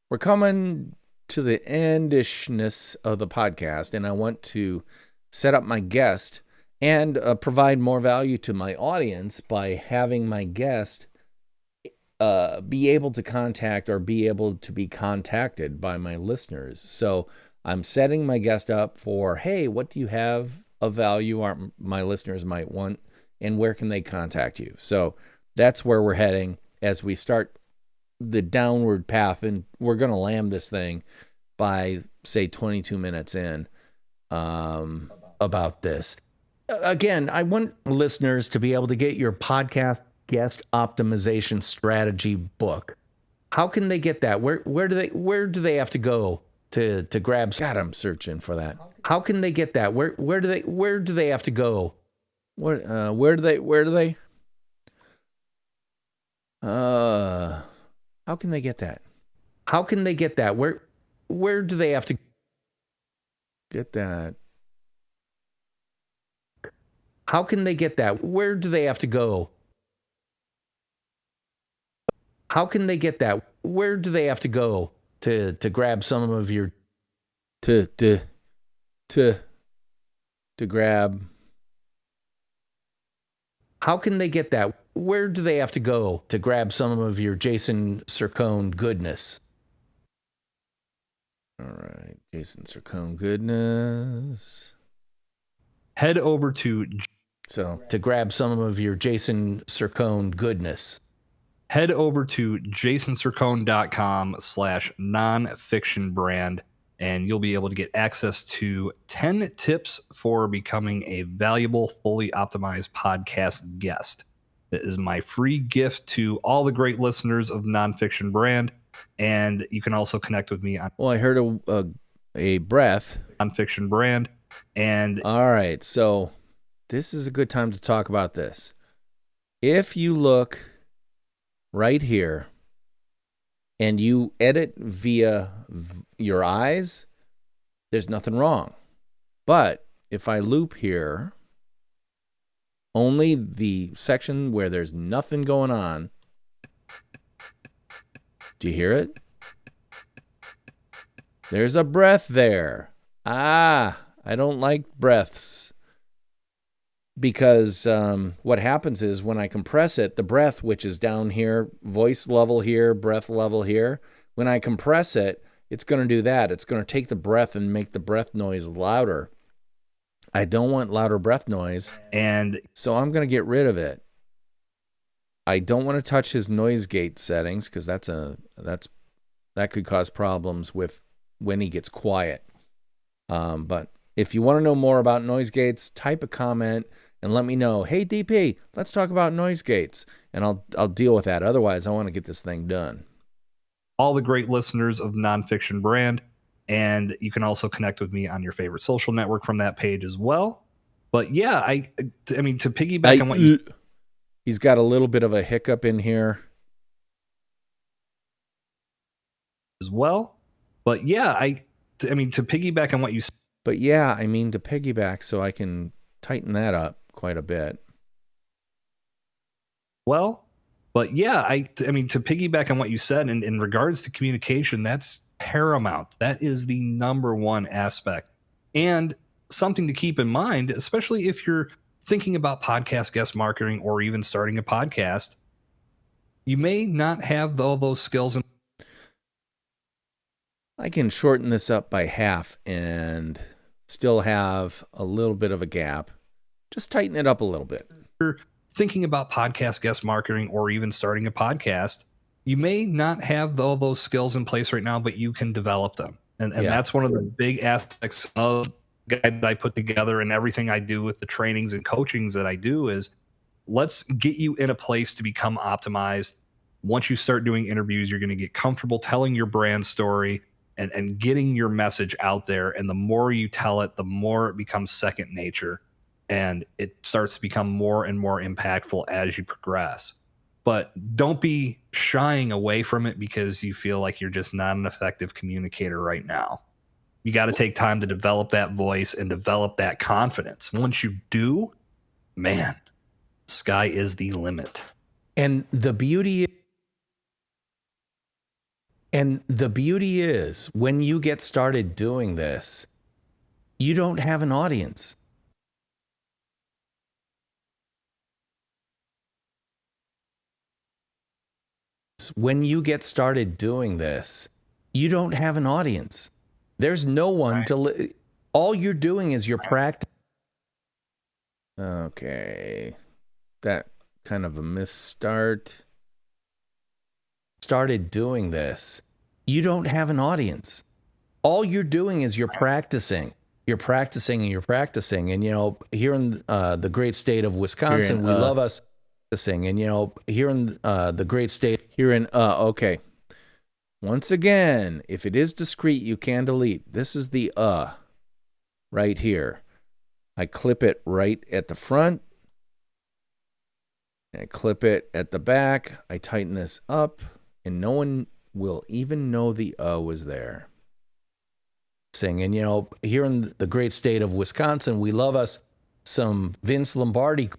Speaker 1: We're coming to the endishness of the podcast, and I want to set up my guest and provide more value to my audience by having my guest be able to contact or be able to be contacted by my listeners. So I'm setting my guest up for, hey, what do you have of value my listeners might want, and where can they contact you? So that's where we're heading as we start the downward path, and we're going to land this thing by, say, 22 minutes in about this. Again, I want listeners to be able to get your podcast guest optimization strategy book. How can they get that? Where do they have to go to grab? God, I'm searching for that. How can they get that? Where do they have to go? Where do they? How can they get that? How can they get that? Where do they have to get that? How can they get that? Where do they have to go? How can they get that? Where do they have to go to grab some of your to grab? How can they get that? Where do they have to go to grab some of your Jason Sircone goodness? All right, Jason Sircone goodness.
Speaker 2: Head over to
Speaker 1: grab some of your Jason Sircone goodness.
Speaker 2: Head over to jasonsircone.com/nonfiction brand, and you'll be able to get access to 10 tips for becoming a valuable, fully optimized podcast guest. That is my free gift to all the great listeners of Nonfiction Brand. And you can also connect with me on...
Speaker 1: Well, I heard a breath.
Speaker 2: Nonfiction Brand. And...
Speaker 1: All right, so this is a good time to talk about this. If you look right here and you edit via your eyes, there's nothing wrong. But if I loop here, only the section where there's nothing going on. Do you hear it? There's a breath there. I don't like breaths. Because what happens is when I compress it, the breath, which is down here, voice level here, breath level here, when I compress it, it's going to do that. It's going to take the breath and make the breath noise louder. I don't want louder breath noise, and so I'm going to get rid of it. I don't want to touch his noise gate settings because that could cause problems with when he gets quiet. But if you want to know more about noise gates, type a comment and let me know. Hey DP, let's talk about noise gates, and I'll deal with that. Otherwise, I want to get this thing done.
Speaker 2: All the great listeners of Nonfiction Brand. And you can also connect with me on your favorite social network from that page as well. But yeah, I mean, to piggyback on what you...
Speaker 1: He's got a little bit of a hiccup in here.
Speaker 2: As well. But yeah, I mean, to piggyback on what you...
Speaker 1: But yeah, I mean, to piggyback so I can tighten that up quite a bit.
Speaker 2: Well, but yeah, I mean, to piggyback on what you said in regards to communication, that's paramount. That is the number one aspect. And something to keep in mind, especially if you're thinking about podcast guest marketing or even starting a podcast, you may not have all those skills.
Speaker 1: I can shorten this up by half and still have a little bit of a gap. Just tighten it up a little bit.
Speaker 2: If you're thinking about podcast guest marketing or even starting a podcast, you may not have all those skills in place right now, but you can develop them. And that's one of the big aspects of the guide that I put together, and everything I do with the trainings and coachings that I do is let's get you in a place to become optimized. Once you start doing interviews, you're going to get comfortable telling your brand story and getting your message out there. And the more you tell it, the more it becomes second nature, and it starts to become more and more impactful as you progress. But don't be shying away from it because you feel like you're just not an effective communicator right now. You got to take time to develop that voice and develop that confidence. Once you do, man, sky is the limit.
Speaker 3: And the beauty is when you get started doing this, you don't have an audience. When you get started doing this, you don't have an audience. There's no one to all you're doing is your practice.
Speaker 1: Okay. That kind of a misstart.
Speaker 3: Started doing this, you don't have an audience. All you're doing is you're practicing. You're practicing and you're practicing. And, you know, here in the great state of Wisconsin, we love us practicing. And, you know, here in the great state.
Speaker 1: Okay. Once again, if it is discrete, you can delete. This is the right here. I clip it right at the front. I clip it at the back. I tighten this up, and no one will even know the was there.
Speaker 3: And, you know, here in the great state of Wisconsin, we love us some Vince Lombardi.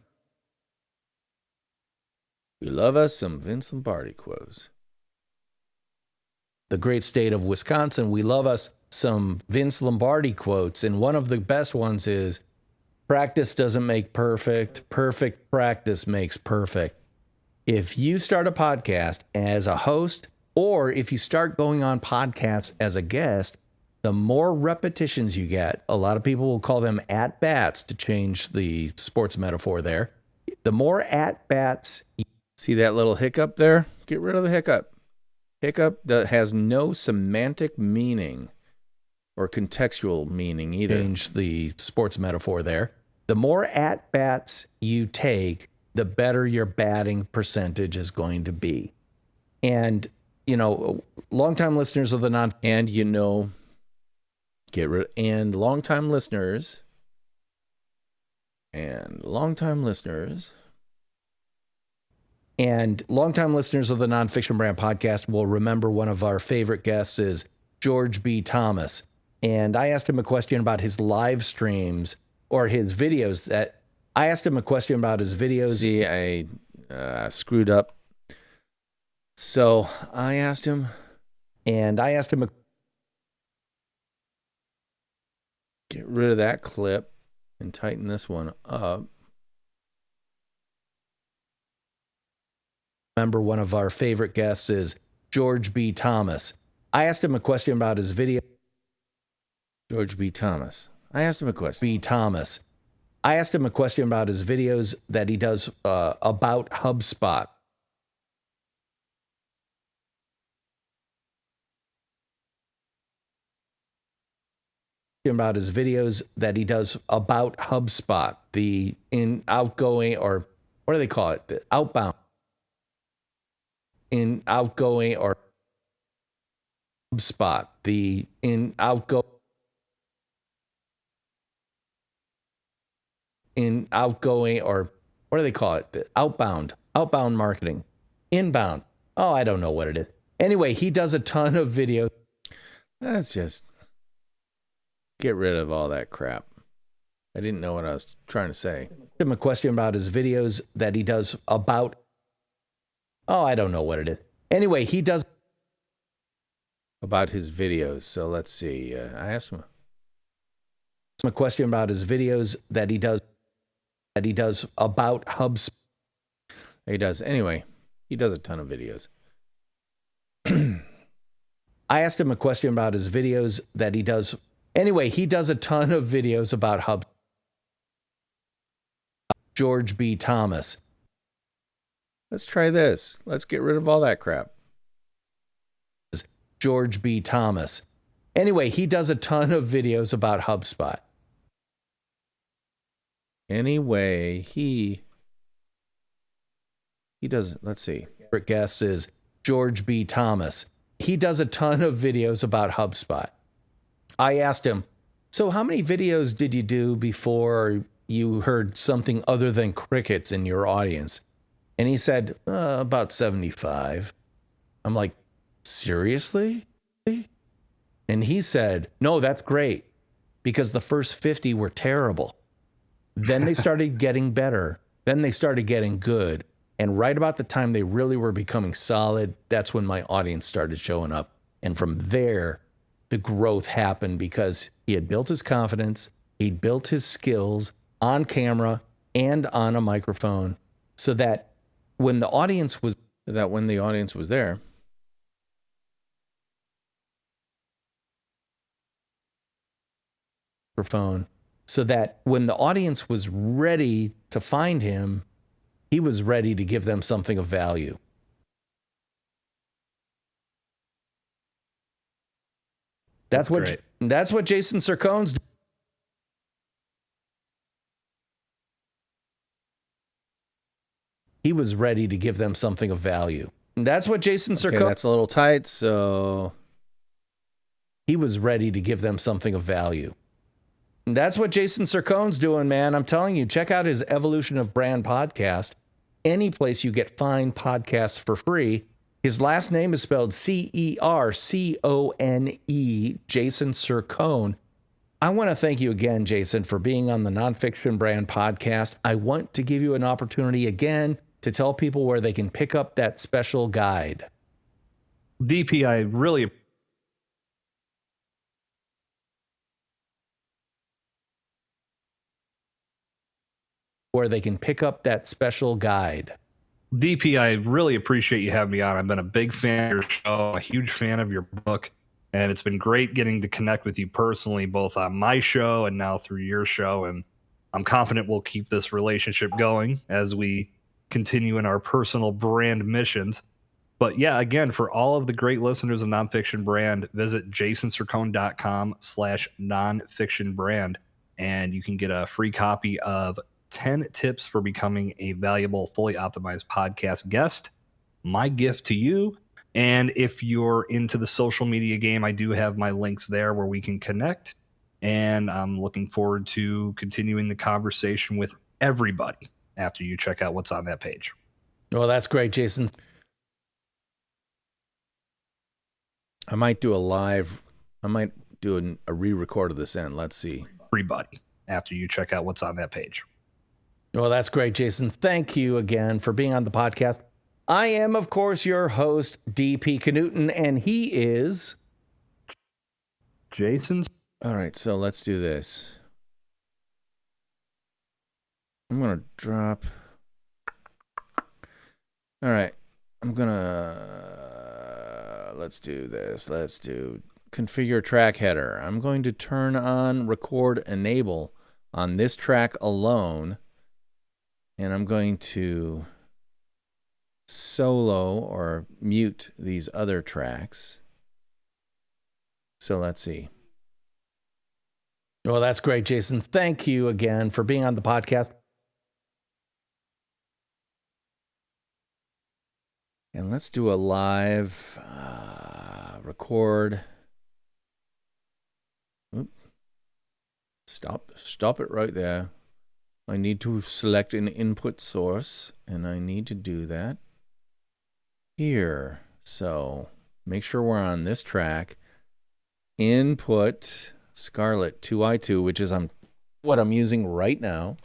Speaker 1: We love us some Vince Lombardi quotes.
Speaker 3: The great state of Wisconsin, we love us some Vince Lombardi quotes. And one of the best ones is, practice doesn't make perfect. Perfect practice makes perfect. If you start a podcast as a host, or if you start going on podcasts as a guest, the more repetitions you get, a lot of people will call them at-bats to change the sports metaphor there. The more at-bats.
Speaker 1: See that little hiccup there? Get rid of the hiccup. Hiccup that has no semantic meaning or contextual meaning either.
Speaker 3: Change the sports metaphor there. The more at-bats you take, the better your batting percentage is going to be. And, you know, longtime listeners of the
Speaker 1: and, you know, longtime listeners of
Speaker 3: the Nonfiction Brand podcast will remember one of our favorite guests is George B. Thomas. And I asked him a question about his live streams or his videos
Speaker 1: See, I screwed up. So I asked him. Get rid of that clip and tighten this one up.
Speaker 3: Remember, one of our favorite guests is George B. Thomas. I asked him a question about his video.
Speaker 1: George B. Thomas. I asked him a question.
Speaker 3: B. Thomas. I asked him a question about his videos that he does about HubSpot. About his videos that he does about HubSpot, the outgoing, or what do they call it? The outbound. Outgoing or HubSpot, the outgoing, or what do they call it? The outbound marketing, inbound. Oh, I don't know what it is. Anyway, he does a ton of videos.
Speaker 1: That's just get rid of all that crap. I didn't know what I was trying to say.
Speaker 3: Him a question about his videos that he does about. Oh, I don't know what it is. Anyway, he does
Speaker 1: about his videos. So let's see. I asked him
Speaker 3: a question about his videos that he does about HubSpot.
Speaker 1: He does. Anyway, he does a ton of videos.
Speaker 3: I asked him a question about his videos that he does. Anyway, he does a ton of videos about HubSpot. George B. Thomas.
Speaker 1: Let's try this. Let's get rid of all that crap.
Speaker 3: George B. Thomas. Anyway, he does a ton of videos about HubSpot.
Speaker 1: Anyway, he does. Let's see.
Speaker 3: Favorite guest is George B. Thomas. He does a ton of videos about HubSpot. I asked him, so how many videos did you do before you heard something other than crickets in your audience? And he said, about 75. I'm like, seriously? And he said, no, that's great, because the first 50 were terrible. Then they started getting better. Then they started getting good. And right about the time they really were becoming solid, that's when my audience started showing up. And from there, the growth happened because he had built his confidence, he'd built his skills on camera and on a microphone, so that when the audience was
Speaker 1: there,
Speaker 3: so that when the audience was ready to find him, he was ready to give them something of value. That's what Jason Sircone's. He was ready to give them something of value. That's what Jason Sircone.
Speaker 1: Okay, that's a little tight, so
Speaker 3: he was ready to give them something of value. That's what Jason Sircone's doing, man. I'm telling you, check out his Evolution of Brand podcast. Any place you get fine podcasts for free. His last name is spelled Cercone, Jason Sircone. I want to thank you again, Jason, for being on the Nonfiction Brand podcast. I want to give you an opportunity again to tell people where they can pick up that special guide.
Speaker 2: DP, I really
Speaker 3: Where they can pick up that special guide.
Speaker 2: DP, I really appreciate you having me on. I've been a big fan of your show, a huge fan of your book, and it's been great getting to connect with you personally, both on my show and now through your show. And I'm confident we'll keep this relationship going as we continue in our personal brand missions. But yeah, again, for all of the great listeners of Nonfiction Brand, visit jasonsircone.com/nonfictionbrand, and you can get a free copy of 10 tips for becoming a valuable, fully optimized podcast guest. My gift to you. And if you're into the social media game, I do have my links there where we can connect. And I'm looking forward to continuing the conversation with everybody after you check out what's on that page.
Speaker 3: Well, that's great, Jason.
Speaker 1: I might do a re-record of this end. Let's see.
Speaker 2: Everybody after you check out what's on that page.
Speaker 3: Well, that's great, Jason. Thank you again for being on the podcast. I am, of course, your host, DP Knudten, and he is
Speaker 2: Jason.
Speaker 1: All right, so let's do this. I'm going to drop. All right, let's do this. Let's do configure track header. I'm going to turn on record enable on this track alone. And I'm going to solo or mute these other tracks. So let's see.
Speaker 3: Well, that's great, Jason. Thank you again for being on the podcast.
Speaker 1: And let's do a live record. Oop. Stop it right there. I need to select an input source, and I need to do that here. So make sure we're on this track. Input Scarlett 2i2, which is what I'm using right now.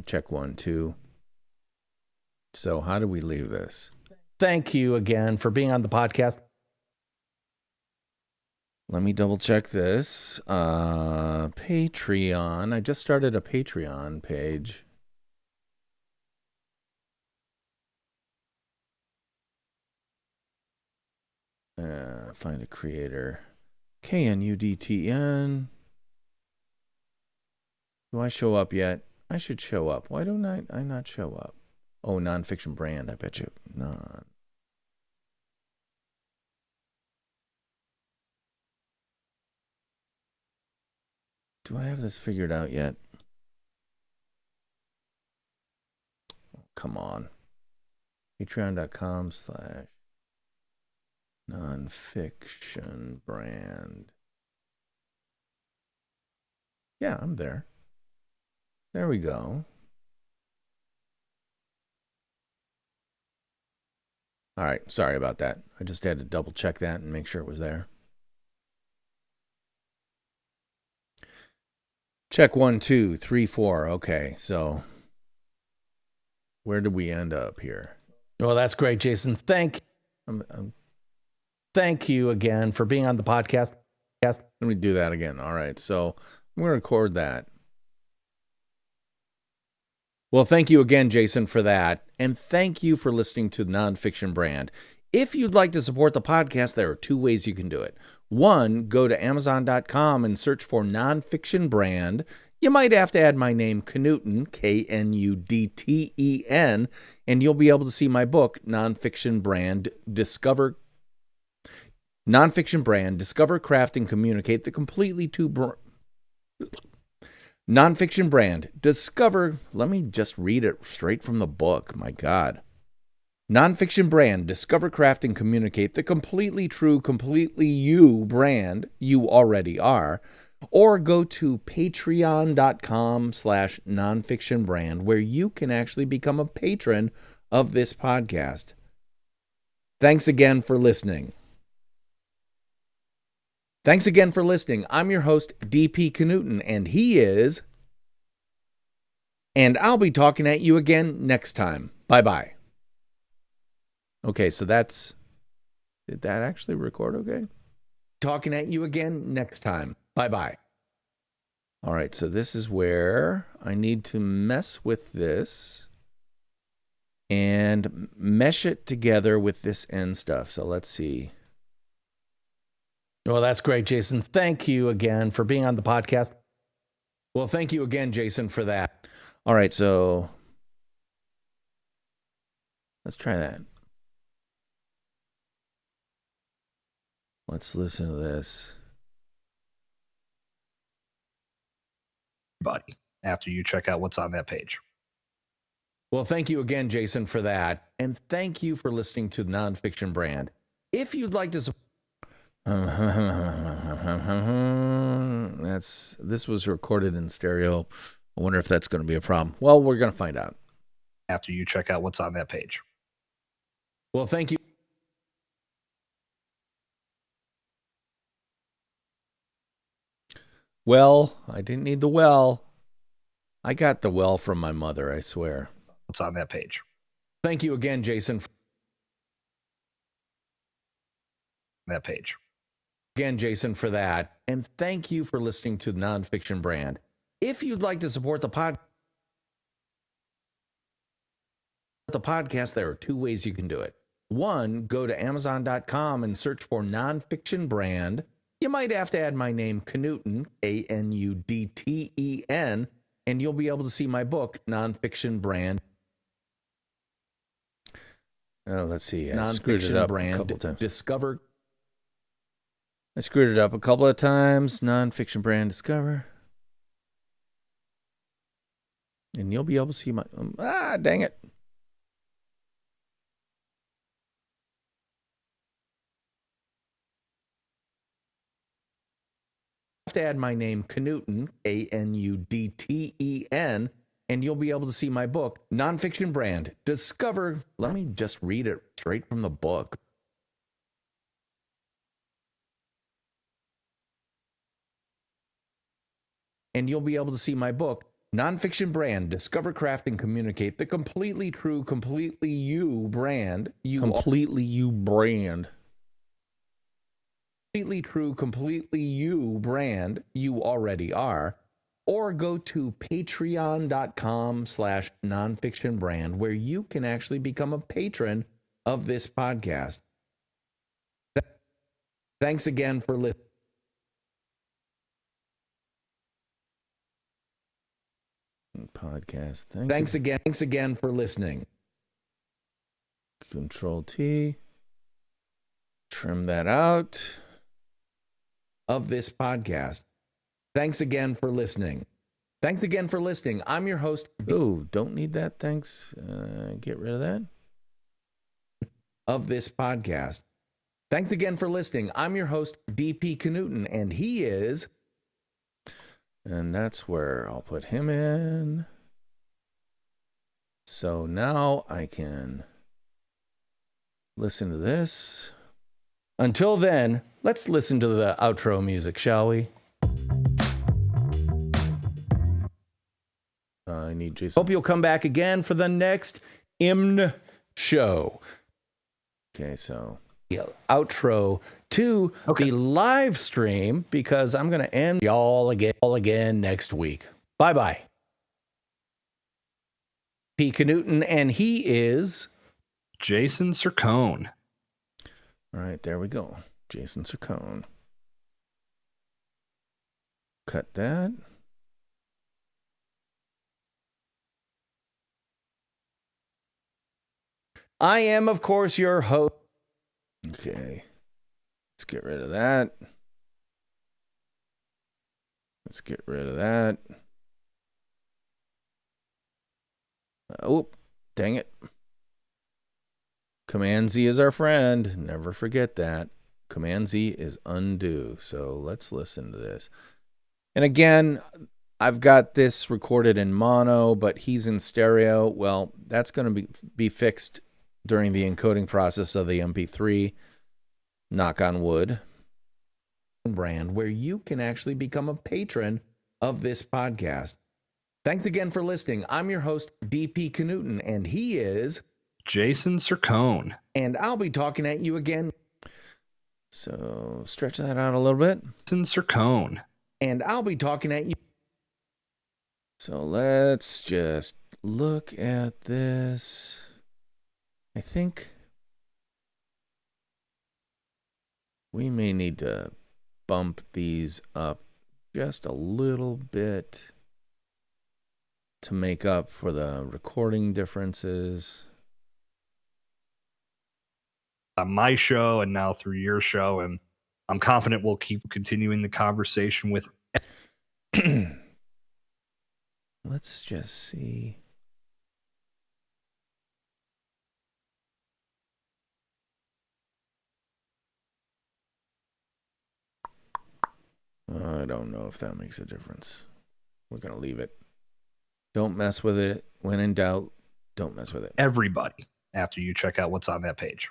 Speaker 1: Check 1, 2. So how do we leave this?
Speaker 3: thank you again for being on the podcast.
Speaker 1: Let me double check this. Patreon. I just started a Patreon page. Find a creator. KNUDTN. Do I show up yet? I should show up. Why don't I not show up? Oh, Nonfiction Brand. I bet you. Non. Do I have this figured out yet? Oh, come on. Patreon.com/Nonfiction Brand. Yeah, I'm there. There we go. All right. Sorry about that. I just had to double check that and make sure it was there. Check 1, 2, 3, 4. Okay. So where did we end up here?
Speaker 3: Well, that's great, Jason. Thank you again for being on the podcast.
Speaker 1: Let me do that again. All right. So I'm going to record that. Well, thank you again, Jason, for that. And thank you for listening to Nonfiction Brand. If you'd like to support the podcast, there are two ways you can do it. One, go to Amazon.com and search for Nonfiction Brand. You might have to add my name, Knudten, Knudten, and you'll be able to see my book, Nonfiction Brand, Discover, Craft, and Communicate the completely Nonfiction Brand, Discover, let me just read it straight from the book, my God. Nonfiction Brand, Discover, Craft, and Communicate the completely true, completely you brand you already are. Or go to patreon.com/nonfictionbrand, where you can actually become a patron of this podcast. Thanks again for listening. I'm your host, DP Knudten, and he is. And I'll be talking at you again next time. Bye-bye. Okay, so that's... Did that actually record okay? Talking at you again next time. Bye-bye. All right, so this is where I need to mess with this and mesh it together with this end stuff. So let's see.
Speaker 3: Well, that's great, Jason. Thank you again for being on the podcast.
Speaker 1: Well, thank you again, Jason, for that. All right, so let's try that. Let's listen to this.
Speaker 2: Buddy, after you check out what's on that page.
Speaker 1: Well, thank you again, Jason, for that. And thank you for listening to Nonfiction Brand. If you'd like to support... This was recorded in stereo. I wonder if that's going to be a problem. Well, we're going to find out
Speaker 2: after you check out what's on that page.
Speaker 1: Well, thank you. Well, I didn't need the well. I got the well from my mother, I swear.
Speaker 2: What's on that page?
Speaker 1: Thank you again, Jason.
Speaker 2: That page.
Speaker 1: Again, Jason, for that. And thank you for listening to Nonfiction Brand. If you'd like to support the podcast, there are two ways you can do it. One, go to Amazon.com and search for Nonfiction Brand. You might have to add my name, Knudten, Knudten, and you'll be able to see my book, Nonfiction Brand. Oh, let's see. I screwed it up a couple times. Discover. I screwed it up a couple of times. Nonfiction Brand, Discover. And you'll be able to see my... dang it. I have to add my name, Knudten, Knudten, and you'll be able to see my book, Nonfiction Brand, Discover. Let me just read it straight from the book. And you'll be able to see my book,
Speaker 3: Nonfiction Brand. Discover, craft, and communicate the completely true, completely you brand.
Speaker 1: Completely you brand.
Speaker 3: Completely true, completely you brand you already are. Or go to patreon.com/nonfictionbrand, where you can actually become a patron of this podcast. Thanks again for listening.
Speaker 1: Podcast.
Speaker 3: Thanks again for listening.
Speaker 1: Control T. Trim that out.
Speaker 3: Of this podcast. Thanks again for listening. Thanks again for listening. I'm your host.
Speaker 1: Oh, don't need that. Thanks. Get rid of that.
Speaker 3: Of this podcast. Thanks again for listening. I'm your host, DP Knudten, and he is.
Speaker 1: And that's where I'll put him in. So now I can listen to this.
Speaker 3: Until then, let's listen to the outro music, shall we?
Speaker 1: I need Jason.
Speaker 3: Hope you'll come back again for the next IMNSHOW.
Speaker 1: Okay, so
Speaker 3: outro to the live stream, because I'm going to end y'all again next week. Bye-bye. P. Knudten, and he is
Speaker 2: Jason Sircone.
Speaker 1: all right, there we go. Jason Sircone. Cut that.
Speaker 3: I am, of course, your host.
Speaker 1: Okay. Let's get rid of that. Let's get rid of that. Oh, dang it. Command Z is our friend. Never forget that. Command Z is undo. So let's listen to this. And again, I've got this recorded in mono, but he's in stereo. Well, that's going to be fixed during the encoding process of the MP3. Knock on wood.
Speaker 3: Brand, where you can actually become a patron of this podcast. Thanks again for listening. I'm your host, DP Knudten, and he is
Speaker 2: Jason Sircone.
Speaker 3: And I'll be talking at you again.
Speaker 1: So stretch that out a little bit.
Speaker 2: Jason Sircone.
Speaker 3: And I'll be talking at you.
Speaker 1: So let's just look at this. I think we may need to bump these up just a little bit to make up for the recording differences.
Speaker 2: On my show and now through your show, and I'm confident we'll keep continuing the conversation with.
Speaker 1: Let's just see. I don't know if that makes a difference. We're going to leave it. Don't mess with it. When in doubt, don't mess with it.
Speaker 2: Everybody, after you check out what's on that page.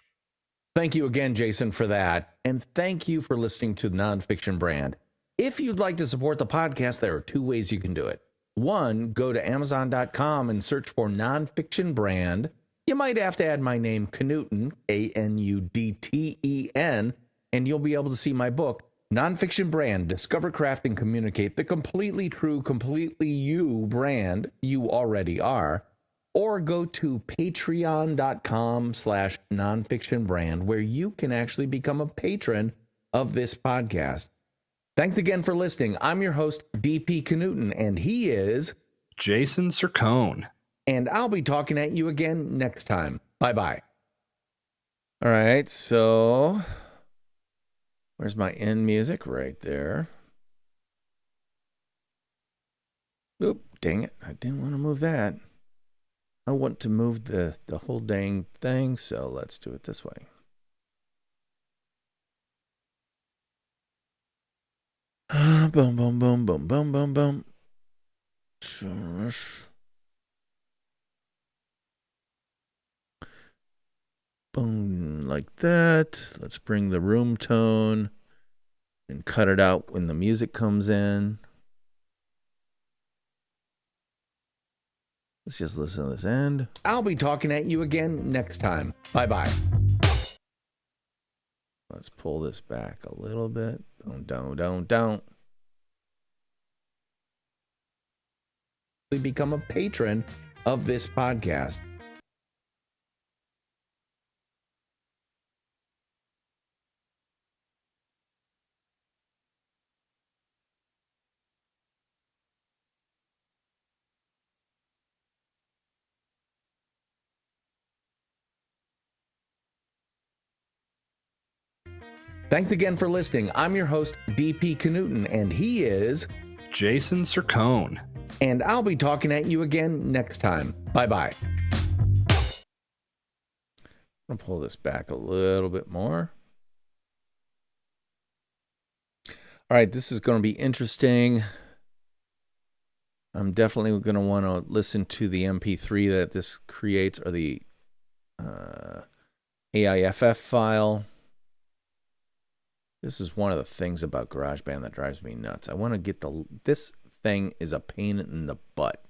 Speaker 3: Thank you again, Jason, for that. And thank you for listening to Nonfiction Brand. If you'd like to support the podcast, there are two ways you can do it. One, go to Amazon.com and search for Nonfiction Brand. You might have to add my name, Knudten, Knudten, and you'll be able to see my book, Nonfiction Brand. Discover, craft, and communicate the completely true, completely you brand you already are. Or go to patreon.com/nonfictionbrand, where you can actually become a patron of this podcast. Thanks again for listening. I'm your host, DP Knudten, and he is
Speaker 2: Jason Sircone.
Speaker 3: And I'll be talking at you again next time. Bye-bye.
Speaker 1: All right, so where's my end music? Right there. Oop, dang it. I didn't want to move that. I want to move the whole dang thing, so let's do it this way. Boom, boom, boom, boom, boom, boom, boom. Boom, like that. Let's bring the room tone and cut it out when the music comes in. Let's just listen to this end. I'll be talking at you again next time. Bye-bye. Let's pull this back a little bit. Don't. Become a patron of this podcast. Thanks again for listening. I'm your host, DP Knudten, and he is
Speaker 2: Jason Sircone.
Speaker 1: And I'll be talking at you again next time. Bye-bye. I'm going to pull this back a little bit more. All right, this is going to be interesting. I'm definitely going to want to listen to the MP3 that this creates, or the AIFF file. This is one of the things about GarageBand that drives me nuts. I want to get this thing is a pain in the butt.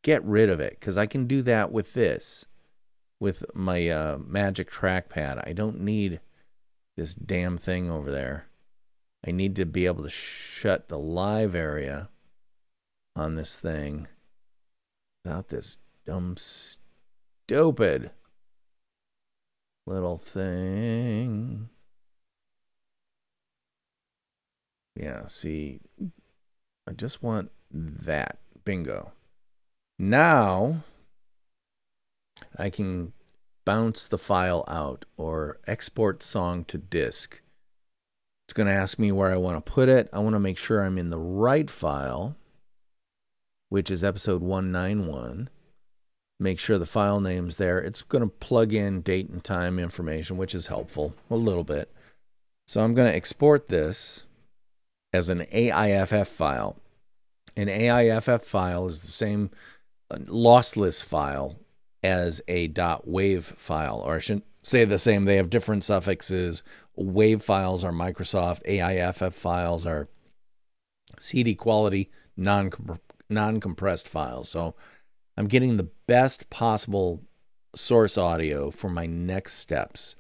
Speaker 1: Get rid of it, because I can do that with this, with my Magic Trackpad. I don't need this damn thing over there. I need to be able to shut the live area on this thing without this dumb, stupid little thing. Yeah, see, I just want that. Bingo. Now, I can bounce the file out or export song to disk. It's going to ask me where I want to put it. I want to make sure I'm in the right file, which is episode 191. Make sure the file name's there. It's going to plug in date and time information, which is helpful a little bit. So I'm going to export this as an AIFF file. An AIFF file is the same lossless file as a .wav file, or I shouldn't say the same. They have different suffixes. WAV files are Microsoft. AIFF files are CD quality, non-compressed files. So I'm getting the best possible source audio for my next steps,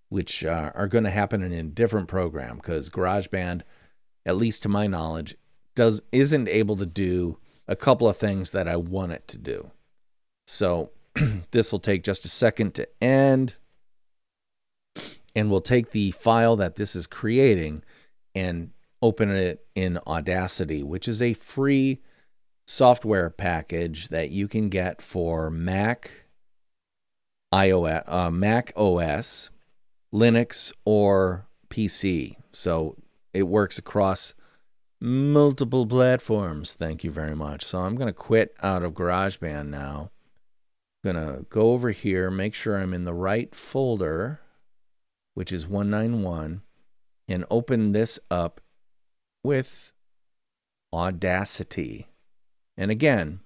Speaker 1: which are going to happen in a different program, because GarageBand, at least to my knowledge, isn't able to do a couple of things that I want it to do. So this will take just a second to end, and we'll take the file that this is creating and open it in Audacity, which is a free software package that you can get for Mac OS, Linux, or PC. So it works across multiple platforms. Thank you very much. So I'm going to quit out of GarageBand now. I'm going to go over here, make sure I'm in the right folder, which is 191, and open this up with Audacity. And again,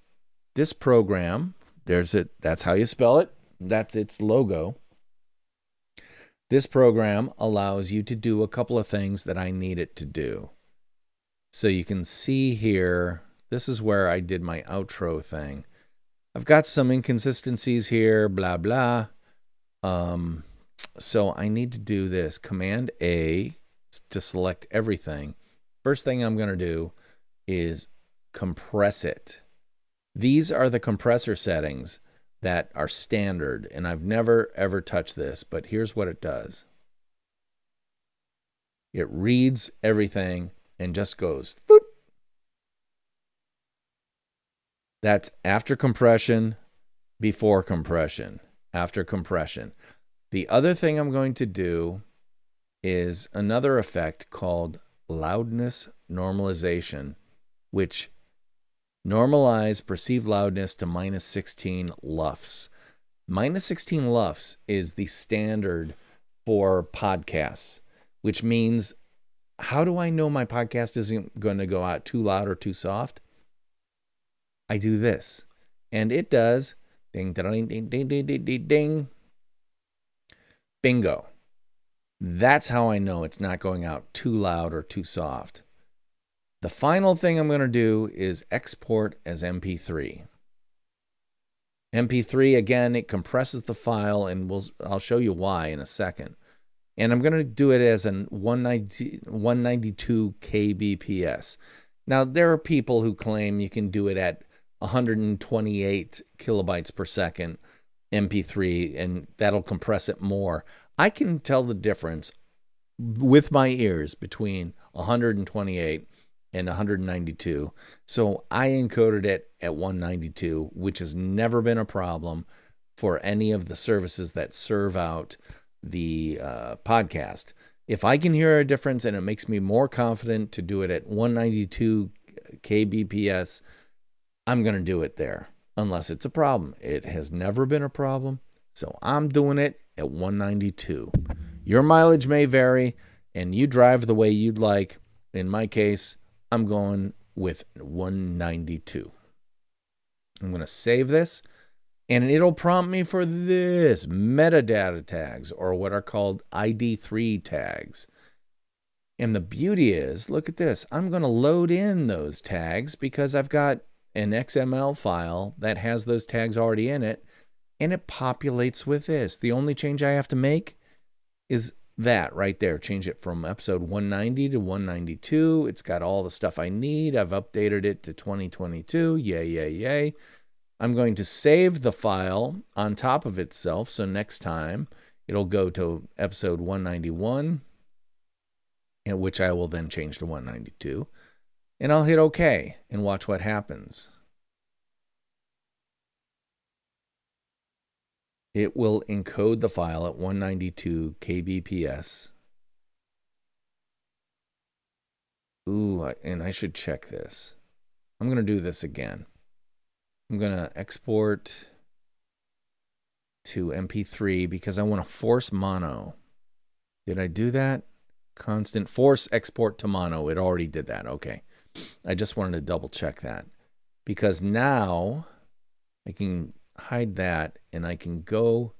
Speaker 1: this program, that's how you spell it. That's its logo. This program allows you to do a couple of things that I need it to do. So you can see here, this is where I did my outro thing. I've got some inconsistencies here, blah, blah. So I need to do this. Command A to select everything. First thing I'm going to do is compress it. These are the compressor settings that are standard, and I've never ever touched this, but here's what it does. It reads everything and just goes boop. That's after compression, before compression, after compression. The other thing I'm going to do is another effect called loudness normalization, which normalize perceived loudness to minus 16 lufs. Minus 16 lufs is the standard for podcasts, which means, how do I know my podcast isn't going to go out too loud or too soft? I do this, and it does ding, ding, ding, ding, ding, ding, ding, ding. Bingo. That's how I know it's not going out too loud or too soft. The final thing I'm going to do is export as MP3. MP3, again, it compresses the file, and I'll show you why in a second. And I'm going to do it as an 192 kbps. Now, there are people who claim you can do it at 128 kilobytes per second MP3, and that'll compress it more. I can tell the difference with my ears between 128 and 192. So I encoded it at 192, which has never been a problem for any of the services that serve out the podcast. If I can hear a difference and it makes me more confident to do it at 192 kbps, I'm going to do it there, unless it's a problem. It has never been a problem, so I'm doing it at 192. Your mileage may vary, and you drive the way you'd like. In my case, I'm going with 192. I'm going to save this, and it'll prompt me for this metadata tags, or what are called ID3 tags. And the beauty is, look at this. I'm going to load in those tags because I've got an XML file that has those tags already in it, and it populates with this. The only change I have to make is that right there. Change it from episode 190 to 192. It's got all the stuff I need. I've updated it to 2022. Yay, yay, yay. I'm going to save the file on top of itself, so next time it'll go to episode 191, which I will then change to 192. And I'll hit OK and watch what happens. It will encode the file at 192 kbps. Ooh, and I should check this. I'm going to do this again. I'm going to export to MP3 because I want to force mono. Did I do that? Constant force export to mono. It already did that. Okay. I just wanted to double check that, because now I can hide that and I can go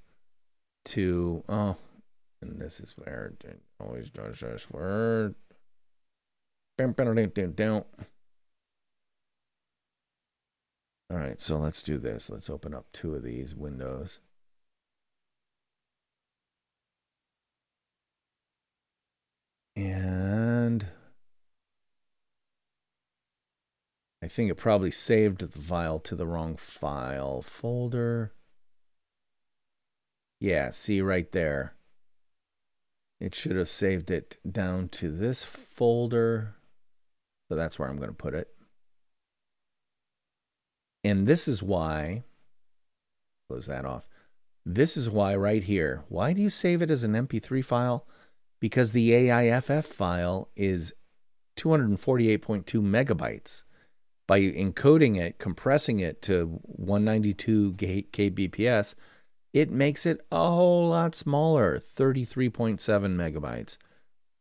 Speaker 1: to, and this is where it always does this word. All right, so let's do this. Let's open up two of these windows. And I think it probably saved the file to the wrong file folder. Yeah, see right there. It should have saved it down to this folder. So that's where I'm going to put it. And this is why, close that off. This is why right here. Why do you save it as an MP3 file? Because the AIFF file is 248.2 megabytes. By encoding it, compressing it to 192 kbps, it makes it a whole lot smaller, 33.7 megabytes.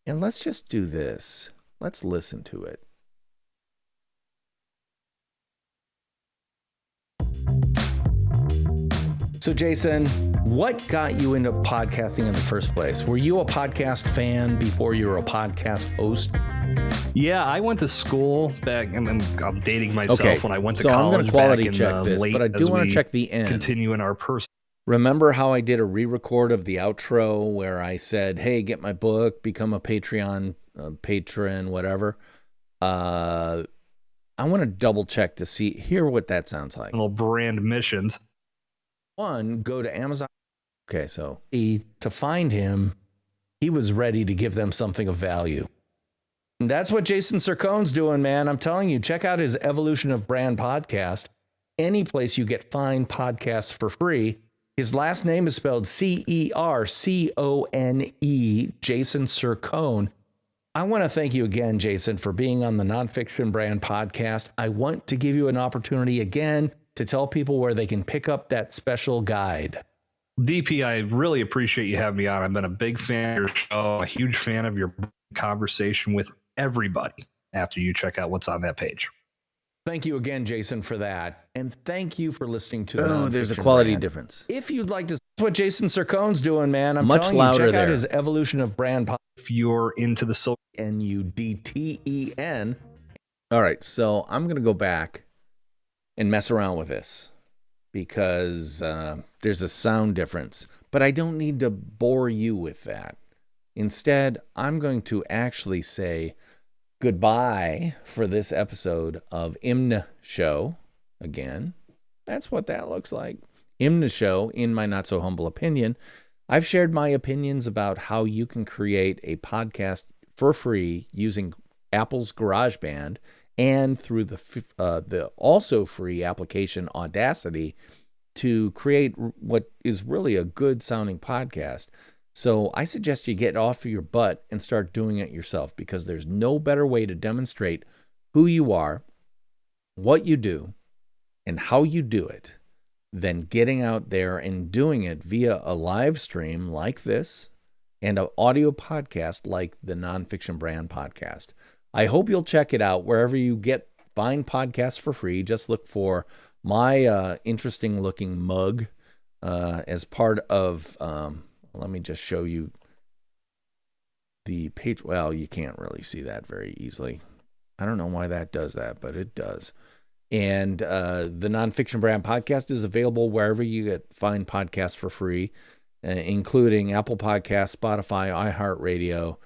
Speaker 1: And let's just do this. Let's listen to it. So Jason, what got you into podcasting in the first place? Were you a podcast fan before you were a podcast host?
Speaker 2: Yeah, I went to school back. I'm dating myself when I went to
Speaker 1: college.
Speaker 2: I'm
Speaker 1: going to quality check this, but I do want to check the end.
Speaker 2: Continue in our person.
Speaker 1: Remember how I did a re-record of the outro where I said, "Hey, get my book, become a Patreon patron, whatever." I want to double check to hear what that sounds like.
Speaker 2: Little brand missions.
Speaker 1: One, go to Amazon. Okay, so to find him, he was ready to give them something of value. And that's what Jason Sircone's doing, man. I'm telling you, check out his Evolution of Brand podcast. Any place you get fine podcasts for free. His last name is spelled Cercone, Jason Sircone. I want to thank you again, Jason, for being on the Nonfiction Brand podcast. I want to give you an opportunity again to tell people where they can pick up that special guide.
Speaker 2: DP, I really appreciate you having me on. I've been a big fan of your show, a huge fan of your conversation with everybody after you check out what's on that page.
Speaker 1: Thank you again, Jason, for that. And thank you for listening to
Speaker 3: Oh, there's a quality difference.
Speaker 1: If you'd like to see what Jason Sircone's doing, man, I'm
Speaker 3: much
Speaker 1: telling
Speaker 3: louder
Speaker 1: you, check out
Speaker 3: there.
Speaker 1: his Evolution of Brand podcast.
Speaker 2: If you're into the social
Speaker 1: NUDTEN. All right, so I'm going to go back and mess around with this because there's a sound difference. But I don't need to bore you with that. Instead, I'm going to actually say goodbye for this episode of IMNSHOW. Again, that's what that looks like. IMNSHOW, in my not so humble opinion. I've shared my opinions about how you can create a podcast for free using Apple's GarageBand and through the also free application Audacity to create what is really a good sounding podcast. So I suggest you get off of your butt and start doing it yourself, because there's no better way to demonstrate who you are, what you do, and how you do it than getting out there and doing it via a live stream like this and an audio podcast like the Nonfiction Brand podcast. I hope you'll check it out wherever you find podcasts for free. Just look for my interesting looking mug as part of, let me just show you the page. Well, you can't really see that very easily. I don't know why that does that, but it does. And the Nonfiction Brand podcast is available wherever you find podcasts for free, including Apple Podcasts, Spotify, iHeartRadio,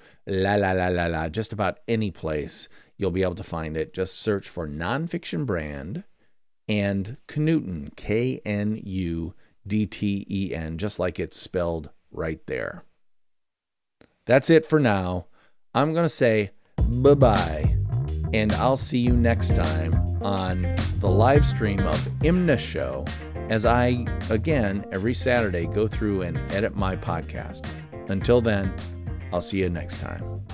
Speaker 1: just about any place you'll be able to find it. Just search for Nonfiction Brand and Knudten, Knudten, just like it's spelled right there. That's it for now. I'm going to say bye-bye, and I'll see you next time on the live stream of IMNSHOW as I, again, every Saturday go through and edit my podcast. Until then, I'll see you next time.